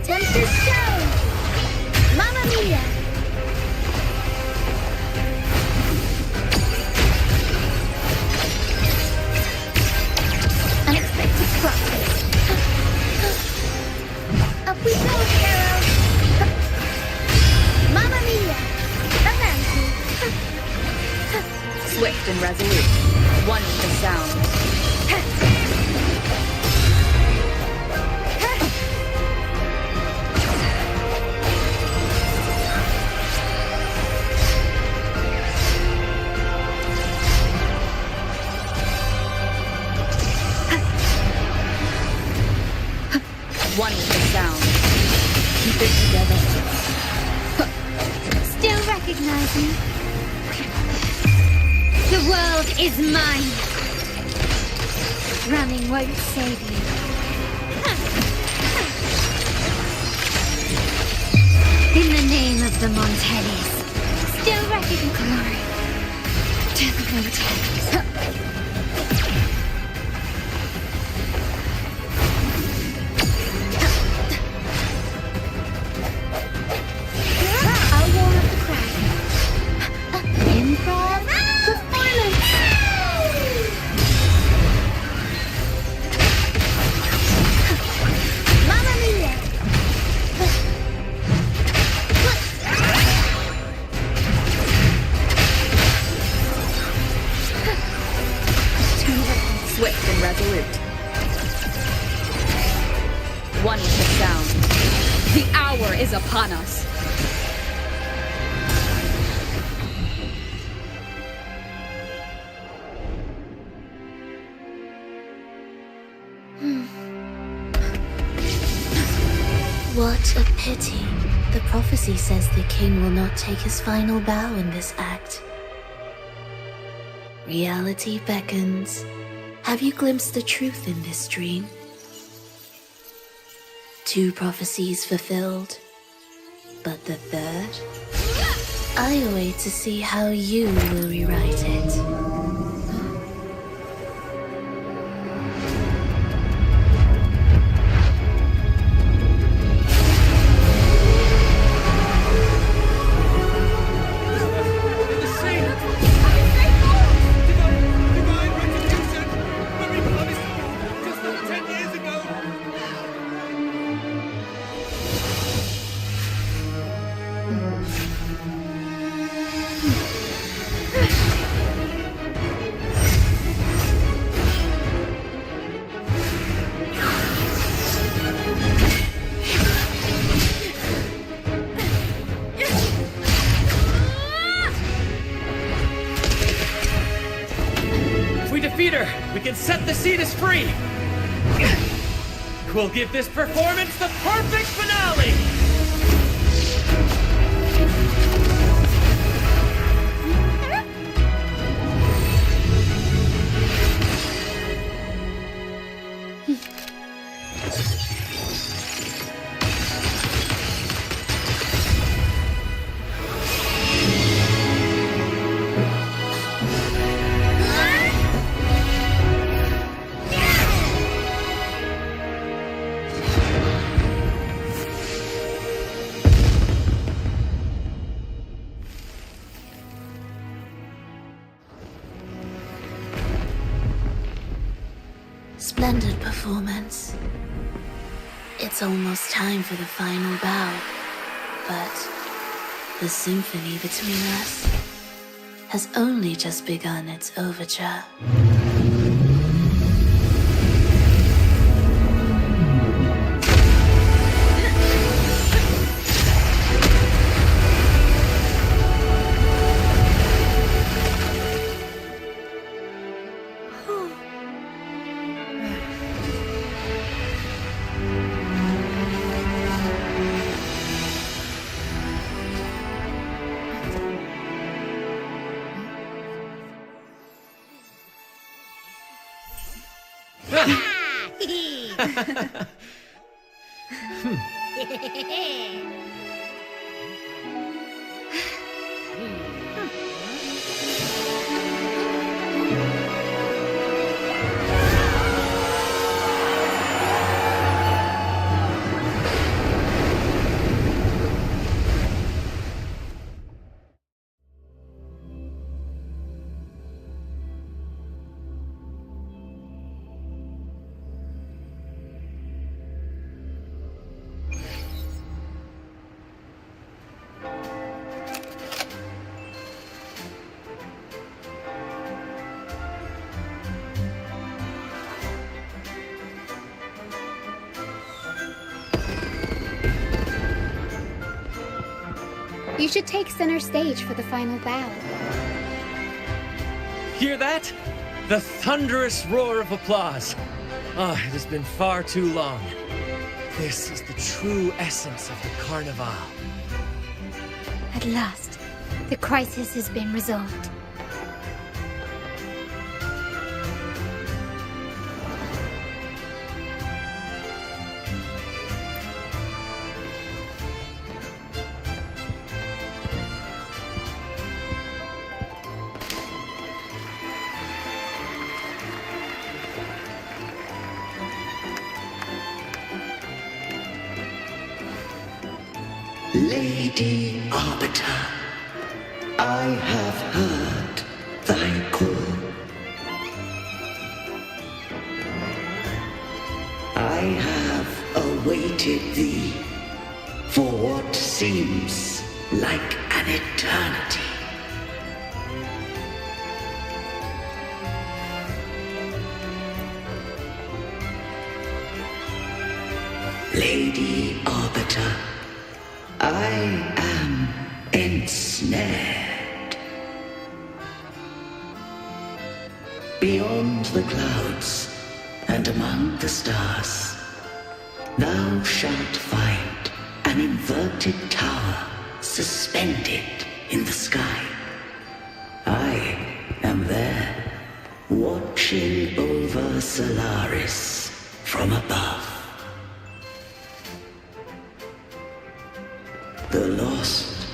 Tempest show! Mamma mia! Unexpected plot twist. Up we go, Carol! Mamma mia! Avanti! Swift and resolute. One with the sound. One with the sound. Keep it together. Still recognize me? The world is mine. Running won't save you. In the name of the Montellis, still recognize glory to the Montellis. I'll warm up the crowd. Improv performance! Mamma mia! Swift and resolute. One with the sound. The hour is upon us. What a pity. The prophecy says the king will not take his final bow in this act. Reality beckons. Have you glimpsed the truth in this dream? 2 prophecies fulfilled, but the third? I await to see how you will rewrite it. We can set the Cetus free! We'll give this performance the perfect finale! Splendid performance. It's almost time for the final bow, but the symphony between us has only just begun its overture. You should take center stage for the final bow. Hear that? The thunderous roar of applause. Ah, it has been far too long. This is the true essence of the Carnival. At last, the crisis has been resolved. Lady Arbiter, I have heard thy call. I have awaited thee for what seems like an eternity. Lady Arbiter, I am ensnared. Beyond the clouds and among the stars, thou shalt find an inverted tower suspended in the sky. I am there, watching over Solaris from above. The lost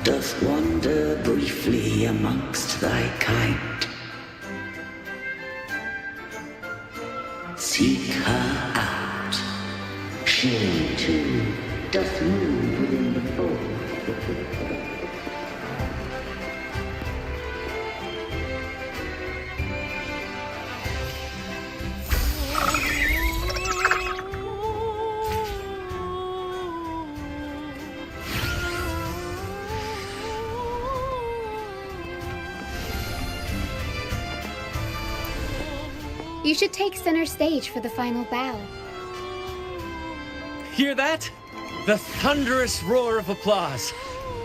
doth wander briefly amongst thy kind. Seek her out. She too doth move within the fold. You should take center stage for the final bow. Hear that? The thunderous roar of applause.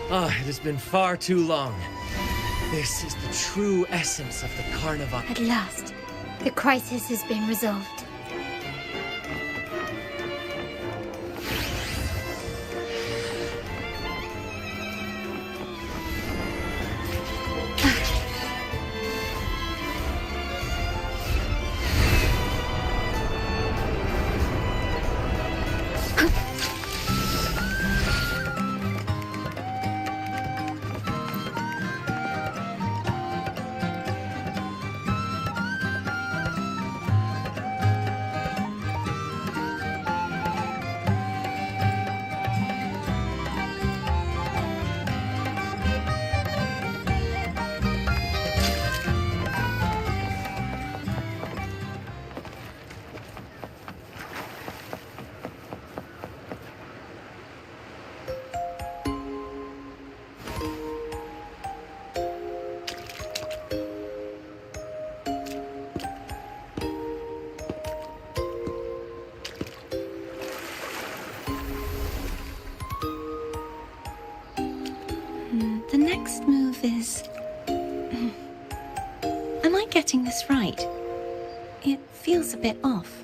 Ah, it has been far too long. This is the true essence of the Carnival. At last, the crisis has been resolved. The next move is... Am I getting this right? It feels a bit off.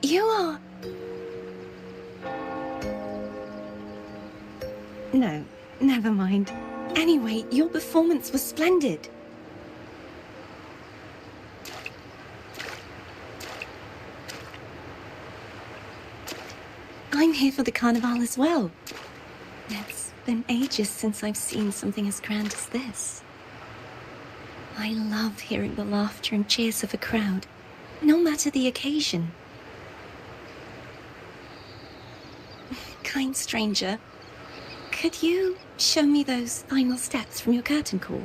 You are... No, never mind. Anyway, your performance was splendid. I'm here for the carnival as well. It's been ages since I've seen something as grand as this. I love hearing the laughter and cheers of a crowd, no matter the occasion. Kind stranger, could you show me those final steps from your curtain call?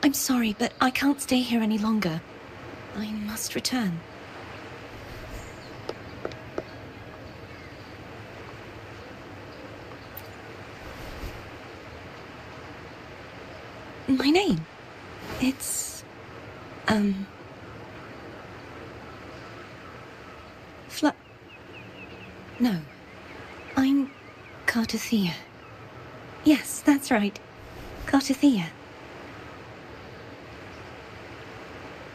I'm sorry, but I can't stay here any longer. I must return. My name? It's... No. I'm Cartothea. Yes, that's right. Cartothea.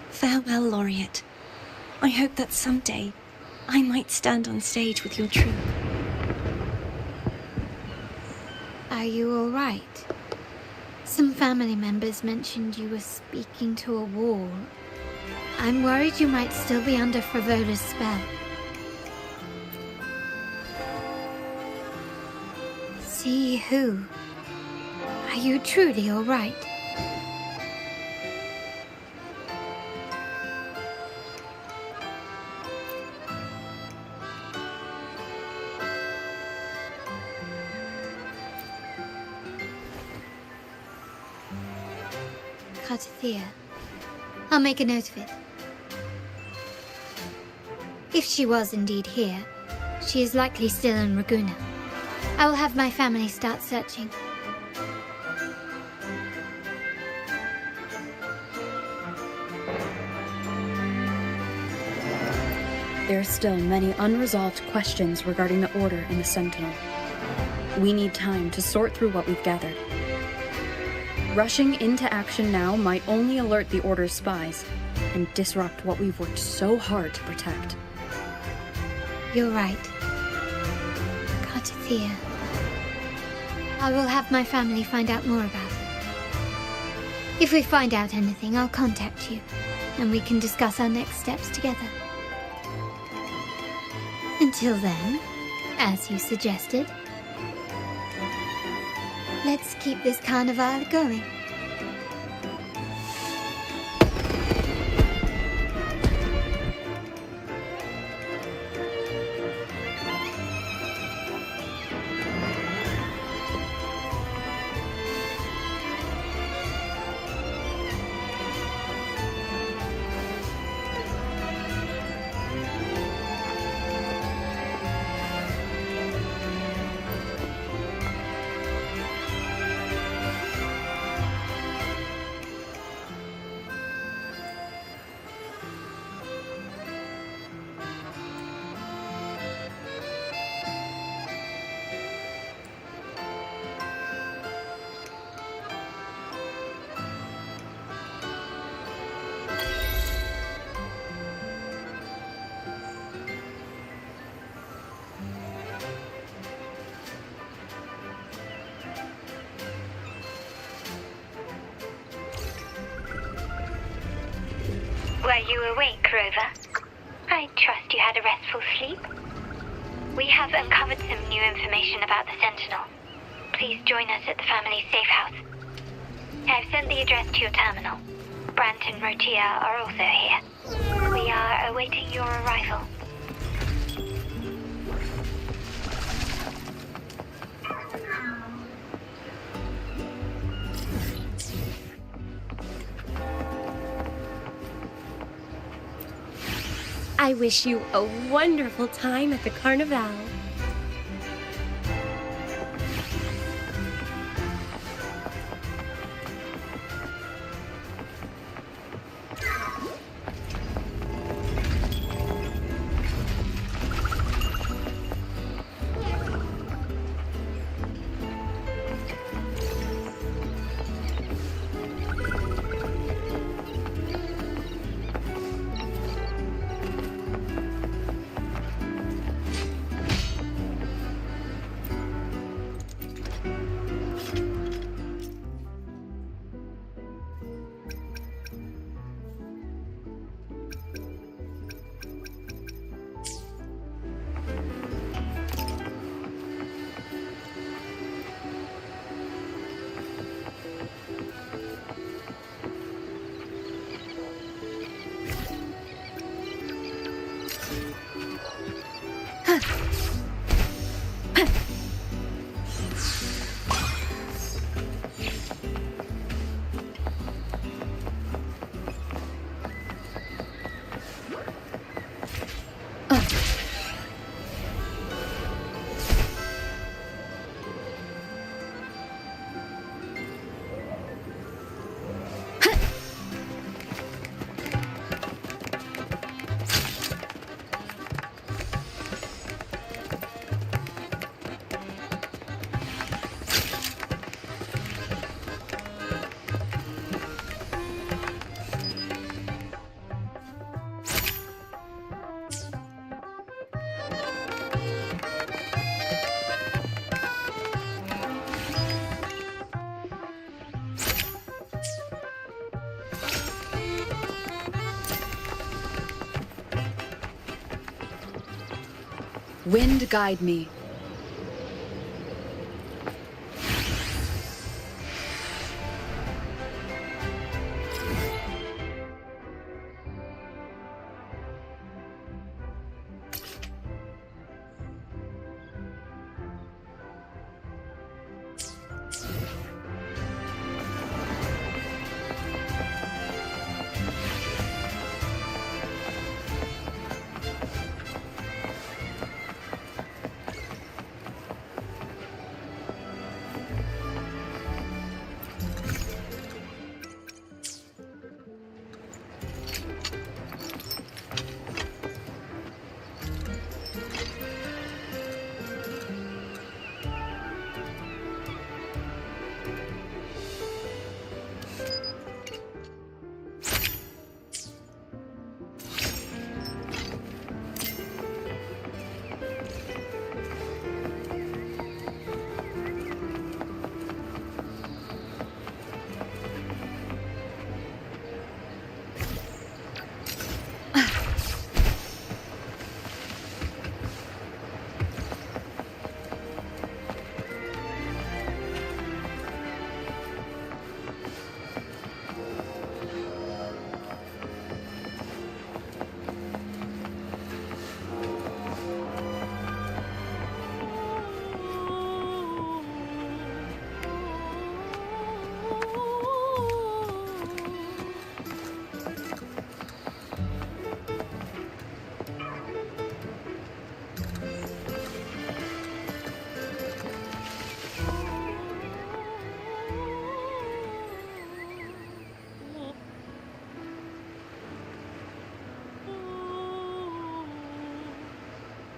Farewell, Laureate. I hope that someday I might stand on stage with your troupe. Are you all right? Some family members mentioned you were speaking to a wall. I'm worried you might still be under Frivola's spell. See who? Are you truly all right? Cartothea. I'll make a note of it. If she was indeed here, she is likely still in Raguna. I will have my family start searching. There are still many unresolved questions regarding the Order and the Sentinel. We need time to sort through what we've gathered. Rushing into action now might only alert the Order's spies and disrupt what we've worked so hard to protect. You're right. Cartothea. I will have my family find out more about it. If we find out anything, I'll contact you, and we can discuss our next steps together. Until then, as you suggested, let's keep this carnival going. Were you awake, Rover? I trust you had a restful sleep. We have uncovered some new information about the Sentinel. Please join us at the family's safe house. I've sent the address to your terminal. Brant and Rotia are also here. We are awaiting your arrival. I wish you a wonderful time at the Carnival. Wind guide me.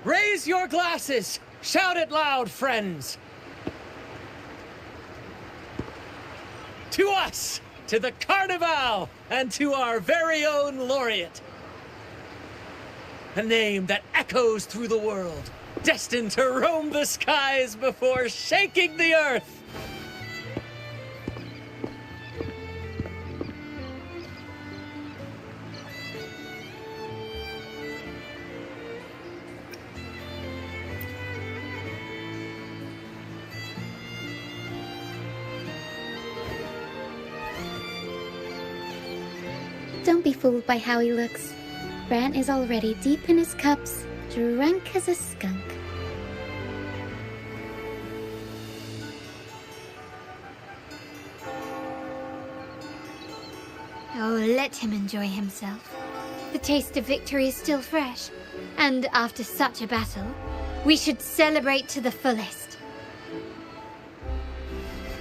Raise your glasses! Shout it loud, friends! To us! To the Carnival! And to our very own laureate! A name that echoes through the world, destined to roam the skies before shaking the earth! Don't be fooled by how he looks. Bran is already deep in his cups, drunk as a skunk. Oh, let him enjoy himself. The taste of victory is still fresh, and after such a battle, we should celebrate to the fullest.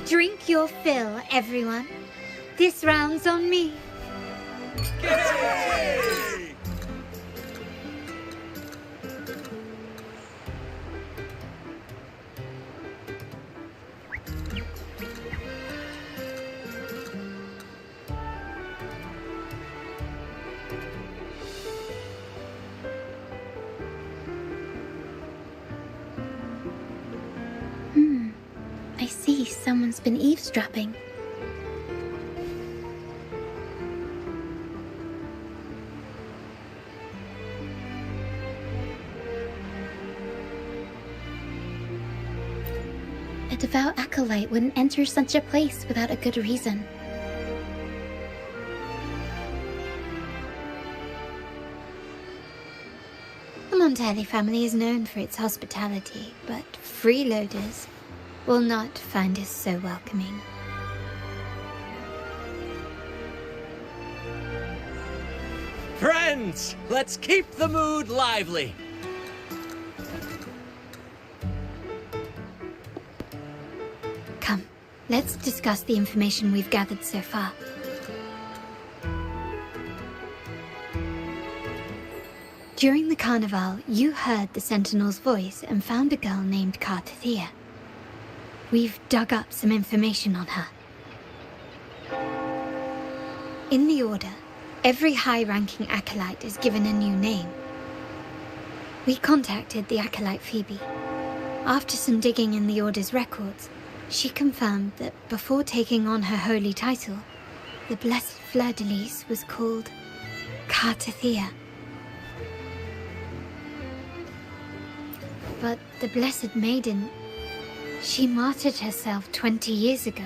Drink your fill, everyone. This round's on me. I see someone's been eavesdropping. A devout acolyte wouldn't enter such a place without a good reason. The Montelli family is known for its hospitality, but freeloaders will not find us so welcoming. Friends, let's keep the mood lively. Come, let's discuss the information we've gathered so far. During the carnival, you heard the Sentinel's voice and found a girl named Carlotta. We've dug up some information on her. In the Order, every high-ranking acolyte is given a new name. We contacted the acolyte Phoebe. After some digging in the Order's records, she confirmed that before taking on her holy title, the Blessed Fleur-de-Lis was called Carlotta. But the Blessed Maiden, she martyred herself 20 years ago.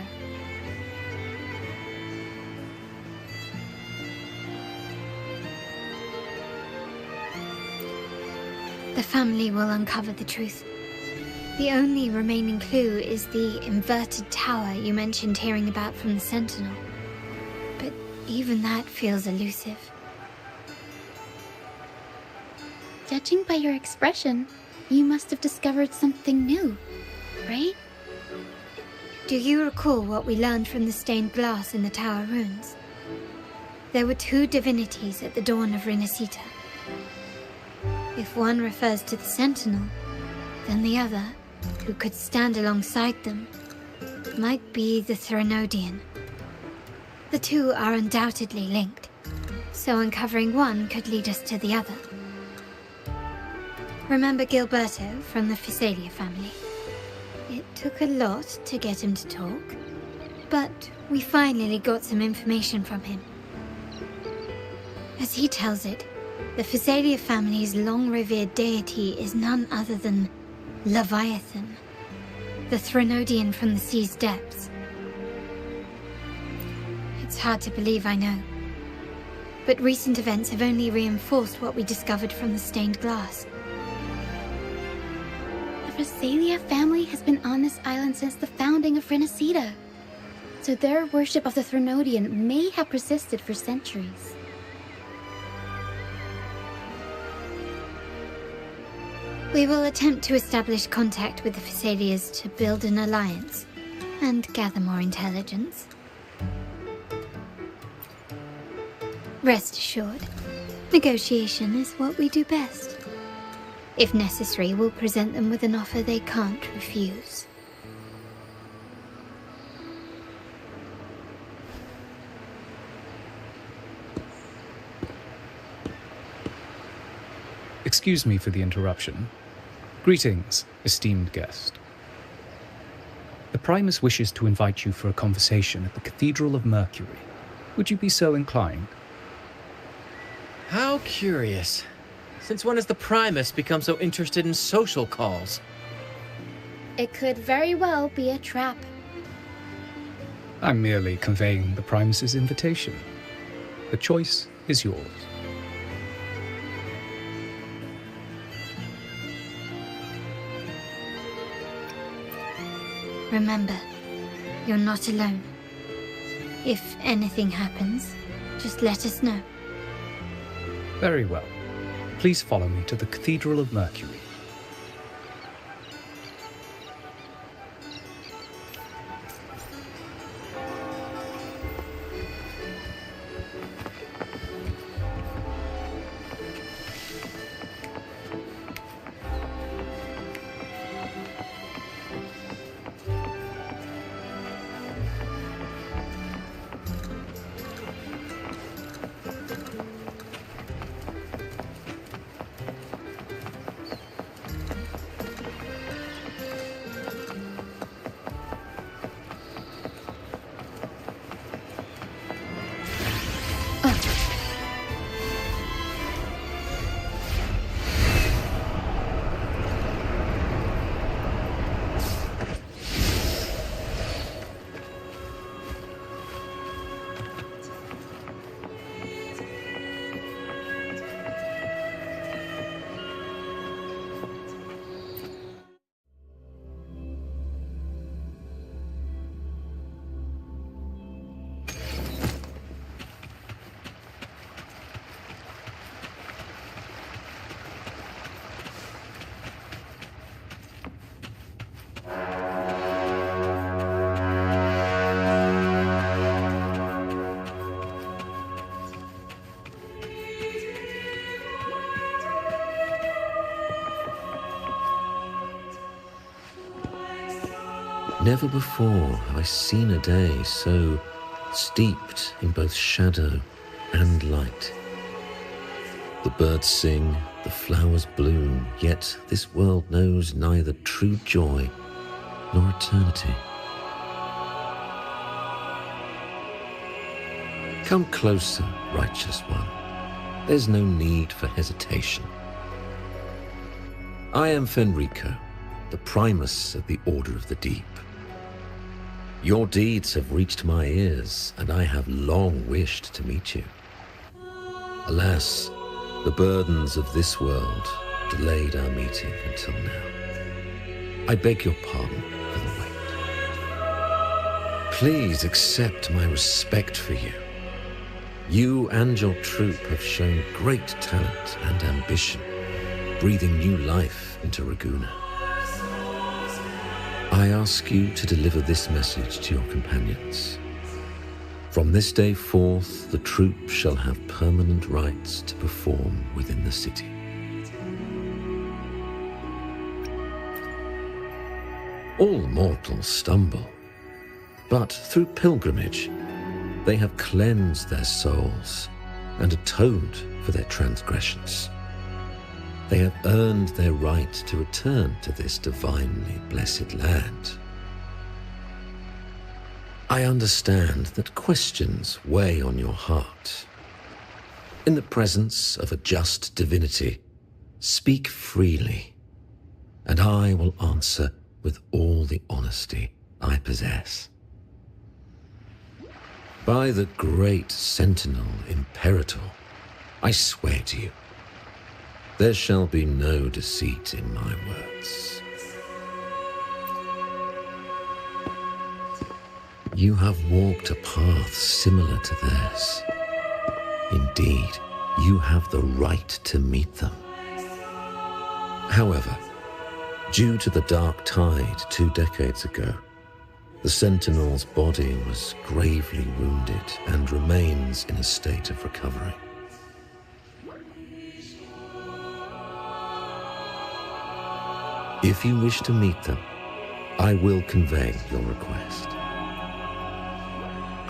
The family will uncover the truth. The only remaining clue is the inverted tower you mentioned hearing about from the Sentinel. But even that feels elusive. Judging by your expression, you must have discovered something new, right? Do you recall what we learned from the stained glass in the tower ruins? There were two divinities at the dawn of Renacita. If one refers to the Sentinel, then the other, who could stand alongside them, might be the Threnodian. The two are undoubtedly linked, so uncovering one could lead us to the other. Remember Gilberto from the Physalia family? It took a lot to get him to talk, but we finally got some information from him. As he tells it, the Physalia family's long-revered deity is none other than Leviathan, the Threnodian from the sea's depths. It's hard to believe, I know, but recent events have only reinforced what we discovered from the stained glass. The Physalia family has been on this island since the founding of Renacita, so their worship of the Threnodian may have persisted for centuries. We will attempt to establish contact with the Physalias to build an alliance and gather more intelligence. Rest assured, negotiation is what we do best. If necessary, we'll present them with an offer they can't refuse. Excuse me for the interruption. Greetings, esteemed guest. The Primus wishes to invite you for a conversation at the Cathedral of Mercury. Would you be so inclined? How curious. Since when has the Primus become so interested in social calls? It could very well be a trap. I'm merely conveying the Primus's invitation. The choice is yours. Remember, you're not alone. If anything happens, just let us know. Very well. Please follow me to the Cathedral of Mercury. Never before have I seen a day so steeped in both shadow and light. The birds sing, the flowers bloom, yet this world knows neither true joy nor eternity. Come closer, righteous one. There's no need for hesitation. I am Fenrico, the Primus of the Order of the Deep. Your deeds have reached my ears, and I have long wished to meet you. Alas, the burdens of this world delayed our meeting until now. I beg your pardon for the wait. Please accept my respect for you. You and your troop have shown great talent and ambition, breathing new life into Raguna. I ask you to deliver this message to your companions. From this day forth, the troop shall have permanent rights to perform within the city. All mortals stumble, but through pilgrimage, they have cleansed their souls and atoned for their transgressions. They have earned their right to return to this divinely blessed land. I understand that questions weigh on your heart. In the presence of a just divinity, speak freely, and I will answer with all the honesty I possess. By the great Sentinel Imperator, I swear to you, there shall be no deceit in my words. You have walked a path similar to theirs. Indeed, you have the right to meet them. However, due to the Dark Tide 2 decades ago, the Sentinel's body was gravely wounded and remains in a state of recovery. If you wish to meet them, I will convey your request.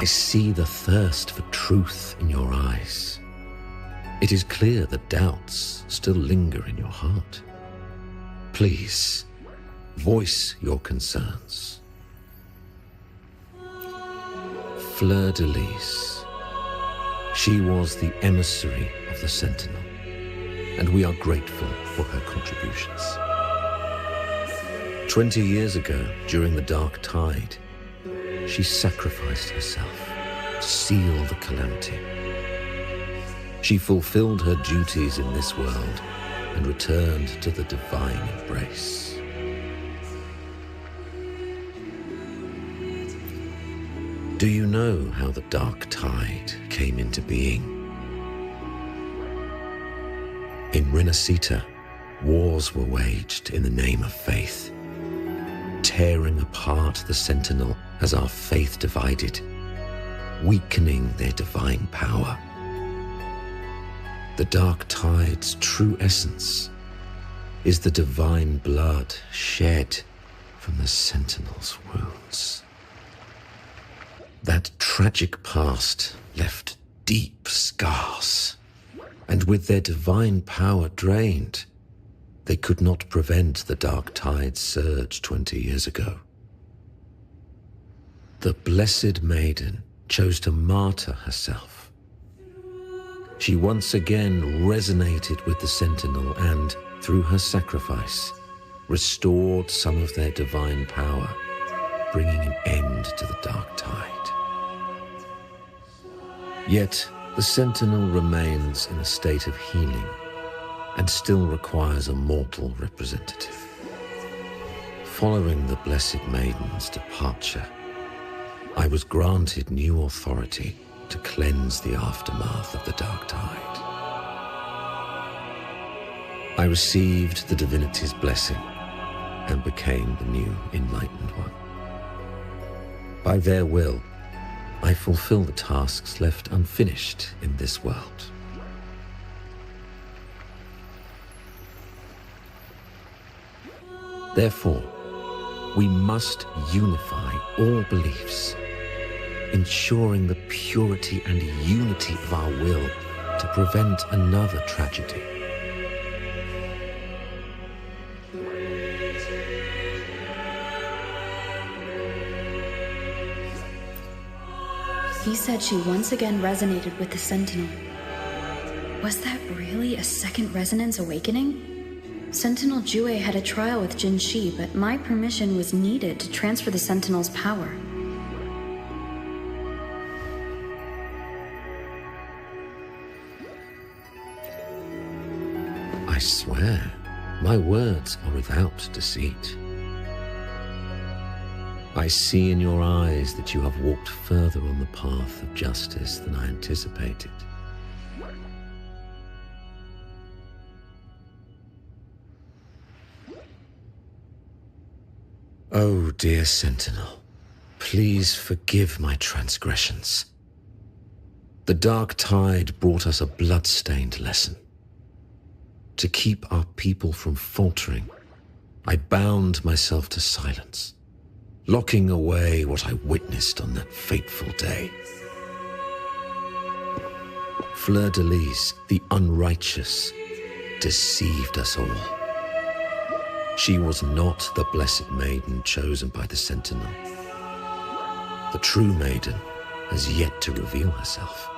I see the thirst for truth in your eyes. It is clear that doubts still linger in your heart. Please, voice your concerns. Fleur-de-Lis. She was the emissary of the Sentinel, and we are grateful for her contributions. 20 years ago, during the Dark Tide, she sacrificed herself to seal the calamity. She fulfilled her duties in this world and returned to the divine embrace. Do you know how the Dark Tide came into being? In Rinascita, wars were waged in the name of faith, tearing apart the Sentinel as our faith divided, weakening their divine power. The Dark Tide's true essence is the divine blood shed from the Sentinel's wounds. That tragic past left deep scars, and with their divine power drained, they could not prevent the Dark Tide's surge 20 years ago. The Blessed Maiden chose to martyr herself. She once again resonated with the Sentinel and, through her sacrifice, restored some of their divine power, bringing an end to the Dark Tide. Yet, the Sentinel remains in a state of healing and still requires a mortal representative. Following the Blessed Maiden's departure, I was granted new authority to cleanse the aftermath of the Dark Tide. I received the divinity's blessing and became the new Enlightened One. By their will, I fulfill the tasks left unfinished in this world. Therefore, we must unify all beliefs, ensuring the purity and unity of our will to prevent another tragedy. He said she once again resonated with the Sentinel. Was that really a second resonance awakening? Sentinel Jue had a trial with Jin Shi, but my permission was needed to transfer the Sentinel's power. I swear, my words are without deceit. I see in your eyes that you have walked further on the path of justice than I anticipated. Oh, dear Sentinel, please forgive my transgressions. The dark tide brought us a blood-stained lesson. To keep our people from faltering, I bound myself to silence, locking away what I witnessed on that fateful day. Fleur-de-Lis, the unrighteous, deceived us all. She was not the blessed maiden chosen by the Sentinel. The true maiden has yet to reveal herself.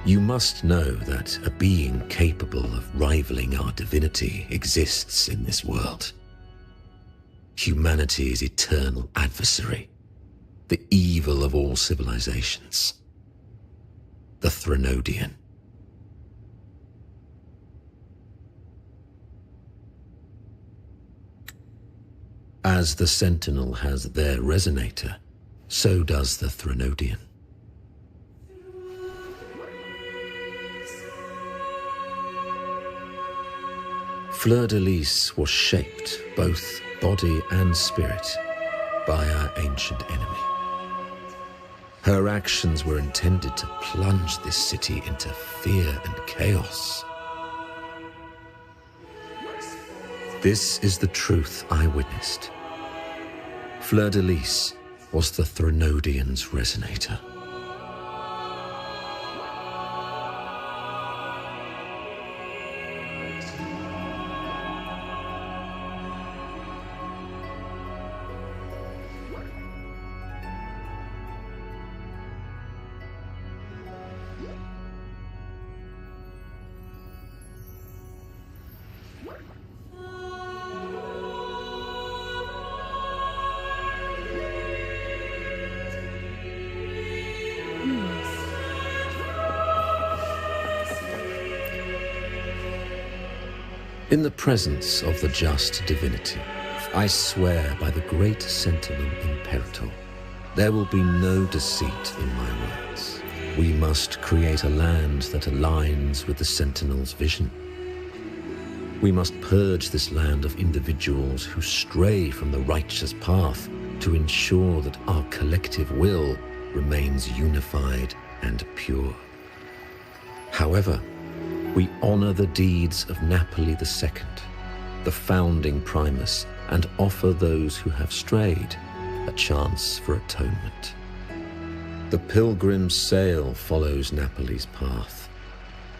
You must know that a being capable of rivaling our divinity exists in this world. Humanity's eternal adversary, the evil of all civilizations, the Threnodian. As the Sentinel has their resonator, so does the Threnodian. Fleur-de-Lis was shaped, both body and spirit, by our ancient enemy. Her actions were intended to plunge this city into fear and chaos. This is the truth I witnessed. Fleur-de-Lis was the Threnodian's resonator. In the presence of the just divinity, I swear by the great Sentinel Imperator, there will be no deceit in my words. We must create a land that aligns with the Sentinel's vision. We must purge this land of individuals who stray from the righteous path to ensure that our collective will remains unified and pure. However, we honor the deeds of Napoli II, the founding Primus, and offer those who have strayed a chance for atonement. The pilgrim's sail follows Napoli's path.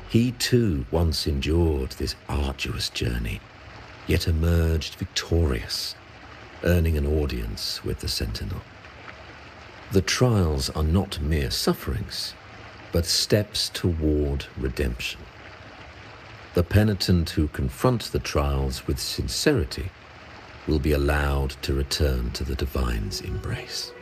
He too once endured this arduous journey, yet emerged victorious, earning an audience with the Sentinel. The trials are not mere sufferings, but steps toward redemption. The penitent who confront the trials with sincerity will be allowed to return to the Divine's embrace.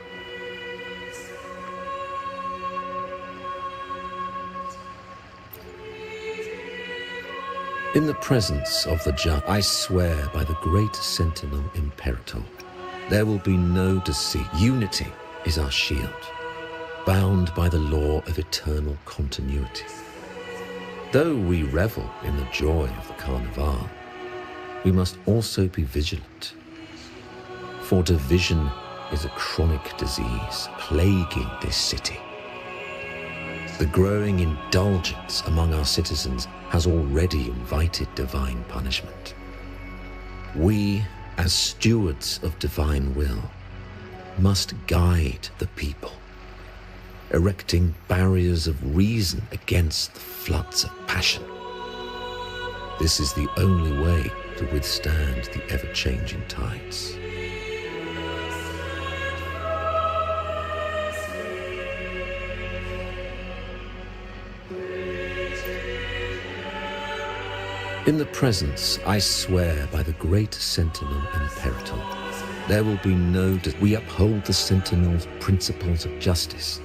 In the presence of the judge, I swear by the great Sentinel Imperator, there will be no deceit. Unity is our shield, bound by the law of eternal continuity. Though we revel in the joy of the Carnival, we must also be vigilant. For division is a chronic disease plaguing this city. The growing indulgence among our citizens has already invited divine punishment. We, as stewards of divine will, must guide the people, erecting barriers of reason against the floods of passion. This is the only way to withstand the ever-changing tides. In the presence, I swear by the great Sentinel Imperator, there will be no we uphold the Sentinel's principles of justice.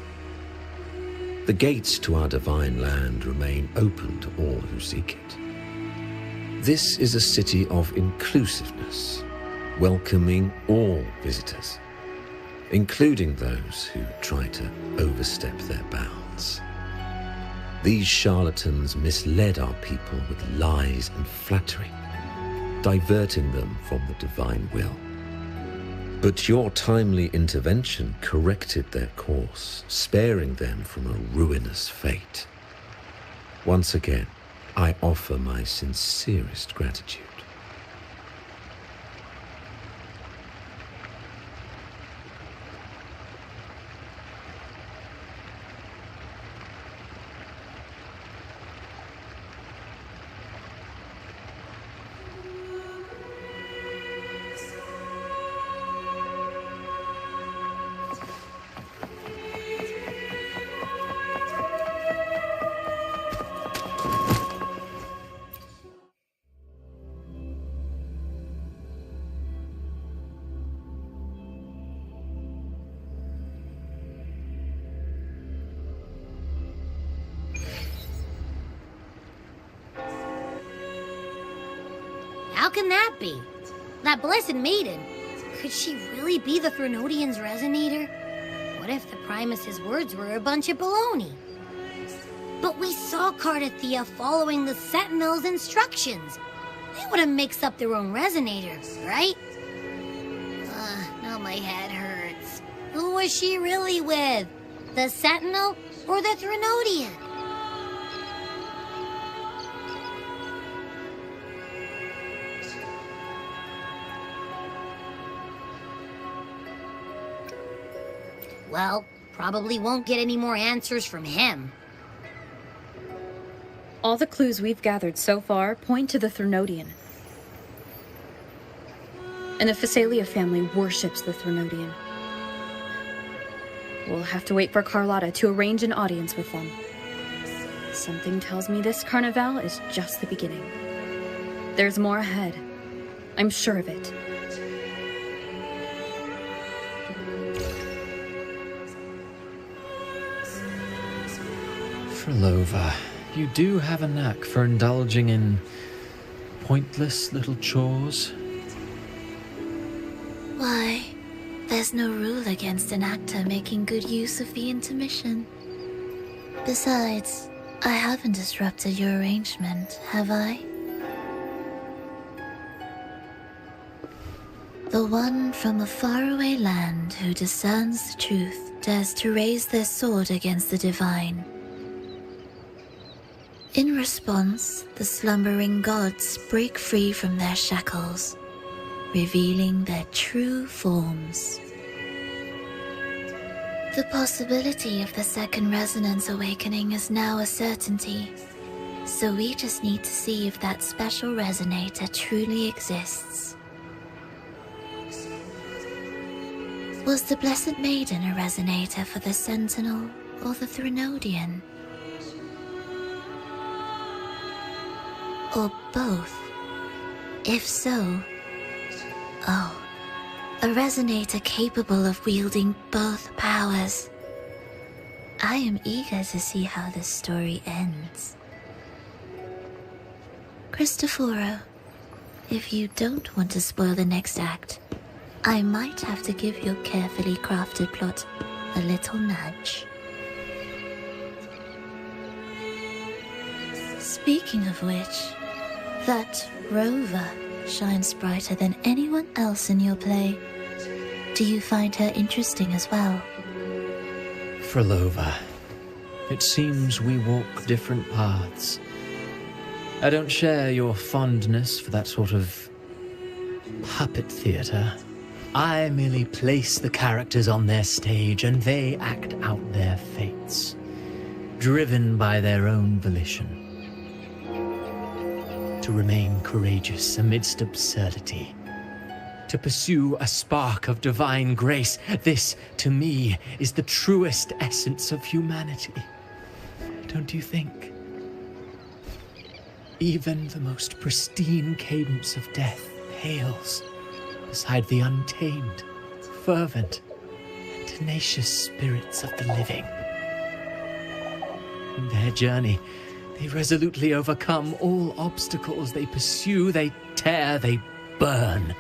The gates to our divine land remain open to all who seek it. This is a city of inclusiveness, welcoming all visitors, including those who try to overstep their bounds. These charlatans misled our people with lies and flattery, diverting them from the divine will. But your timely intervention corrected their course, sparing them from a ruinous fate. Once again, I offer my sincerest gratitude. How can that be? That blessed maiden, could she really be the Threnodian's resonator? What if the Primus's words were a bunch of baloney? But we saw Cardothea following the Sentinel's instructions. They wouldn't mix up their own resonator, right? Now my head hurts. Who was she really with? The Sentinel or the Threnodian? Well, probably won't get any more answers from him. All the clues we've gathered so far point to the Threnodian. And the Phasalia family worships the Threnodian. We'll have to wait for Carlotta to arrange an audience with them. Something tells me this carnival is just the beginning. There's more ahead. I'm sure of it. Frolova, you do have a knack for indulging in pointless little chores. Why, there's no rule against an actor making good use of the intermission. Besides, I haven't disrupted your arrangement, have I? The one from a faraway land who discerns the truth dares to raise their sword against the divine. In response, the slumbering gods break free from their shackles, revealing their true forms. The possibility of the second resonance awakening is now a certainty, so we just need to see if that special resonator truly exists. Was the Blessed Maiden a resonator for the Sentinel or the Threnodian? Or both? If so, oh, a resonator capable of wielding both powers. I am eager to see how this story ends. Cristoforo, if you don't want to spoil the next act, I might have to give your carefully crafted plot a little nudge. Speaking of which, that rover shines brighter than anyone else in your play. Do you find her interesting as well? Frolova, it seems we walk different paths. I don't share your fondness for that sort of puppet theater. I merely place the characters on their stage and they act out their fates, driven by their own volition. To remain courageous amidst absurdity. To pursue a spark of divine grace. This, to me, is the truest essence of humanity. Don't you think? Even the most pristine cadence of death pales beside the untamed, fervent, and tenacious spirits of the living. In their journey, they resolutely overcome all obstacles. They pursue, they tear, they burn,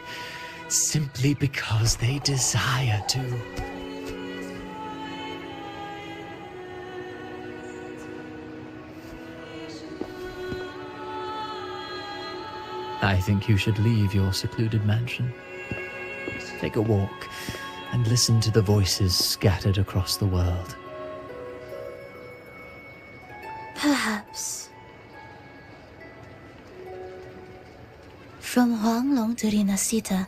simply because they desire to. I think you should leave your secluded mansion. Take a walk and listen to the voices scattered across the world. Perhaps. From Huanglong to Rinasita,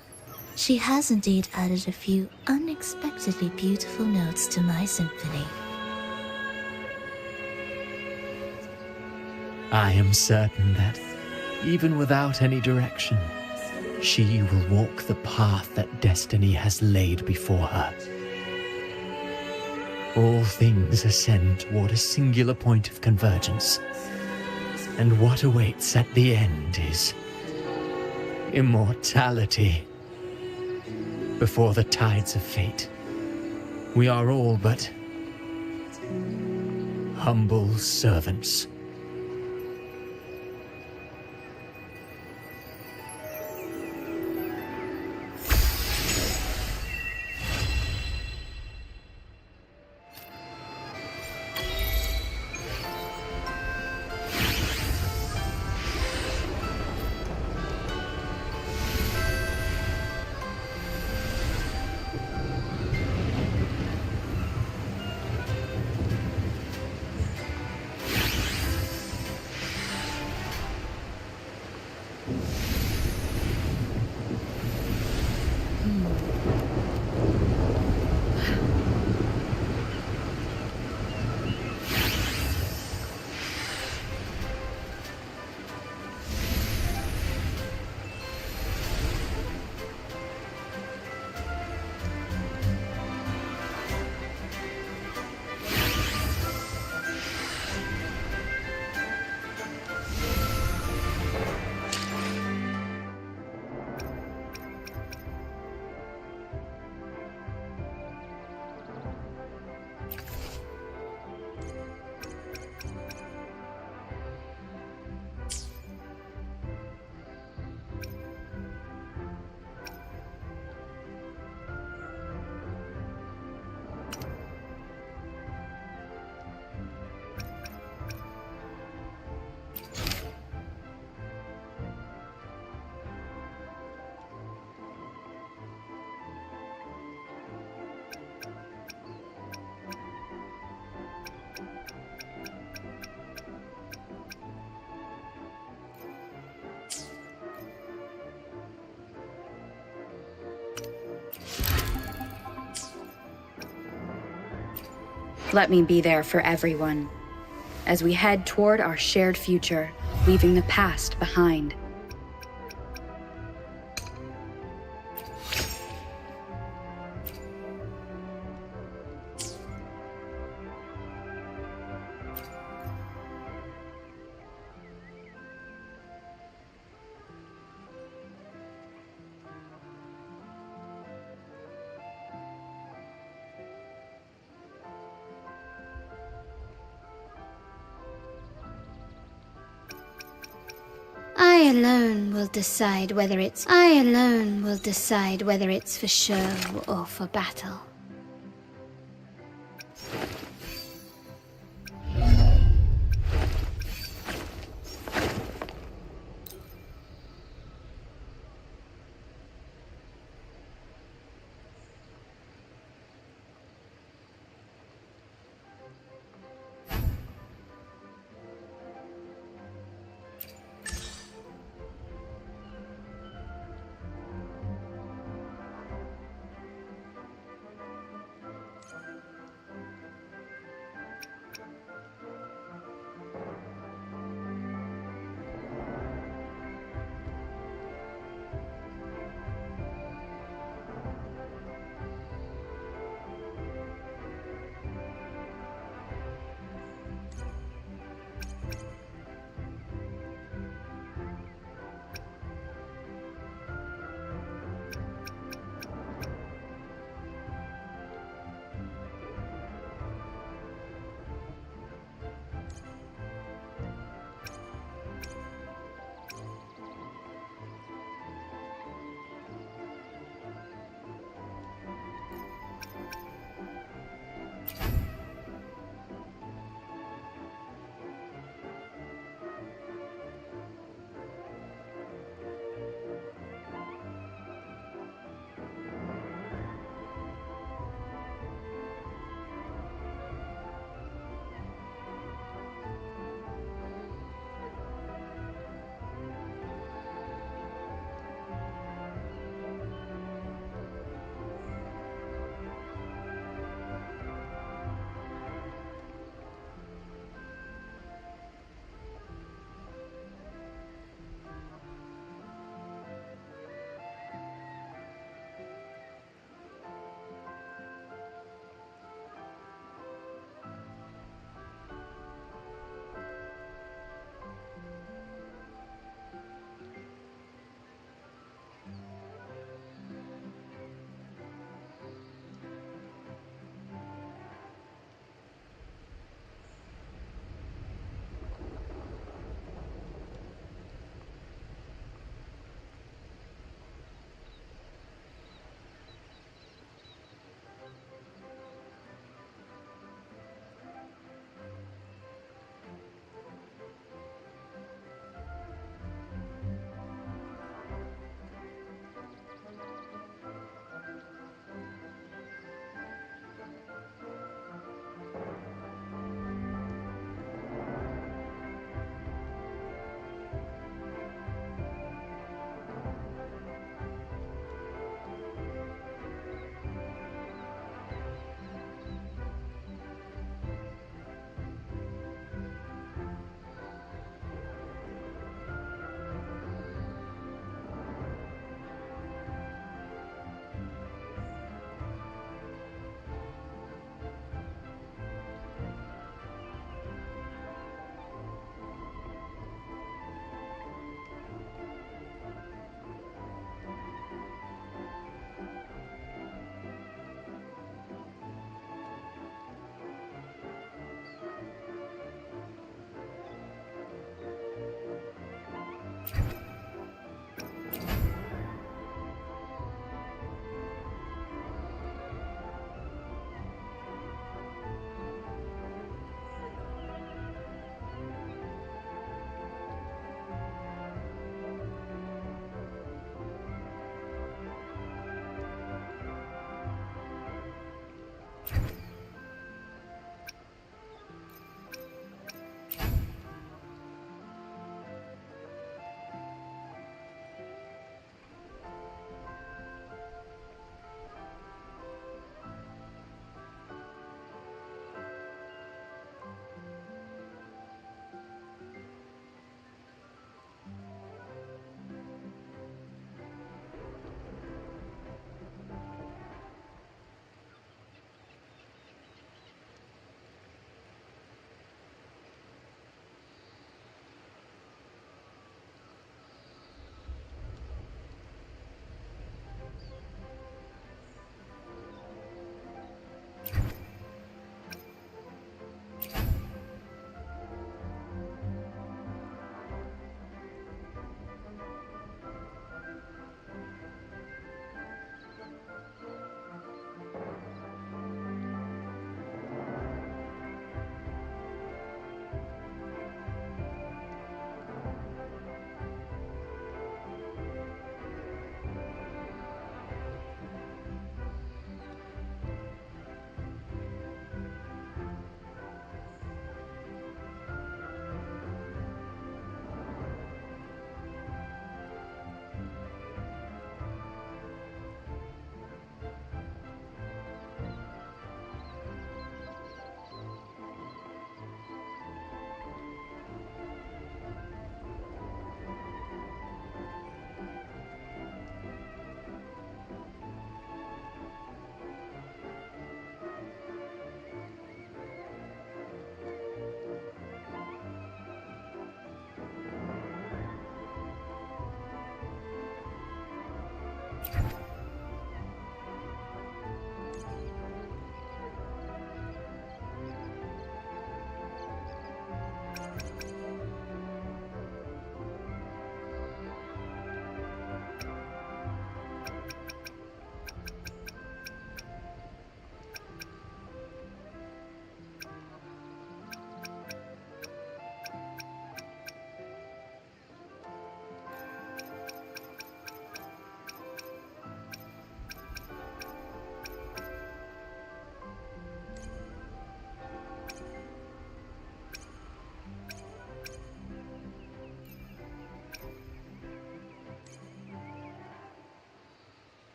she has indeed added a few unexpectedly beautiful notes to my symphony. I am certain that, even without any direction, she will walk the path that destiny has laid before her. All things ascend toward a singular point of convergence, and what awaits at the end is immortality. Before the tides of fate, we are all but humble servants. Let me be there for everyone, as we head toward our shared future, leaving the past behind. I alone will decide whether it's for show or for battle.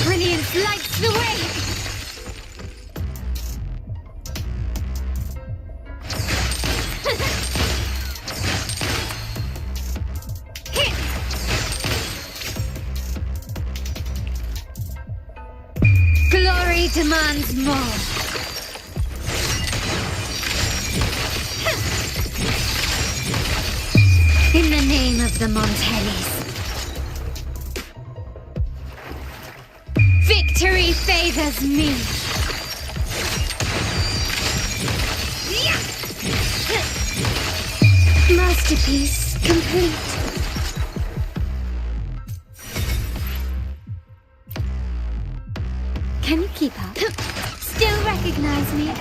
Brilliance lights the way! Glory demands more. In the name of the Montellis. Victory favors me. Masterpiece complete. Can you keep up? Still recognize me?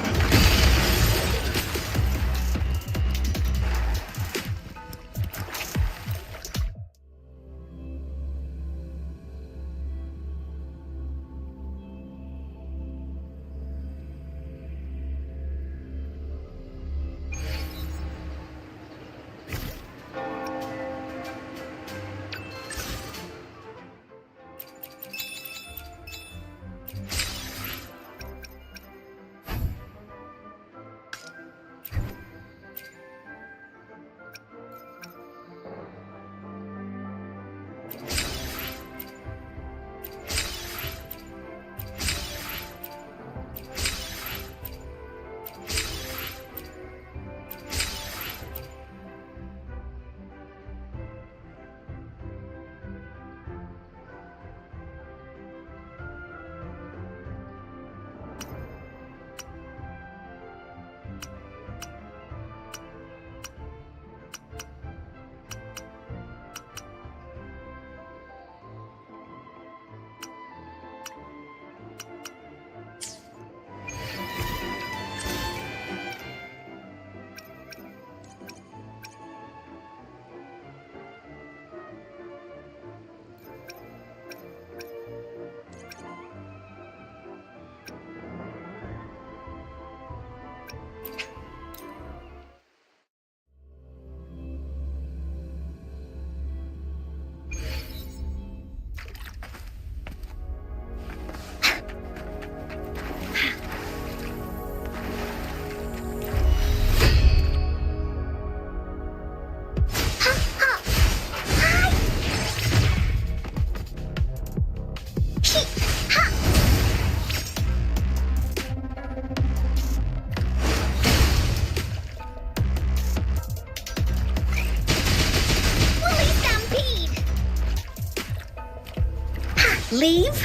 Leave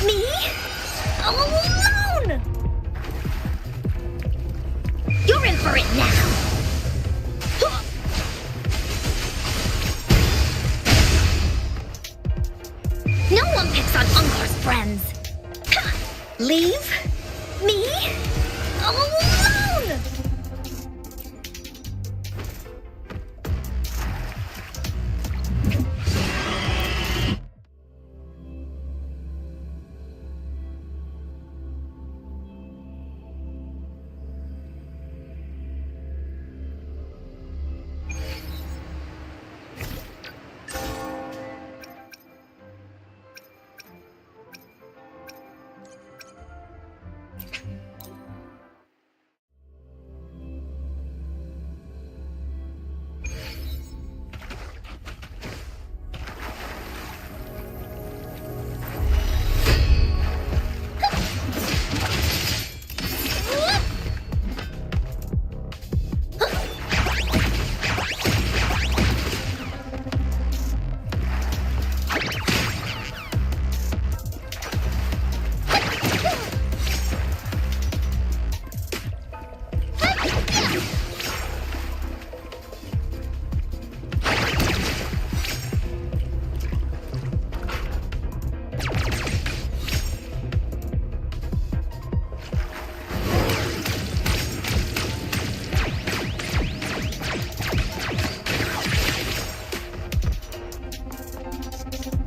me alone! You're in for it now! No one picks on Ungar's friends! Leave me alone!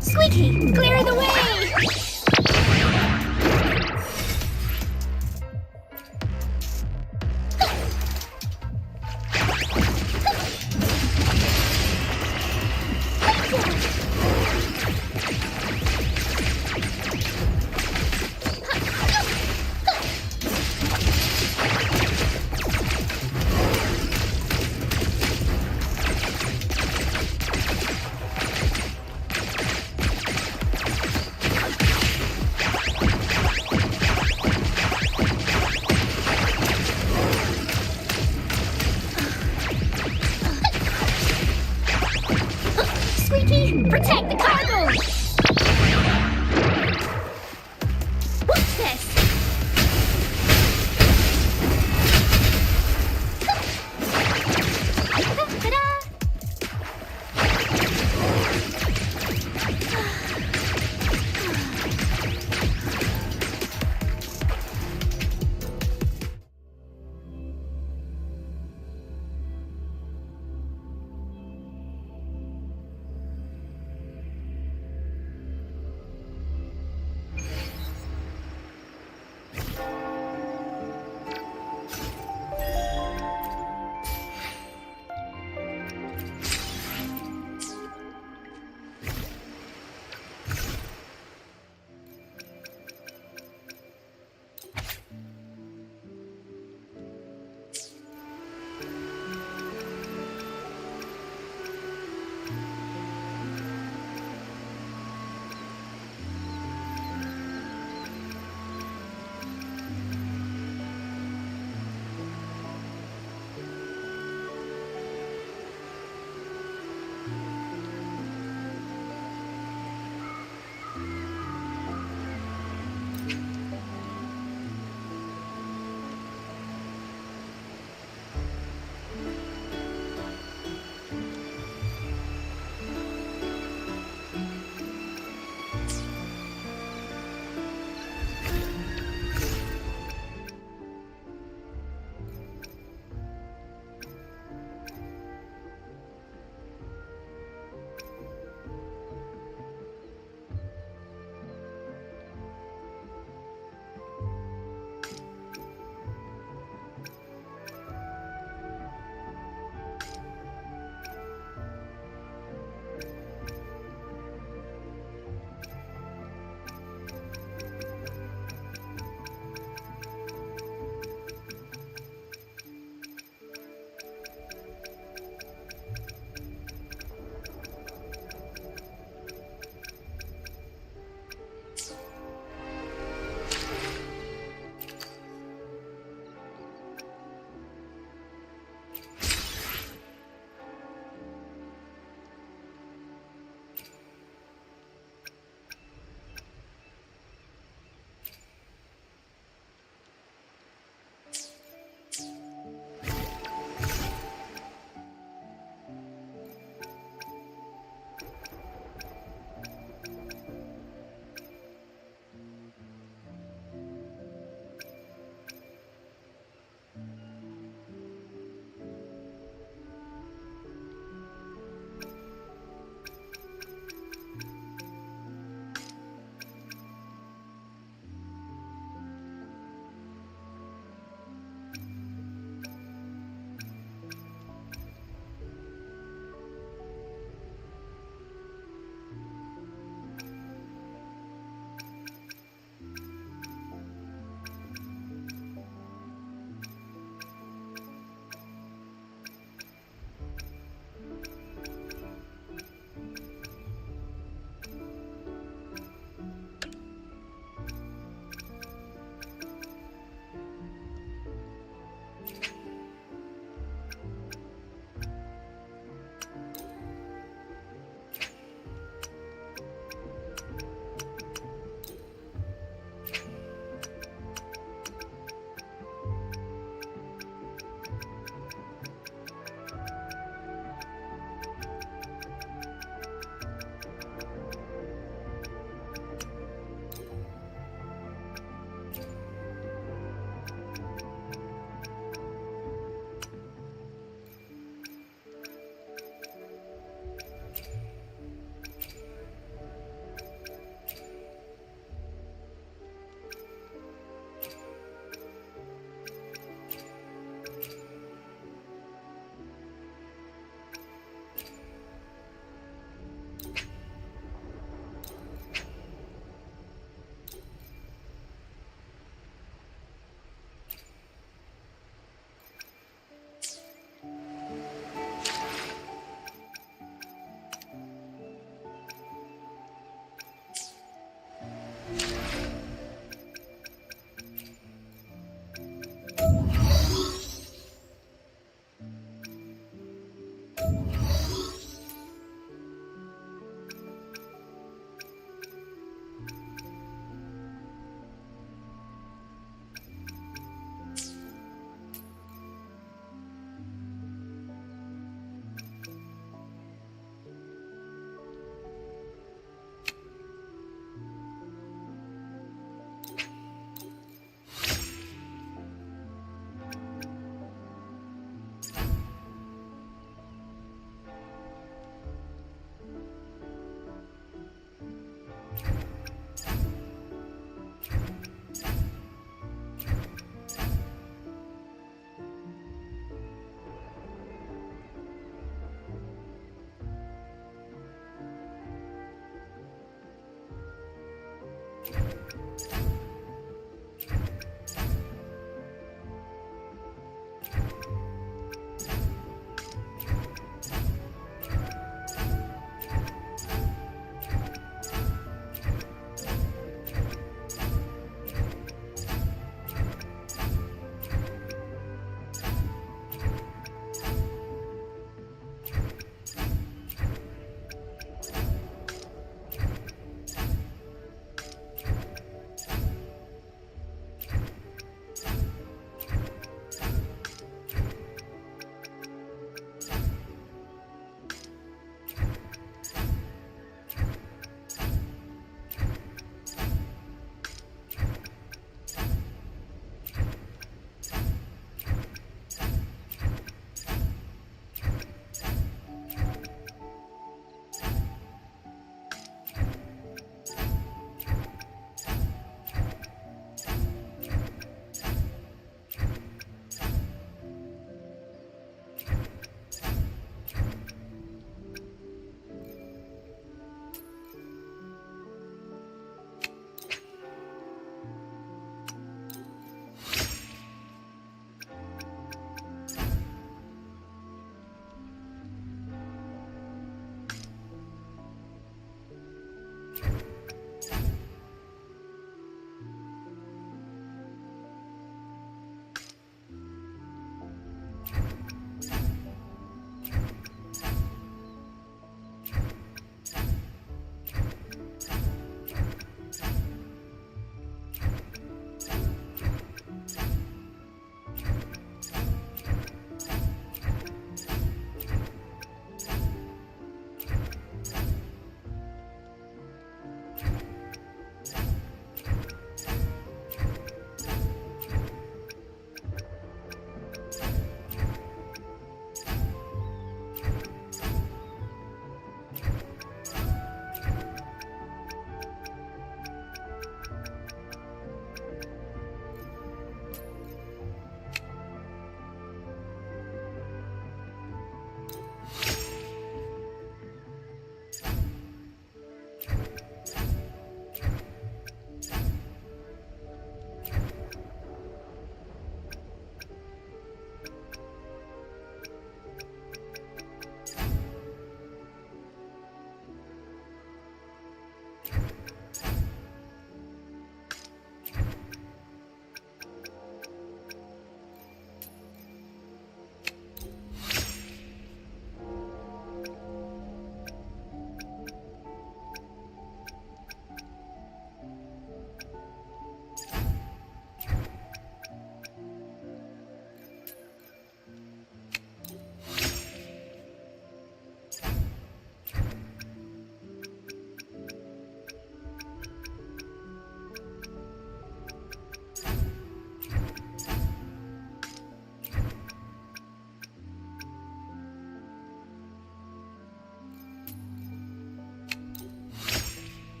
Squeaky, clear the way!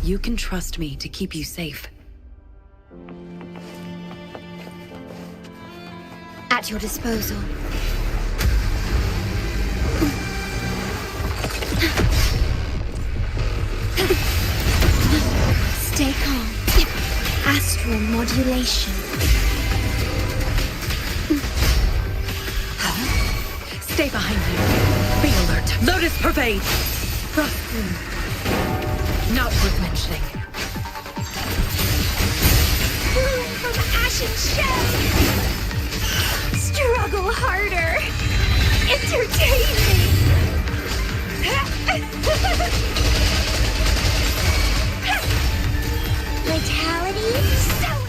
You can trust me to keep you safe. At your disposal. Stay calm. Astral modulation. Stay behind me. Be alert. Lotus pervade. Frost bloom. Not worth mentioning. Bloom from ashen shell. Struggle harder. Entertain me. Vitality sour.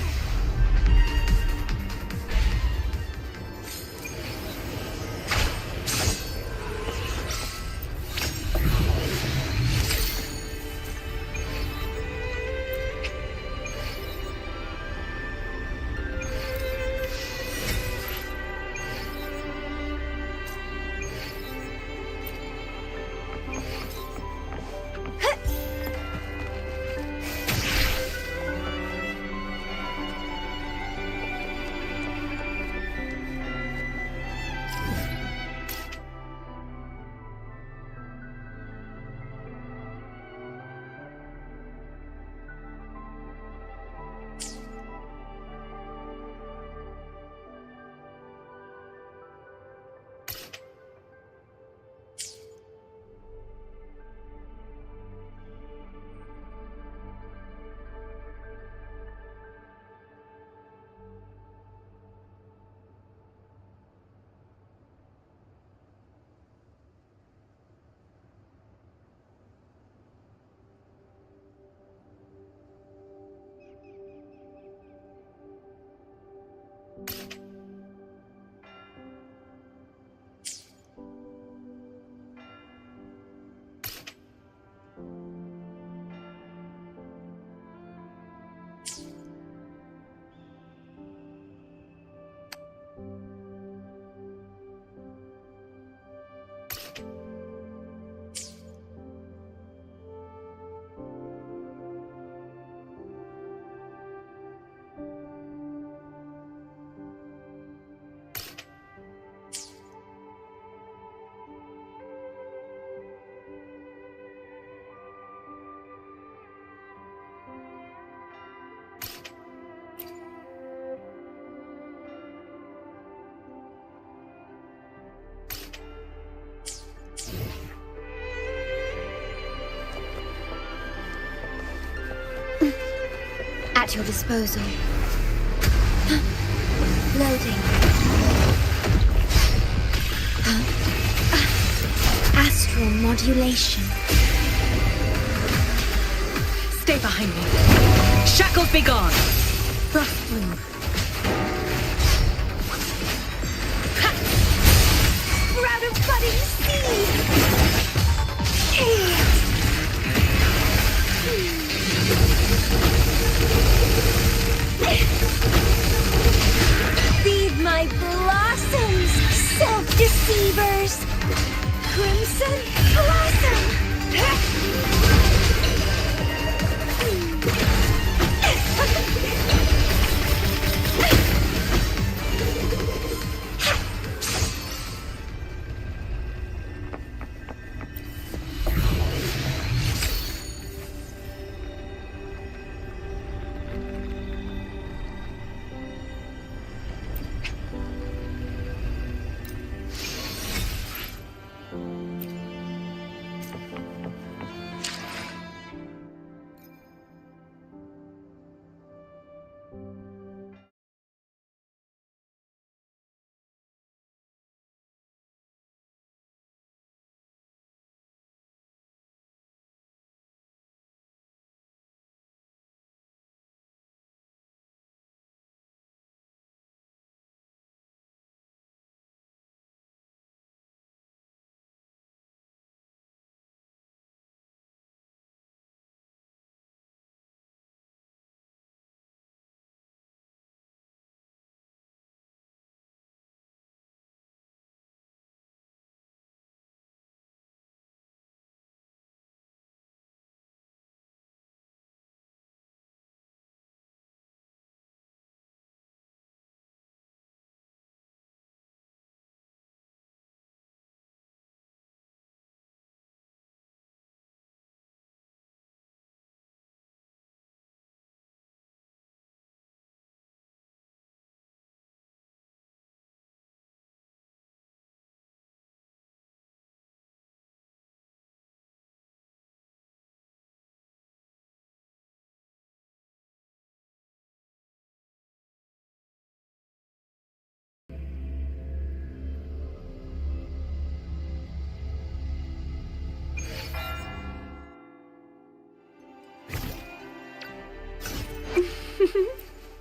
At your disposal. Loading. Astral modulation. Stay behind me. Shackles be gone. Frost bloom. Sprout of budding seed. Chaos. Feed my blossoms, self-deceivers! Crimson blossom!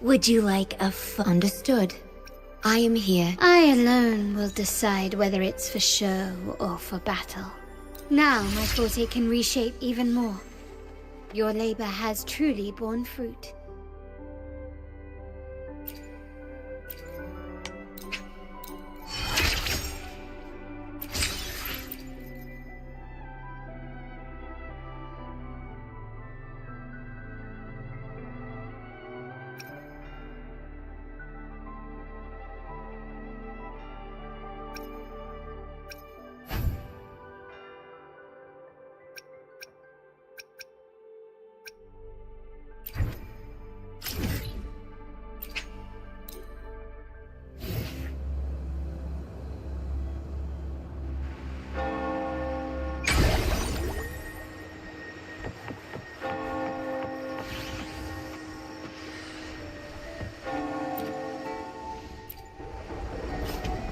Would you like a Understood. I am here. I alone will decide whether it's for show or for battle. Now my forte can reshape even more. Your labor has truly borne fruit.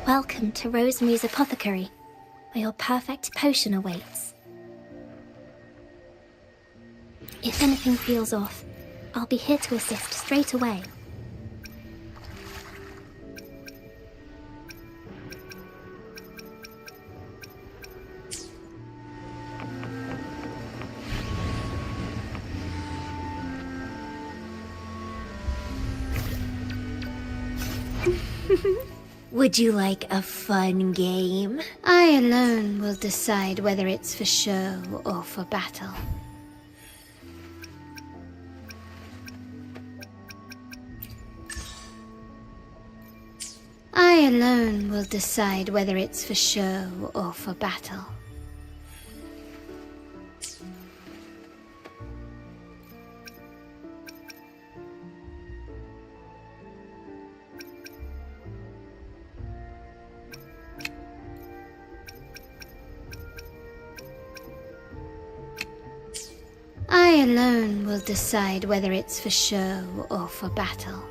Welcome to Rosemary's Apothecary, where your perfect potion awaits. If anything feels off, I'll be here to assist straight away. Would you like a fun game? I alone will decide whether it's for show or for battle. I alone will decide whether it's for show or for battle. I alone will decide whether it's for show or for battle.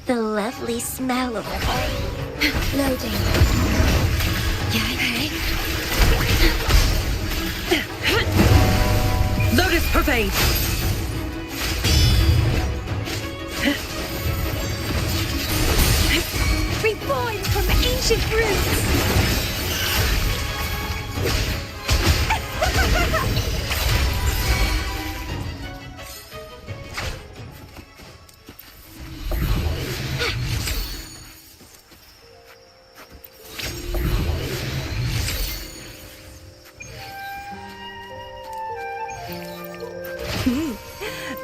The lovely smell of it. Loading. Lotus Pervade! Reborn from ancient roots!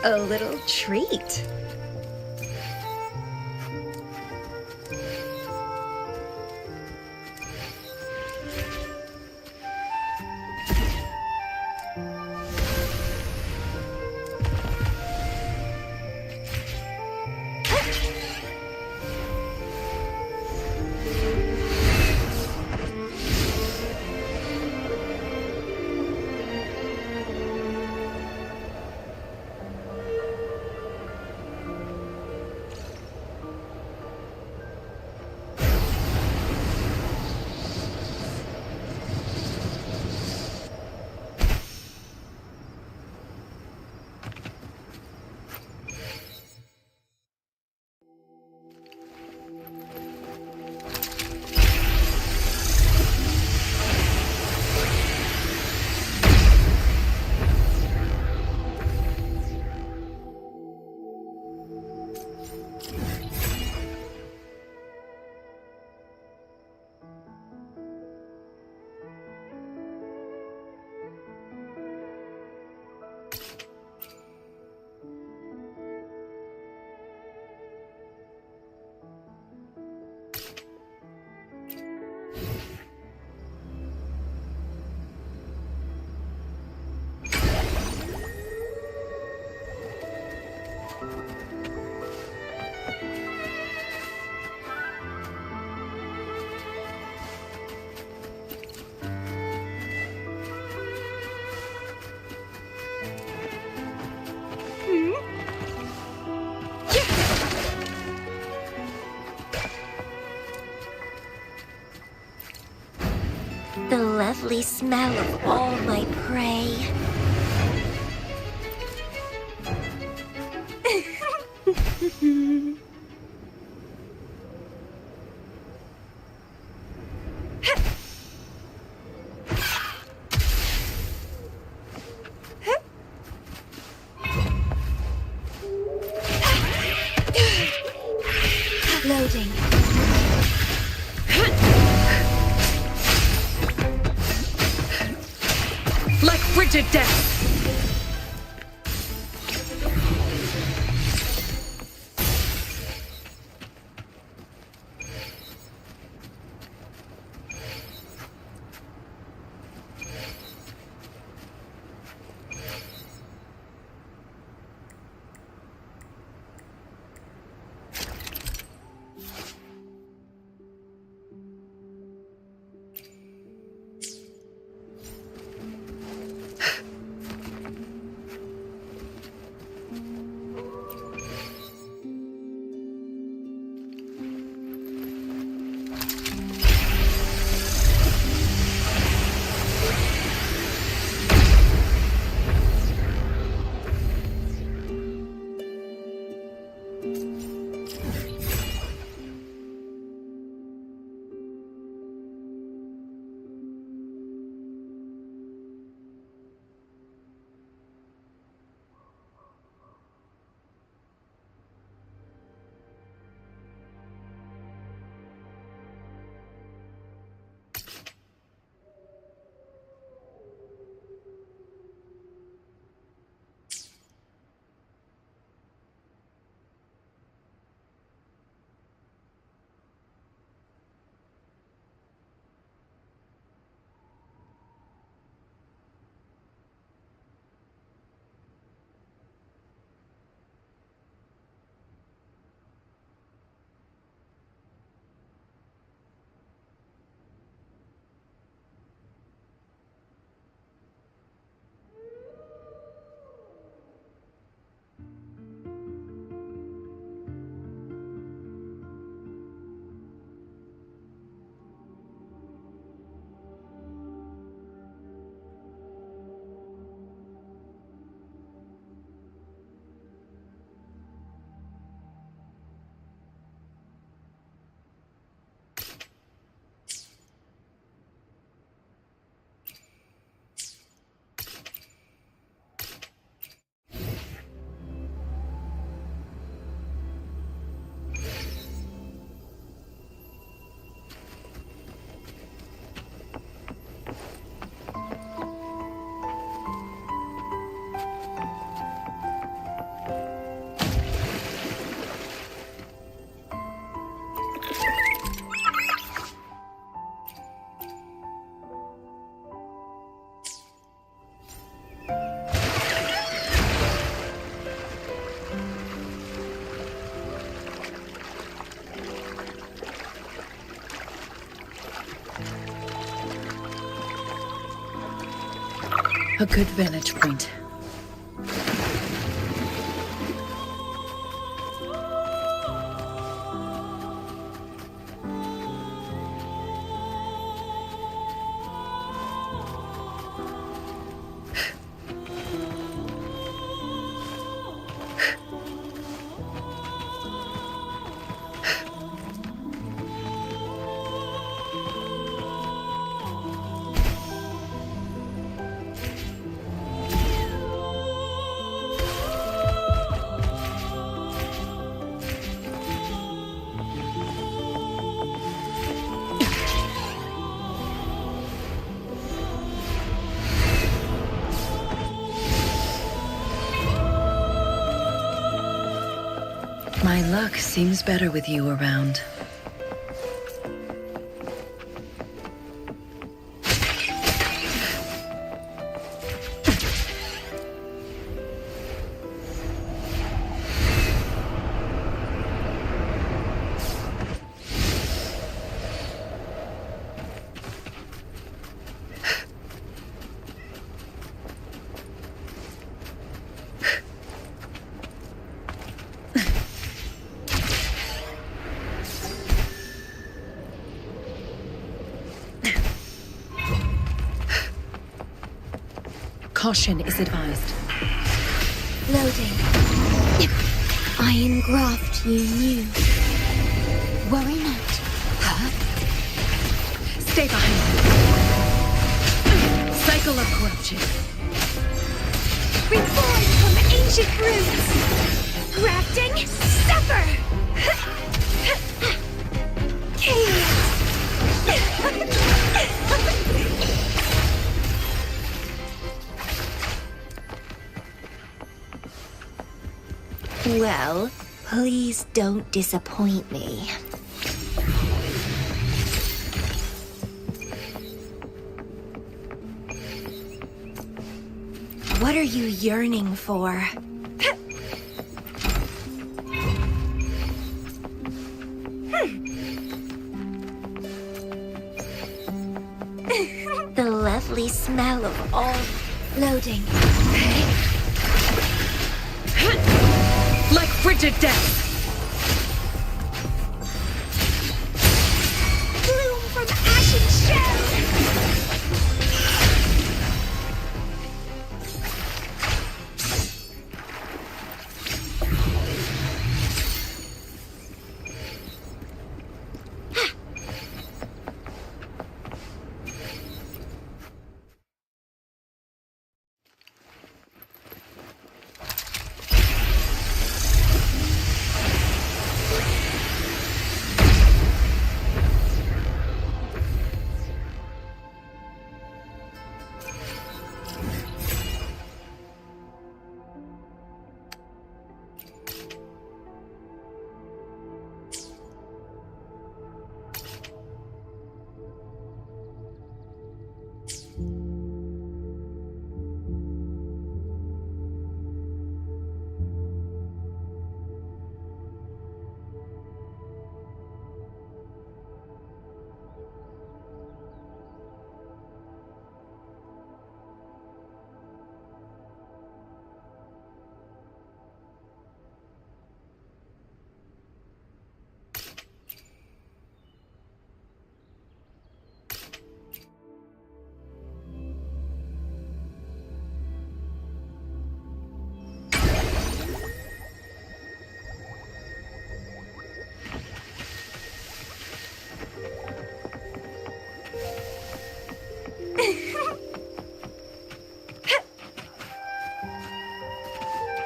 A little treat. lovely smell of all my prey. Loading. Like frigid death! A good vantage point. My luck seems better with you around. Caution is advised. Loading. I engraft you new. Worry not. Huh? Stay behind me. Cycle of corruption. Reborn from ancient roots. Grafting, suffer. Chaos. Well, please don't disappoint me. What are you yearning for? The lovely smell of all loading. Like frigid death! Bloom from ashen shell!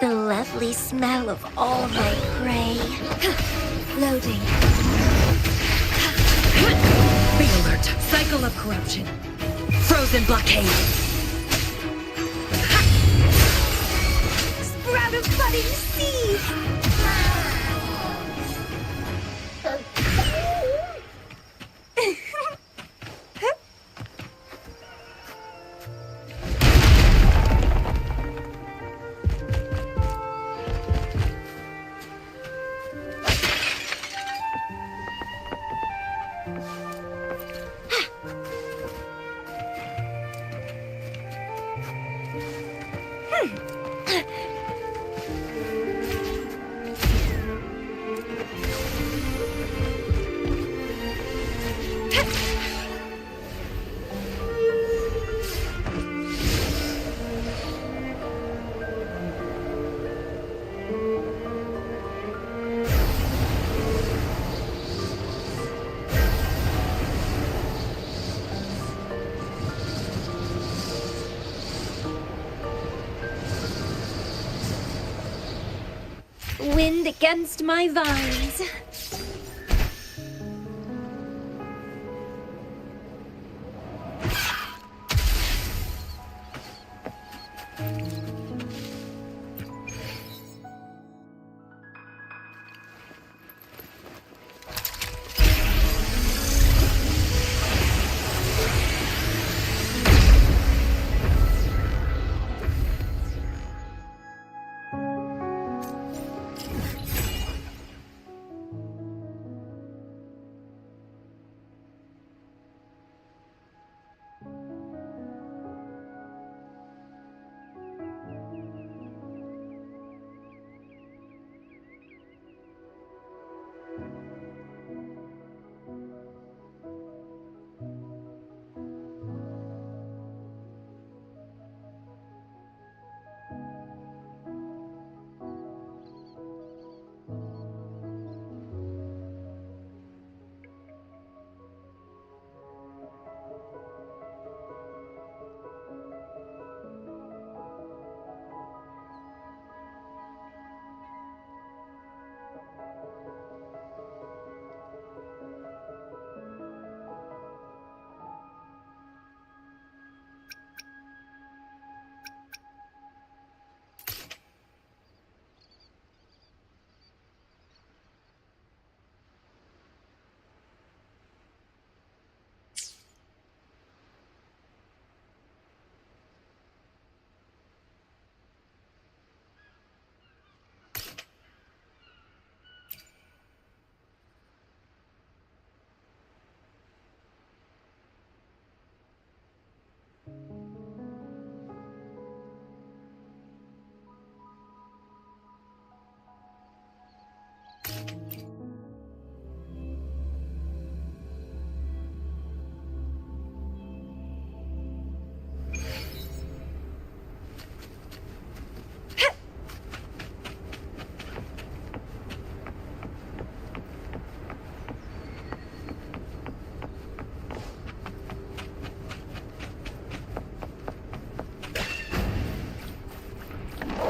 The lovely smell of all my prey. Loading. Be alert. Cycle of corruption. Frozen blockade. Sprout of budding seed! Wind against my vines.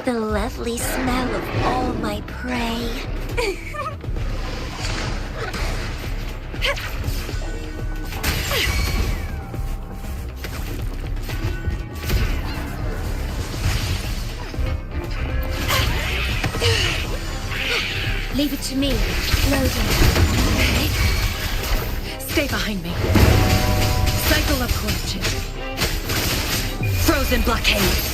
The lovely smell of all my prey. Leave it to me. Loading. Okay. Stay behind me. Cycle of courtship. Frozen blockade.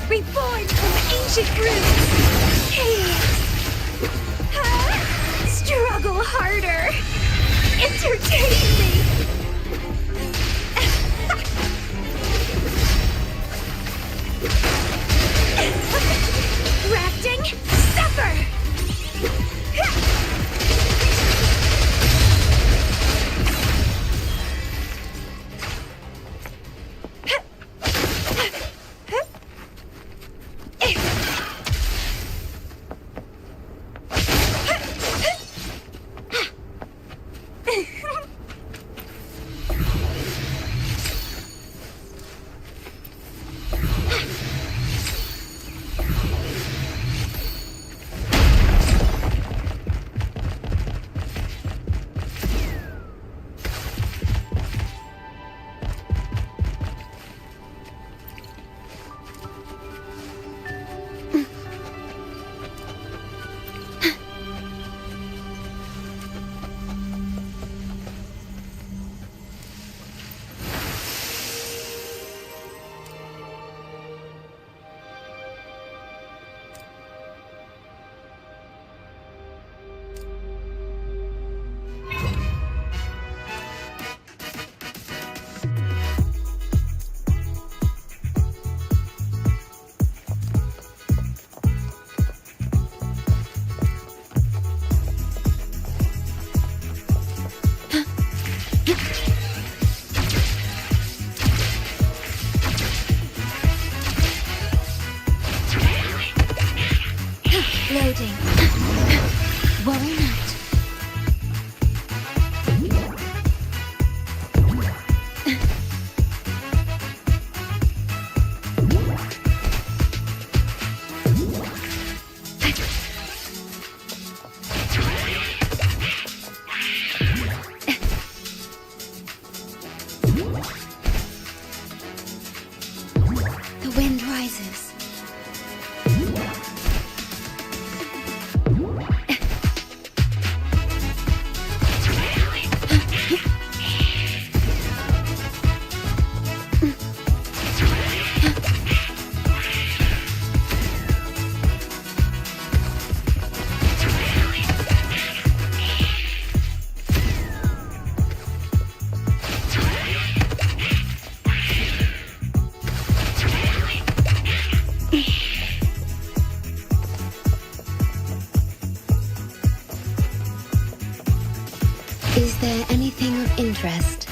Reborn from ancient roots. Chaos. Struggle harder. Entertain me. Rafting, suffer! Loading. Worry not. The wind rises. Is there anything of interest?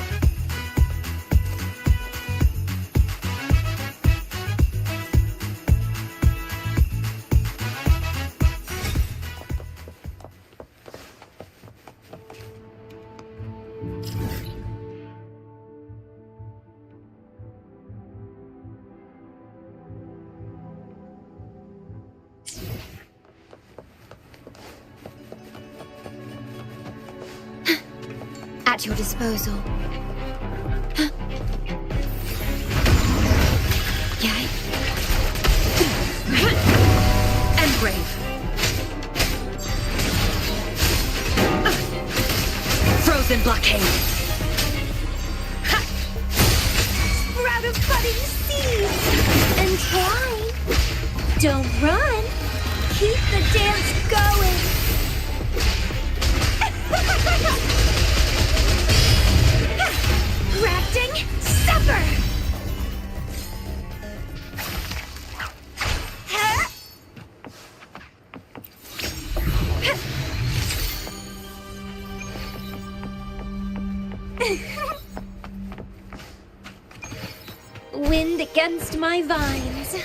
At your disposal. Yay. Engrave. Frozen blockade. Sprout of budding seeds! And twine! Don't run! Keep the dance going! Rafting, suffer! Wind against my vines.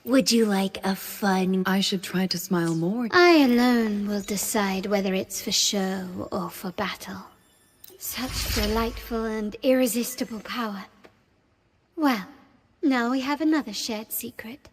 Would you like a fun... I should try to smile more. I alone will decide whether it's for show or for battle. Such delightful and irresistible power. Well, now we have another shared secret.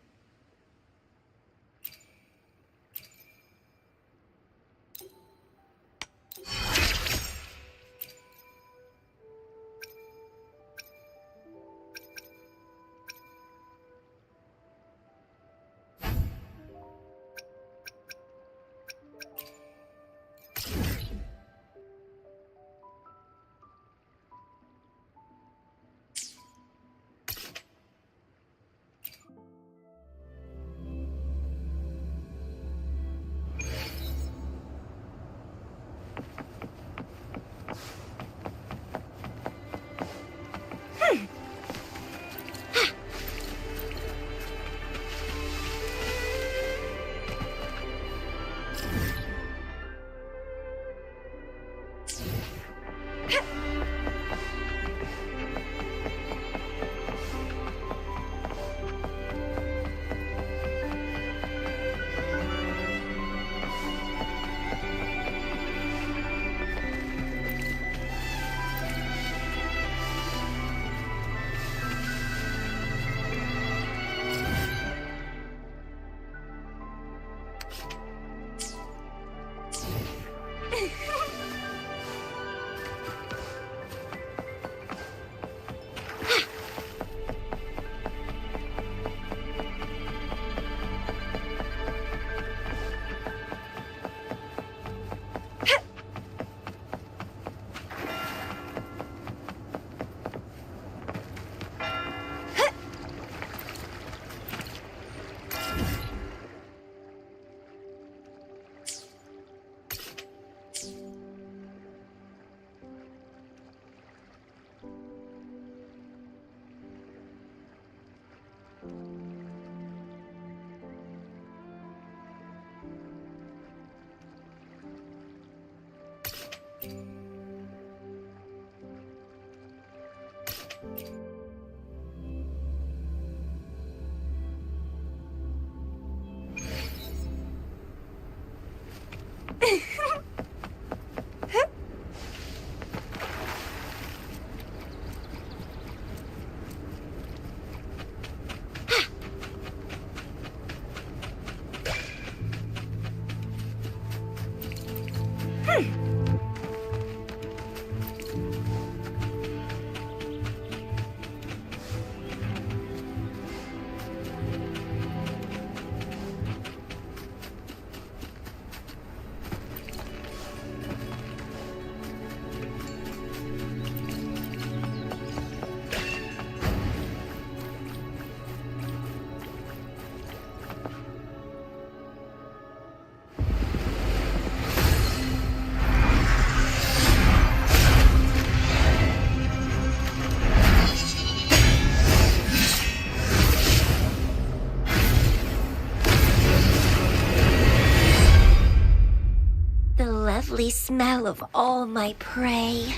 Lovely smell of all my prey.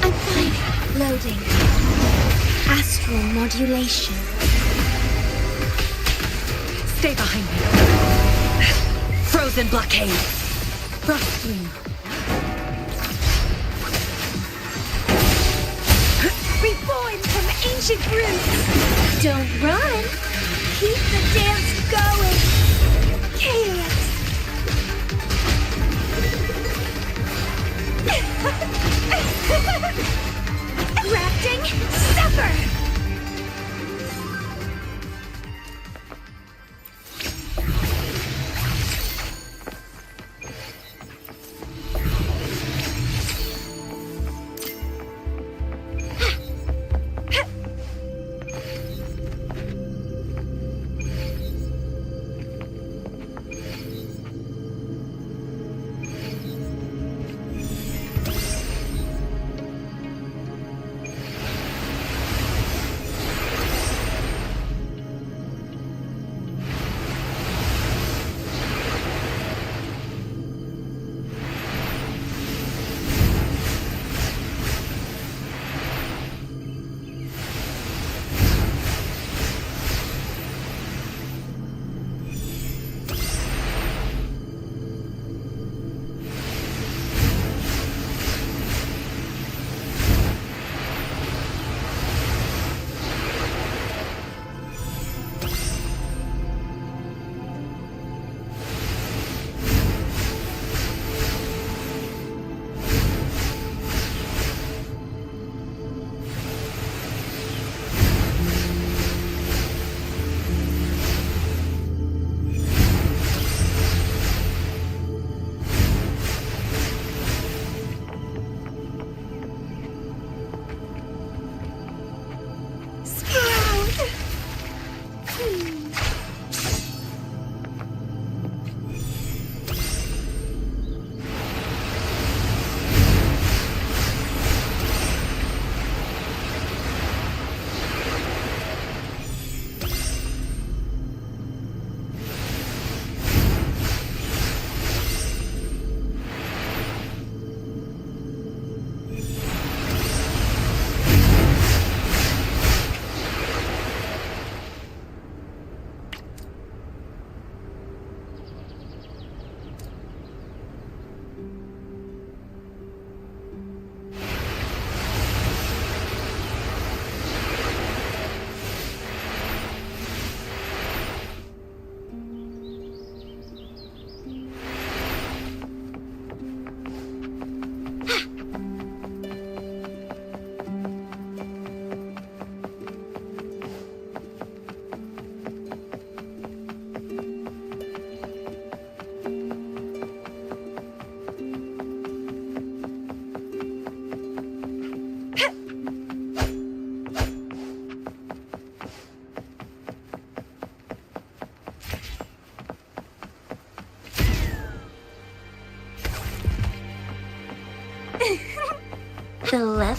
I'm fine. Loading. Astral modulation. Stay behind me. Frozen blockade. Frost bloom. Reborn from ancient roots. Don't run. Keep the dance going. Chaos! Grafting, suffer!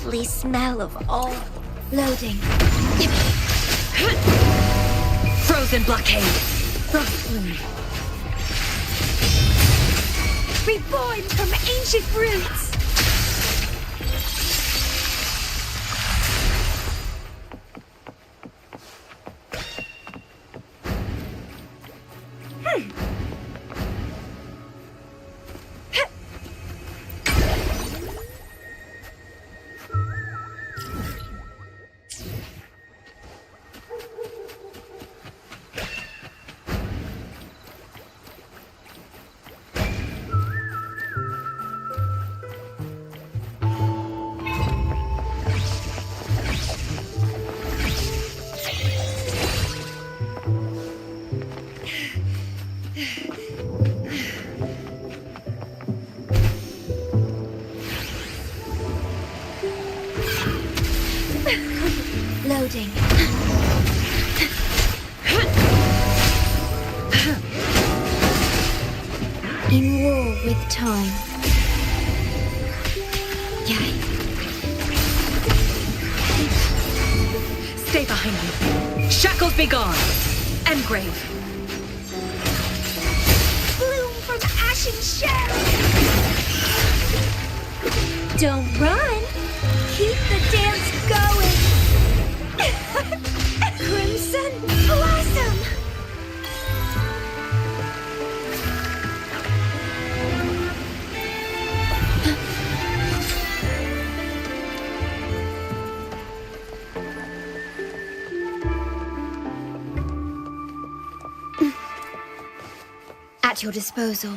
unearthly smell of all. Loading. Frozen blockade. Frost bloom. Reborn from ancient roots. Loading. In war with time. Yay. Stay behind me. Shackles be gone. Engrave. Bloom from ashen shell. Don't run. Keep the dance going. Crimson Blossom! At your disposal.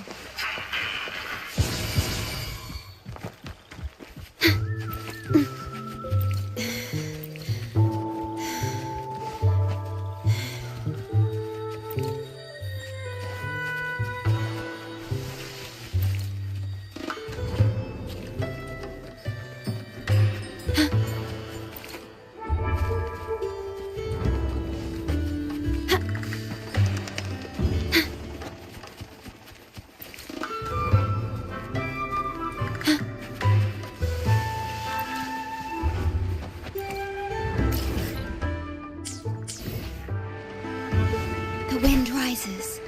The wind rises.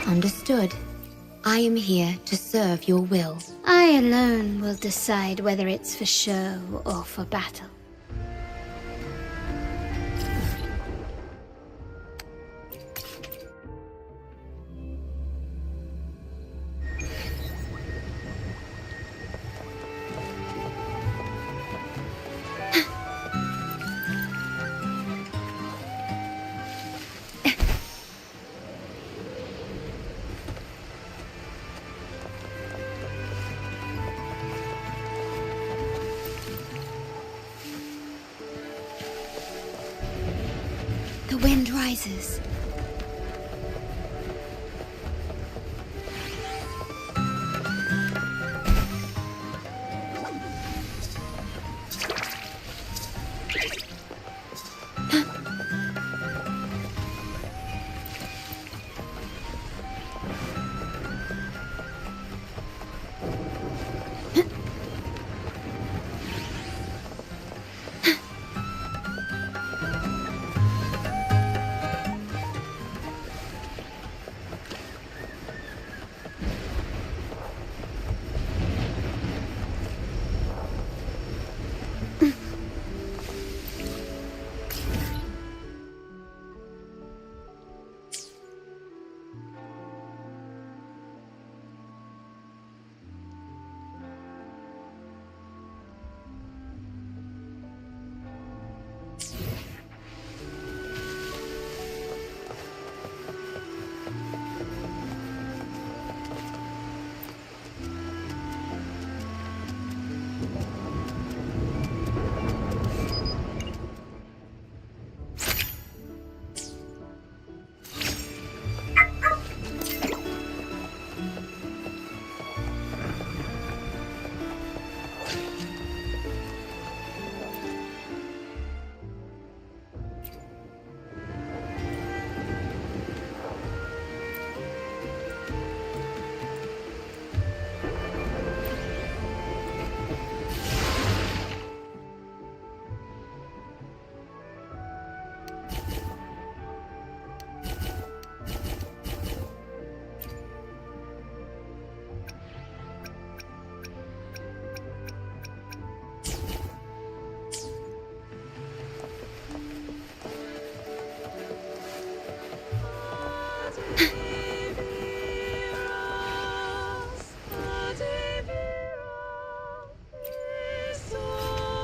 Understood. I am here to serve your will. I alone will decide whether it's for show or for battle. The wind rises.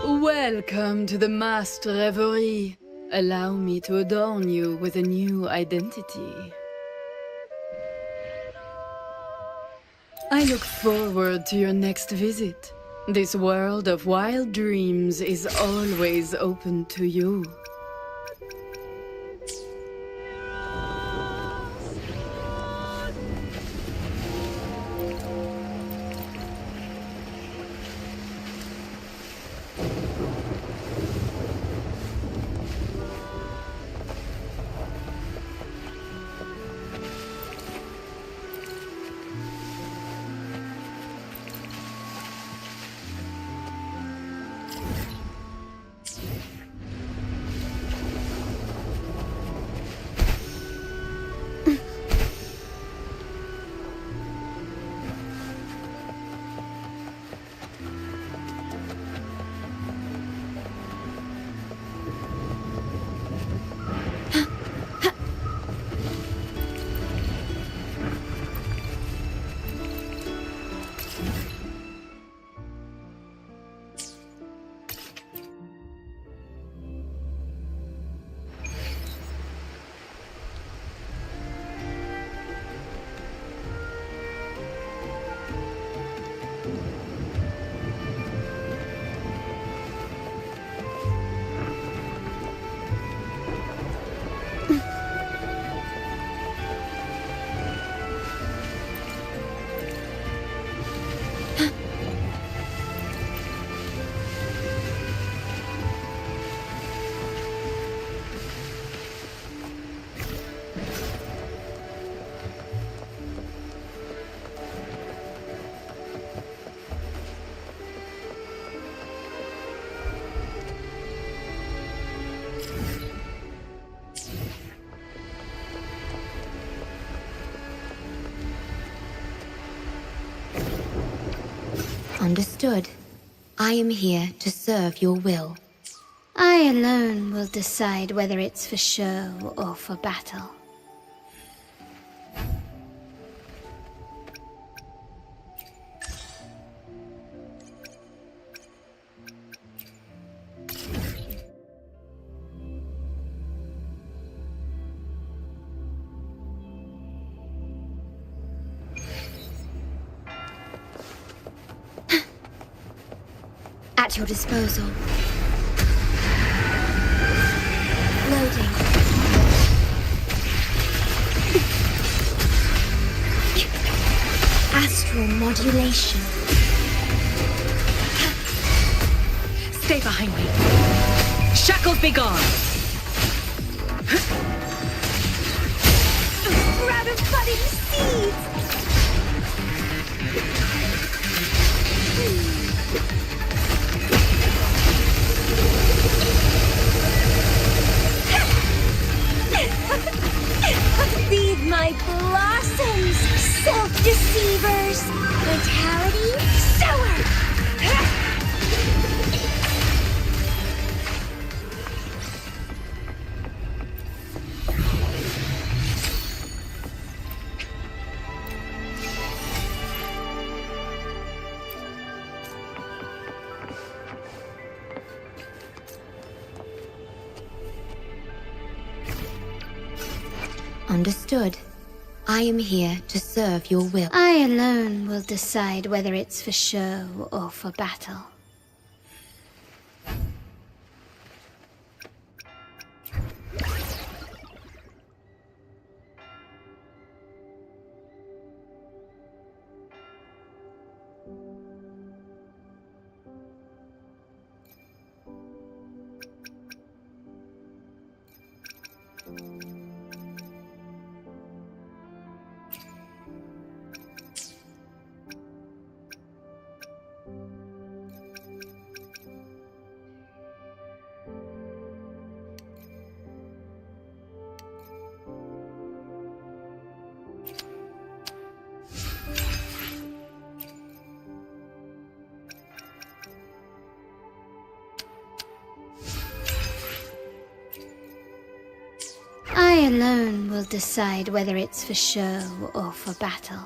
Welcome to the masked reverie. Allow me to adorn you with a new identity. I look forward to your next visit. This world of wild dreams is always open to you. Understood. I am here to serve your will. I alone will decide whether it's for show or for battle. At your disposal. Loading. Astral modulation. Stay behind me. Shackles be gone. Sprout of budding seeds! Feed my blossoms, self-deceivers! Vitality, sour! Understood. I am here to serve your will. I alone will decide whether it's for show or for battle. I alone will decide whether it's for show or for battle.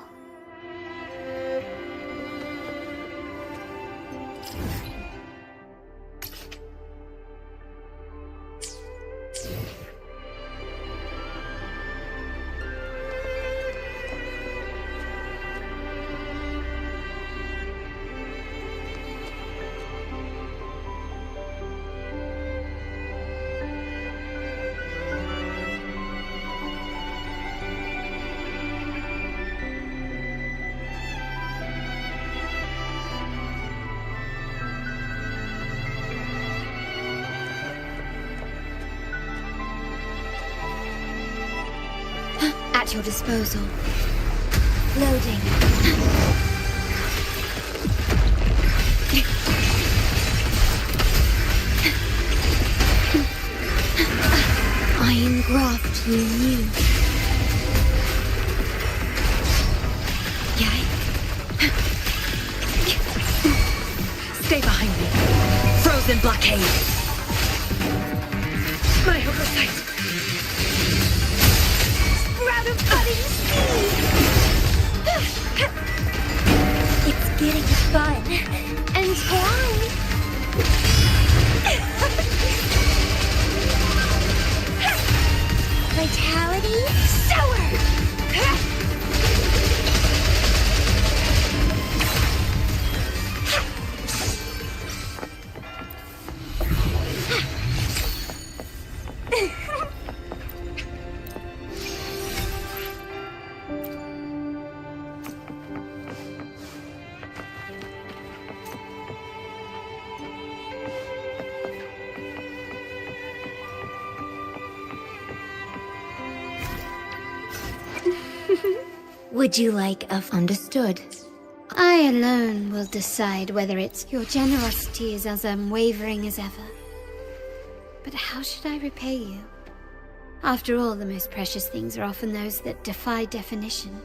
at your disposal. Loading. I engraft you new. Stay behind me. Frozen blockade. My oversight. Sprout of budding seed! It's getting fun. And twine. Vitality, sour! Would you like a... Understood. I alone will decide whether it's your generosity is as unwavering as ever. But how should I repay you? After all, the most precious things are often those that defy definition.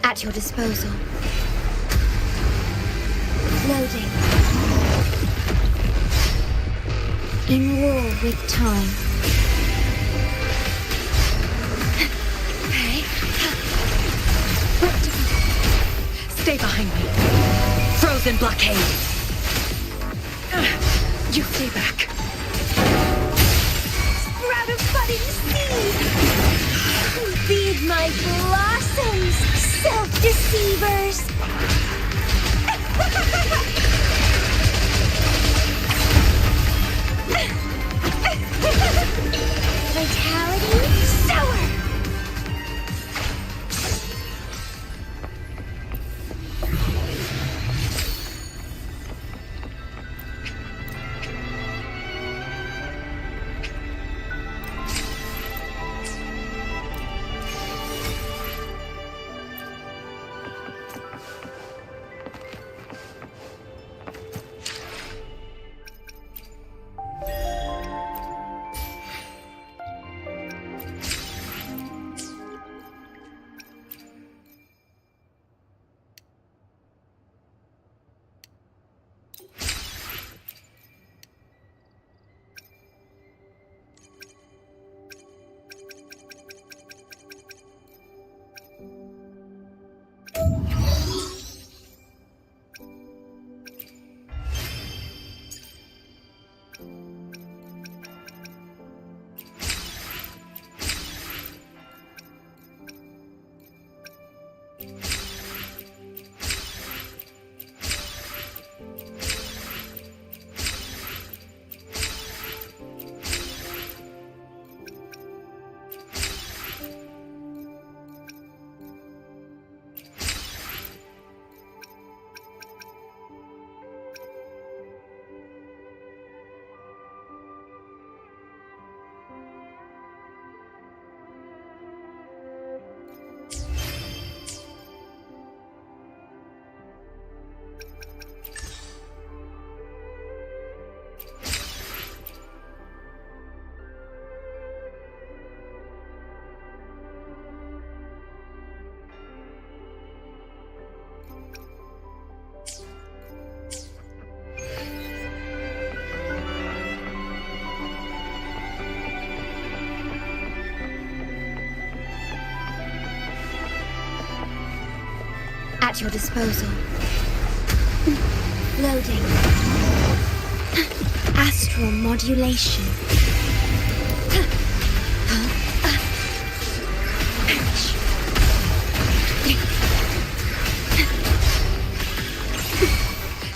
At your disposal. Loading. In war with time. Stay behind me. Frozen blockade. You stay back. Sprout of budding seed! Feed my blossoms, self-deceivers! Vitality sour! At your disposal. Loading. Astral modulation.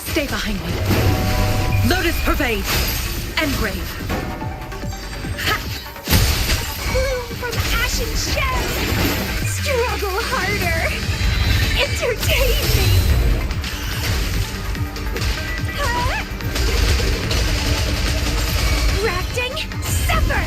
Stay behind me. Lotus pervade. Engrave. Bloom from ashen shell! Struggle harder! Entertain me! Huh? Rafting, suffer!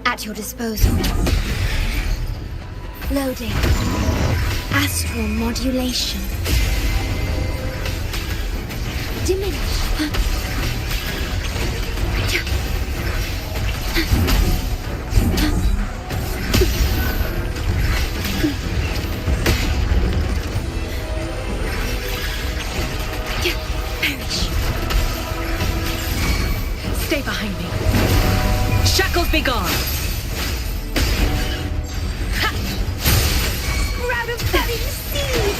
At your disposal. Loading. Astral modulation. Stay behind me. Shackles be gone. Sprout of budding seed!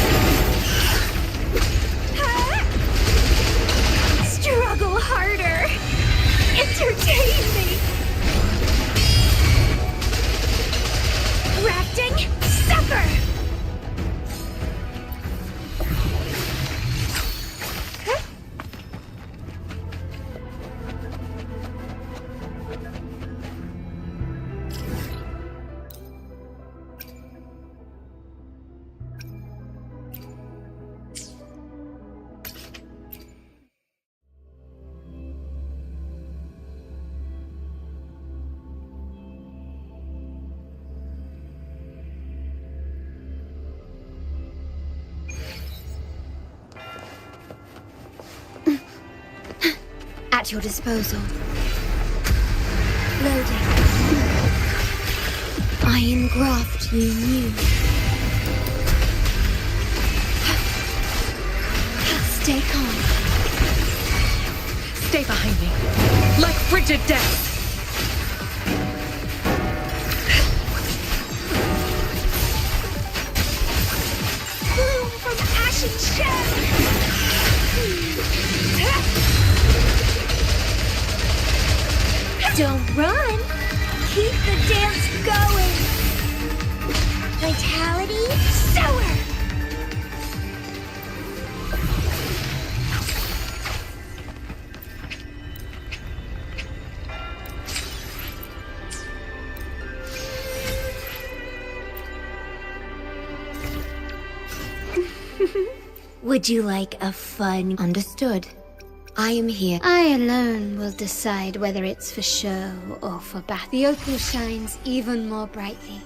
Struggle harder! Entertain me! Grafting, suffer! At your disposal. Loading. I engraft you new. Stay calm. Stay behind me. Like frigid death. Bloom from ashen shell! Don't run! Keep the dance going! Vitality, sour! Would you like a fun? Understood. I am here. I alone will decide whether it's for show or for battle. The opal shines even more brightly.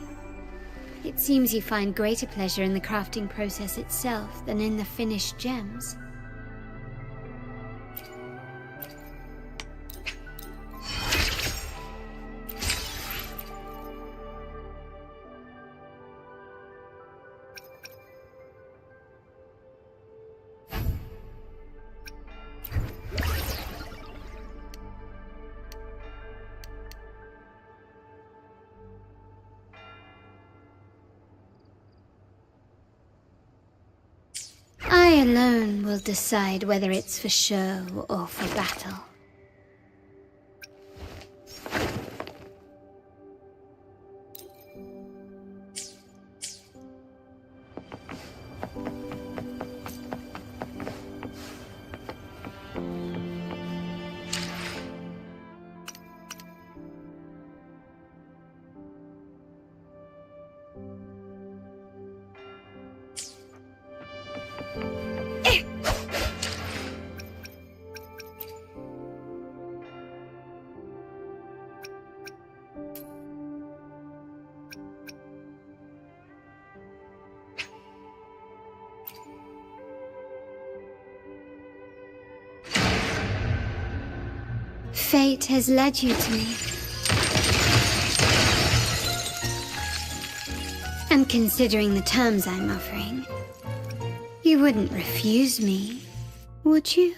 It seems you find greater pleasure in the crafting process itself than in the finished gems. I alone will decide whether it's for show or for battle. Fate has led you to me. And considering the terms I'm offering, you wouldn't refuse me, would you?